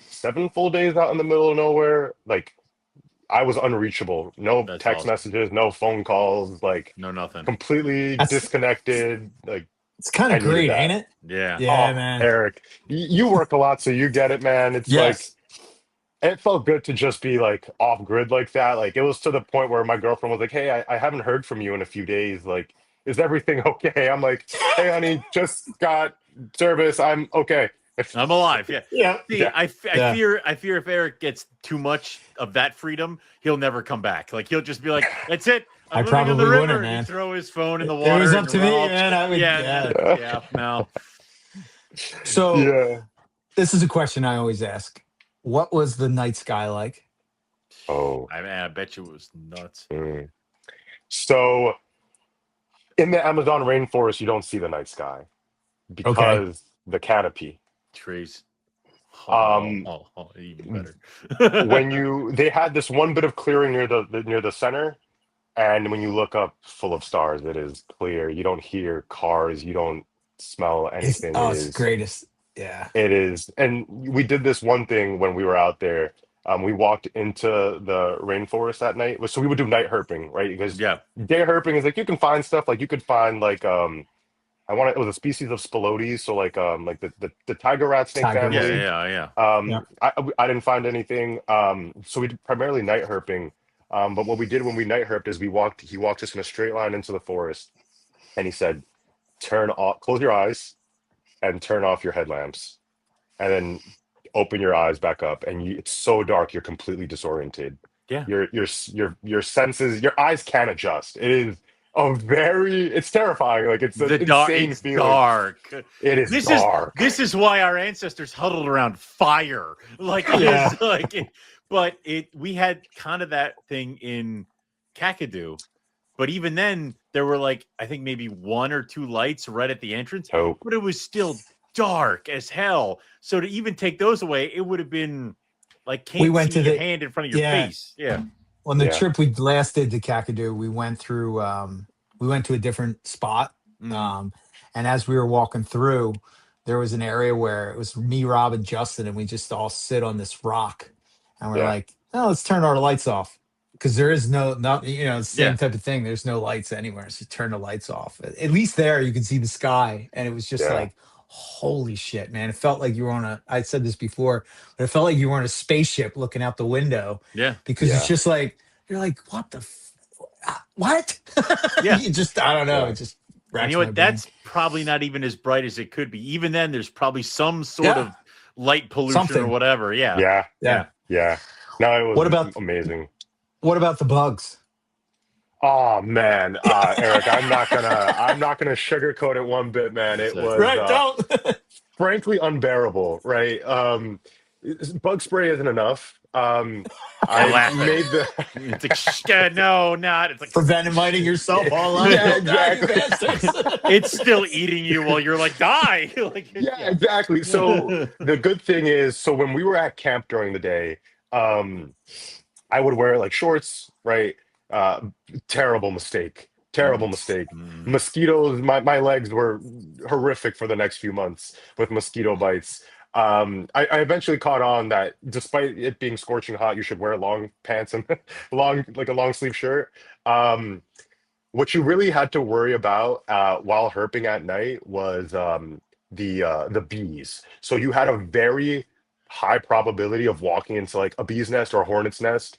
7 full days out in the middle of nowhere. Like I was unreachable. No That's text awesome. messages, no phone calls. Like No, nothing. completely That's disconnected. Like it's kind I of needed great, ain't that. it? Yeah. Yeah, Oh, man. Eric, you work a lot, so you get it, man. It's like Yes. it felt good to just be like off grid like that. Like it was to the point where my girlfriend was like, "Hey, I haven't heard from you in a few days. Like, is everything okay?" I'm like, "Hey, honey, just got service. I'm okay." I'm alive. Yeah. Yeah. See, Yeah, I Yeah. fear if Eric gets too much of that freedom, he'll never come back. Like he'll just be like, "That's it. I I'm living on the probably river," wouldn't, and man. he'd throw his phone in the It was water up and to we're me, all, man. I would. yeah, Yeah. yeah, no, So yeah. this is a question I always ask. What was the night sky like? Oh, I bet you it was nuts. So in the Amazon rainforest, you don't see the night sky Okay. because the canopy. Trees. Um, Even better. they had this one bit of clearing near the center, and when you look up, full of stars. It is clear. You don't hear cars. You don't smell anything. It's the greatest. Yeah. It is. And we did this one thing when we were out there. We walked into the rainforest that night. So we would do night herping, right? Because Yeah. day herping is like you can find stuff like you could find like it was a species of spilotes, so like the tiger rat snake Tiger rat. family. Yeah. Yeah. I didn't find anything. So we did primarily night herping. But what we did when we night herped is he walked us in a straight line into the forest, and he said, close your eyes and turn off your headlamps, and then open your eyes back up, and it's so dark you're completely disoriented. Yeah. Your senses, your eyes can't adjust. It is it's terrifying. Like it's an insane feeling. Dark. It is dark. This is why our ancestors huddled around fire. Like Yeah. it's like we had kind of that thing in Kakadu. But even then, there were like, I think maybe 1 or 2 lights right at the entrance, Hope. but it was still dark as hell. So to even take those away, it would have been like We went see to your the- hand in front of your yeah. face. Yeah. On the Yeah. trip we last did to Kakadu, we went to a different spot. Mm. And as we were walking through, there was an area where it was me, Rob, and Justin, and we just all sit on this rock. And we're Yeah. like, oh, let's turn our lights off. Because there is not the same Yeah. type of thing. There's no lights anywhere. So turn the lights off. At least there you can see the sky. And it was just Yeah. like, holy shit, man. It felt like you were I said this before, but it felt like you were on a spaceship looking out the window. Yeah. Because Yeah. it's just like, you're like, what the what? Yeah. You just, I don't know. Yeah. It just And racks you know my what? brain. That's probably not even as bright as it could be. Even then, there's probably some sort Yeah. of light pollution or Something. whatever. Yeah. Yeah. Yeah. Yeah. No, it was What about- amazing. What about the bugs? Oh man, Eric, I'm not gonna sugarcoat it one bit, man. It was Don't. frankly unbearable, right? Bug spray isn't enough. I I laugh at made the It's like, no, not. It's like, Prevent-miting yourself all up. Yeah, Don't die, you exactly. bastards. it's still eating you while you're like, die. Like, yeah, exactly. So the good thing is, so when we were at camp during the day, I would wear like shorts, right? Terrible mistake. Terrible mistake. Mm. Mosquitoes, my legs were horrific for the next few months with mosquito bites. I eventually caught on that despite it being scorching hot, you should wear long pants and like a long sleeve shirt. What you really had to worry about while herping at night was the bees. So you had a very high probability of walking into like a bee's nest or a hornet's nest.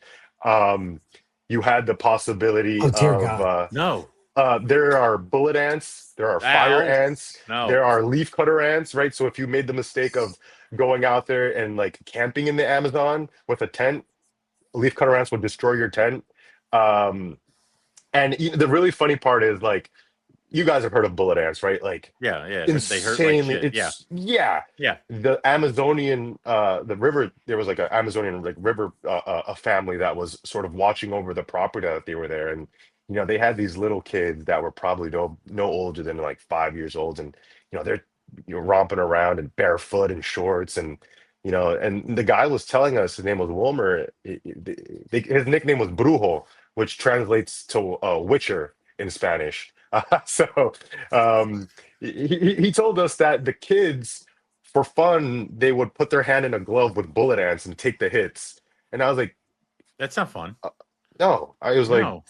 You had the possibility Oh, dear of God. No. there are bullet ants, there are fire Ow. ants, No. there are leaf cutter ants, right? So if you made the mistake of going out there and like camping in the Amazon with a tent, leaf cutter ants would destroy your tent. And the really funny part is like you guys have heard of bullet ants, right? Like Yeah. They hurt like insanely, shit. Yeah. yeah. The Amazonian, the river. There was like an Amazonian like river, a family that was sort of watching over the property that they were there, and they had these little kids that were probably no older than like 5 years old, and they're romping around and barefoot and shorts, and and the guy was telling us his name was Wilmer. His nickname was Brujo, which translates to Witcher in Spanish. So he told us that the kids, for fun, they would put their hand in a glove with bullet ants and take the hits. And I was like, That's not fun. no. I was like, No.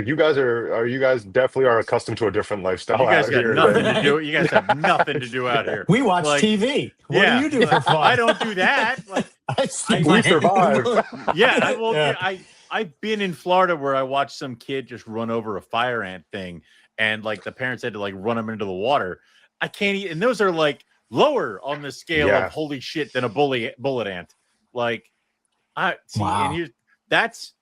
you guys definitely are accustomed to a different lifestyle. You guys out got here nothing than- to do. You guys have nothing to do out here. We watch Like, TV. What do you do for fun? I don't do that. Like, I stick We my survive. yeah, Yeah. I've been in Florida where I watched some kid just run over a fire ant thing, and like the parents had to like run him into the water. I can't and those are like lower on the scale Yeah. of holy shit than a bullet ant. Like, I see, Wow. and that's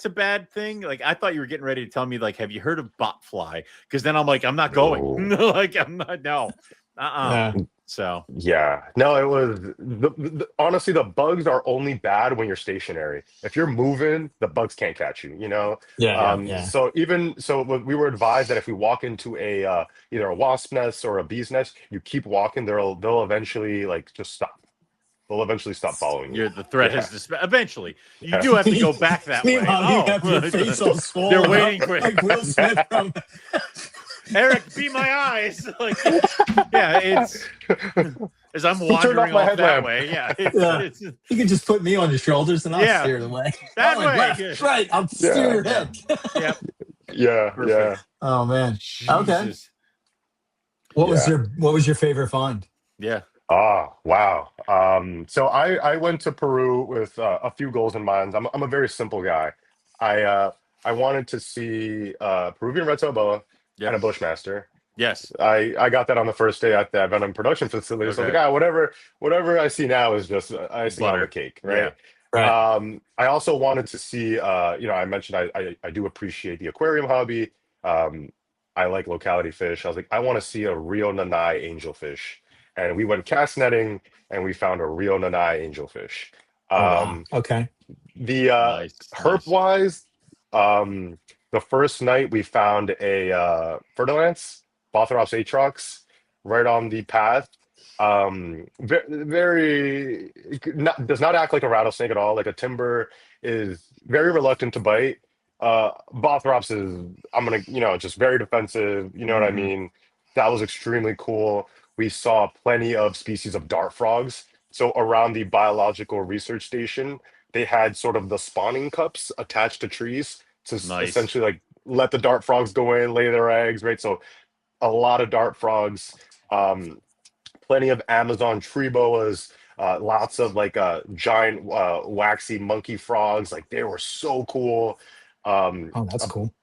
a bad thing. Like, I thought you were getting ready to tell me like, have you heard of botfly? Because then I'm like, I'm not going. No. Like, I'm not. No, Yeah. So Yeah, no, it was honestly, the bugs are only bad when you're stationary. If you're moving, the bugs can't catch you, you know? Yeah. So even so, we were advised that if we walk into a either a wasp nest or a bee's nest, you keep walking, they'll eventually like just stop. They'll eventually stop following you. the threat Yeah, has eventually. You yeah, do have to go back that way. Meanwhile, you have your face all They're swollen waiting up for like Will Smith from. Eric, be my eyes. Like, yeah, it's as I'm Who turned off wandering my off that headlamp? way. Yeah, Yeah. it's You can just put me on your shoulders and I'll Yeah. steer the way. That I'm like, way. left, right. I'll steer Yeah. your head. yeah, Yeah, perfect. Oh man. Okay. Jesus. What was Yeah. your favorite find? Yeah. Ah, wow. So I went to Peru with a few goals in mind. I'm a very simple guy. I wanted to see Peruvian red tail boa and a Yep. bushmaster. Yes. I got that on the first day at the Venom production facility. So I was Okay. like, whatever I see now is just icing on Butter. the cake, right? Right. I also wanted to see, I mentioned I do appreciate the aquarium hobby. I like locality fish. I was like, I want to see a real Nanai angelfish. And we went cast netting and we found a real Nanai angelfish. Oh wow. Um, Okay. the Nice. herp wise, the first night we found a Fertilance, Bothrops atrox, right on the path. Very does not act like a rattlesnake at all. Like a timber is very reluctant to bite. Bothrops is I'm gonna just very defensive. You know what I Mhm. mean? That was extremely cool. We saw plenty of species of dart frogs. So around the biological research station, they had sort of the spawning cups attached to trees to Nice. essentially like let the dart frogs go in, lay their eggs, right? So a lot of dart frogs, um, plenty of Amazon tree boas, lots of like giant waxy monkey frogs. Like they were so cool. Um, Oh, that's a, cool.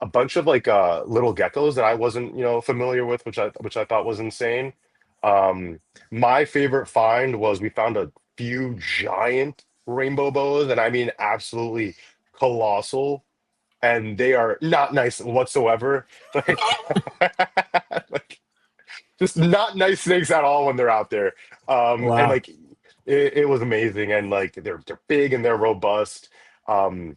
a bunch of like little geckos that I wasn't familiar with, which I thought was insane. My favorite find was we found a few giant rainbow boas, and I mean absolutely colossal, and they are not nice whatsoever. Like, like just not nice snakes at all when they're out there. And Wow. like it was amazing, and like they're big and they're robust. Um,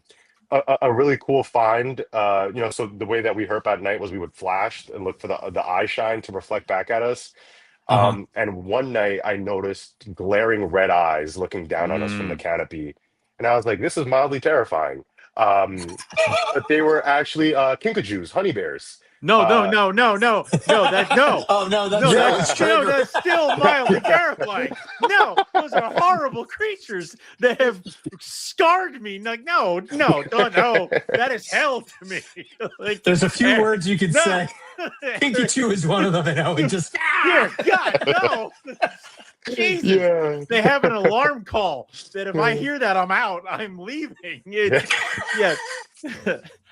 a really cool find. So the way that we herp at night was we would flash and look for the eye shine to reflect back at us. Uh-huh. And one night I noticed glaring red eyes looking down on us from the Mm. canopy, and I was like, "This is mildly terrifying." But they were actually kinkajous, honey bears. No. Uh, That no. Oh no, No, Yeah. was trigger. that's still mildly Yeah. terrifying. No, those are horrible creatures that have scarred me. Like, no, that is hell to me. Like, There's a few words you could no. say. Pinky Chew is one of them, and I would just Dear God, no. Jesus. Yeah. They have an alarm call that if I hear that, I'm out. I'm leaving. Yeah.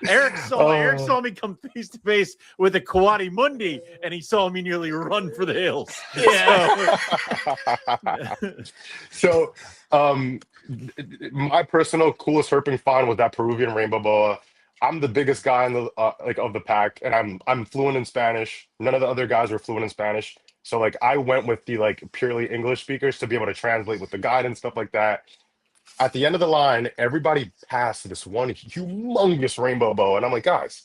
Eric saw me come face to face with a Coati Mundi, and he saw me nearly run for the hills. yeah. So, my personal coolest herping find was that Peruvian rainbow boa. I'm the biggest guy in the like of the pack, and I'm fluent in Spanish. None of the other guys were fluent in Spanish, so like I went with the like purely English speakers to be able to translate with the guide and stuff like that. At the end of the line, everybody passed this one humongous rainbow boa, and I'm like, guys,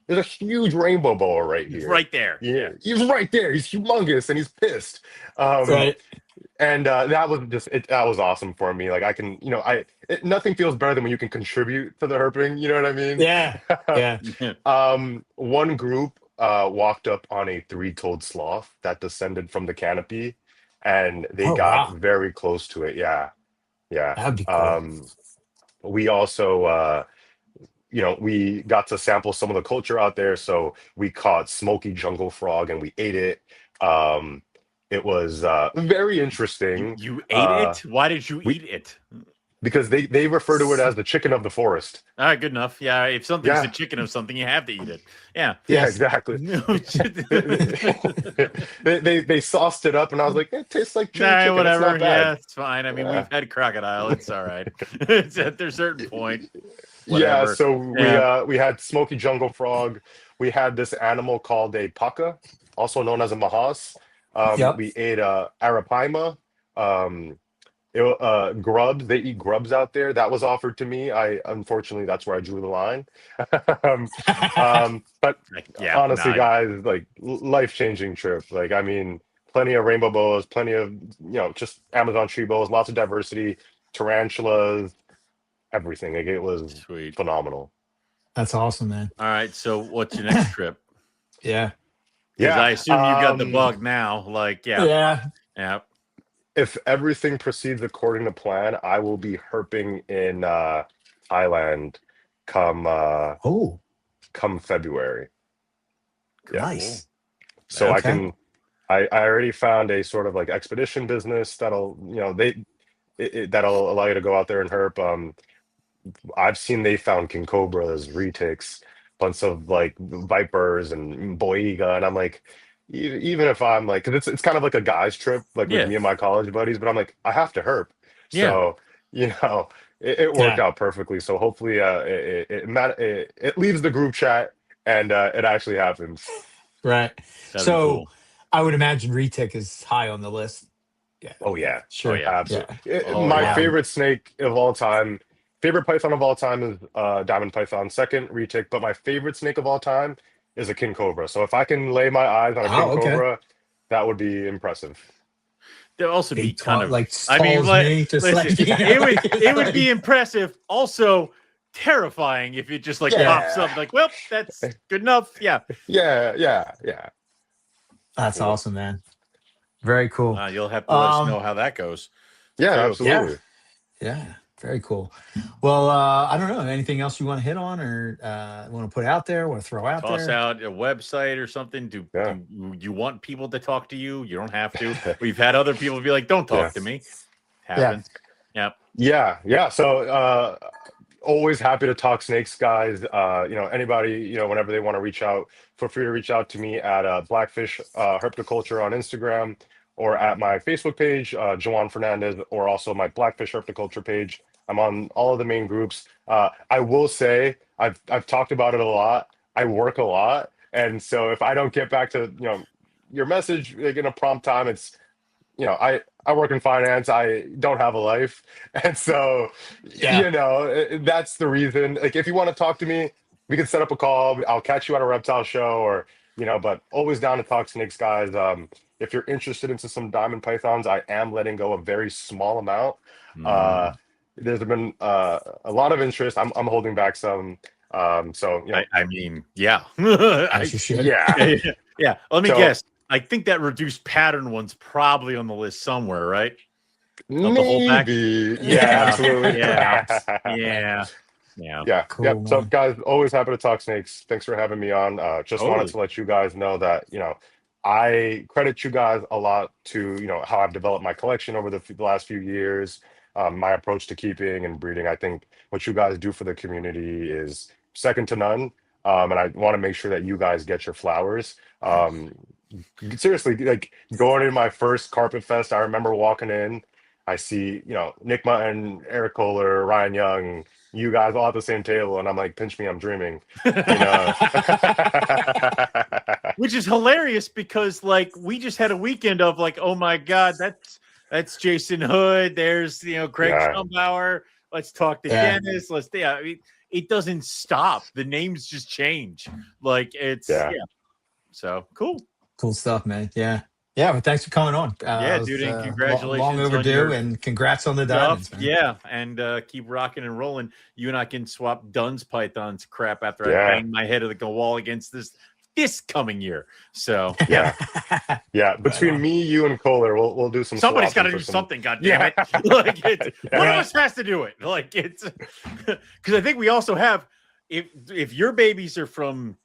there's a huge rainbow boa right He's here. right there. Yeah, he's right there. He's humongous, and he's pissed. Right. And that was that was awesome for me. Like I can, nothing feels better than when you can contribute to the herping. You know what I mean? Yeah. Yeah. One group walked up on a three-toed sloth that descended from the canopy, and they Oh got wow. very close to it. Yeah, yeah. That'd be cool. We also, we got to sample some of the culture out there. So we caught smoky jungle frog and we ate it. It was very interesting. You ate it? Why did you we eat it? because they refer to it as the chicken of the forest. All right, good enough. Yeah, if something's Yeah, the chicken of something, you have to eat it. Yeah. yeah, Yes. exactly. No. They sauced it up, and I was like, it tastes like chili Nah, chicken. It's whatever. not bad. Yeah, it's fine. I mean, Yeah. we've had crocodile. It's all right. It's at a certain point. Yeah, Whatever. so Yeah. we had smoky jungle frog. We had this animal called a paca, also known as a mahas. Yep. We ate arapaima. Grubs. They eat grubs out there. That was offered to me. I unfortunately that's where I drew the line. um, but Yeah, honestly, no, guys, like life-changing trip. Like I mean, plenty of rainbow boas, plenty of just Amazon tree boas, lots of diversity, tarantulas, everything. Like it was sweet. phenomenal. That's awesome, man. All right, so what's your next trip? Yeah. Because Yeah. I assume you got the bug now. Like, yeah. If everything proceeds according to plan, I will be herping in Thailand come Oh, come February. Yeah. nice. So I Okay. can I already found a sort of like expedition business that'll that'll allow you to go out there and herp. I've seen they found king cobras, retics, bunch of like vipers and boiga, and I'm like, even if I'm like, because it's kind of like a guy's trip, like with Yeah. me and my college buddies, but I'm like, I have to herp, Yeah. so it worked out perfectly. So hopefully, it leaves the group chat and it actually happens. Right. That'd be So cool. I would imagine retic is high on the list. Yeah. Oh yeah, Sure. yeah. absolutely. Oh, My yeah. favorite snake of all time, favorite python of all time is diamond python. Second, retic, but my favorite snake of all time is a king cobra. So if I can lay my eyes on a king Okay. cobra, that would be impressive. There'd also be Big kind talk, of like I mean, stalls like, me, just listen, like, you know, it would be impressive. Also terrifying if it just like Yeah. pops up. Like, well, that's good enough. Yeah. Yeah. That's Cool. awesome, man. Very cool. You'll have to let us know how that goes. Yeah, Too. absolutely. Yeah. Very cool. Well, I don't know. Anything else you want to hit on or want to put out there? Want to throw out Toss there? out a website or something. Do Yeah. you want people to talk to you? You don't have to. We've had other people be like, "Don't talk to me." Happens. Yeah. So always happy to talk snakes, guys. Anybody, whenever they want to reach out, feel free to reach out to me at Blackfish Herpetoculture on Instagram or at my Facebook page, Joan Fernandez, or also my Blackfish Herpetoculture page. I'm on all of the main groups. I will say I've talked about it a lot. I work a lot, and so if I don't get back to your message like in a prompt time, it's I work in finance. I don't have a life, and so that's the reason. Like, if you want to talk to me, we can set up a call. I'll catch you at a reptile show, or but always down to talk snakes, guys. If you're interested into some diamond pythons, I am letting go a very small amount. There's been a lot of interest. I'm holding back some. So I mean, yeah. As you should. Yeah. Let me guess. I think that reduced pattern one's probably on the list somewhere, right? Maybe. Yeah, absolutely. Yeah. Cool, Yep. So, man. guys, always happy to talk snakes. Thanks for having me on. Just wanted to let you guys know that I credit you guys a lot to how I've developed my collection over the last few years. My approach to keeping and breeding. I think what you guys do for the community is second to none. And I want to make sure that you guys get your flowers. Seriously, like going in my first carpet fest, I remember walking in, I see, Nick Mutton, Eric Kohler, Ryan Young, you guys all at the same table, and I'm like, pinch me, I'm dreaming. Which is hilarious because like we just had a weekend of like, oh my God, that's Jason Hood. There's Craig Schumbauer. Let's talk to Dennis. I mean, it doesn't stop. The names just change. Like it's So cool. Cool stuff, man. Yeah. Well, thanks for coming on. Dude, and congratulations. Long overdue, and congrats on the diamonds, man. Yeah, and keep rocking and rolling. You and I can swap Dunn's pythons crap after I bang my head of the wall against this coming year. So yeah. Between me, you, and Kohler, we'll do some. Somebody's got to do something. God damn it! Like one of us has to do it. Like it's because I think we also have if your babies are from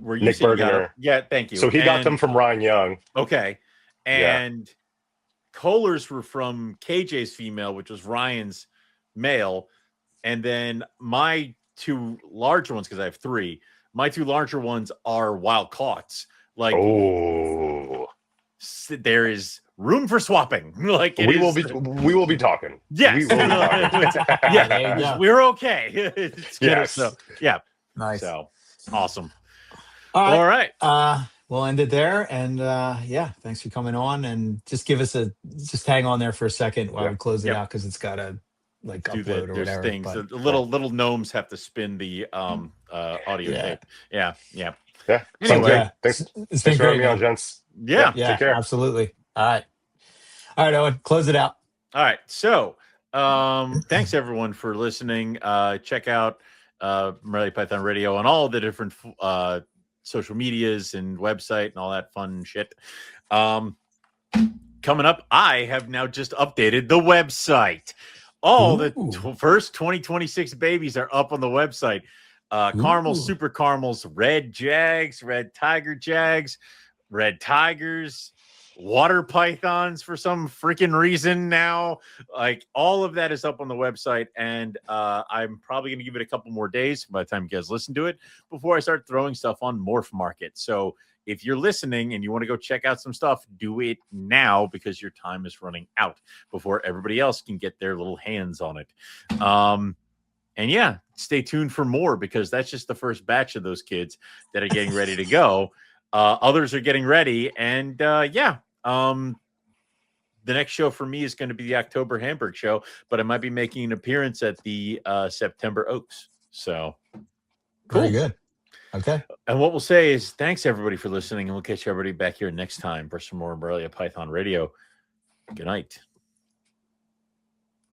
where you Nick Bergener. Thank you. So he got them from Ryan Young. Okay. And Kohler's were from KJ's female, which was Ryan's male. And then my two larger ones, because I have three, my two larger ones are wild caughts. Like, there is room for swapping. Like we will be talking. Yes. We will be talking. We're okay. Yes. So, Nice. So awesome. All right. Well, we'll end it there. And yeah, thanks for coming on. And just just hang on there for a second while we close it out, because it's got to like Do upload or there's whatever. things. But The little gnomes have to spin the audio tape. Yeah. Anyway, Good. Thanks. It's been Thanks for having great, me on, man. gents. Yeah. Take care. Absolutely. All right, Owen, close it out. All right. So thanks everyone for listening. Check out Morelia Python Radio on all the different social medias and website and all that fun shit. Coming up, I have now just updated the website. All the first 2026 babies are up on the website. Caramels, super caramels, red jags, red tiger jags, red tigers, water pythons for some freaking reason now. Like, all of that is up on the website, and I'm probably going to give it a couple more days by the time you guys listen to it before I start throwing stuff on Morph Market. So if you're listening and you want to go check out some stuff, do it now, because your time is running out before everybody else can get their little hands on it. And yeah, stay tuned for more, because that's just the first batch of those kids that are getting ready to go. Others are getting ready. And the next show for me is going to be the October Hamburg show, but I might be making an appearance at the September Oaks. So cool. Very good. Okay. And what we'll say is thanks everybody for listening, and we'll catch everybody back here next time for some more Morelia Python Radio. Good night.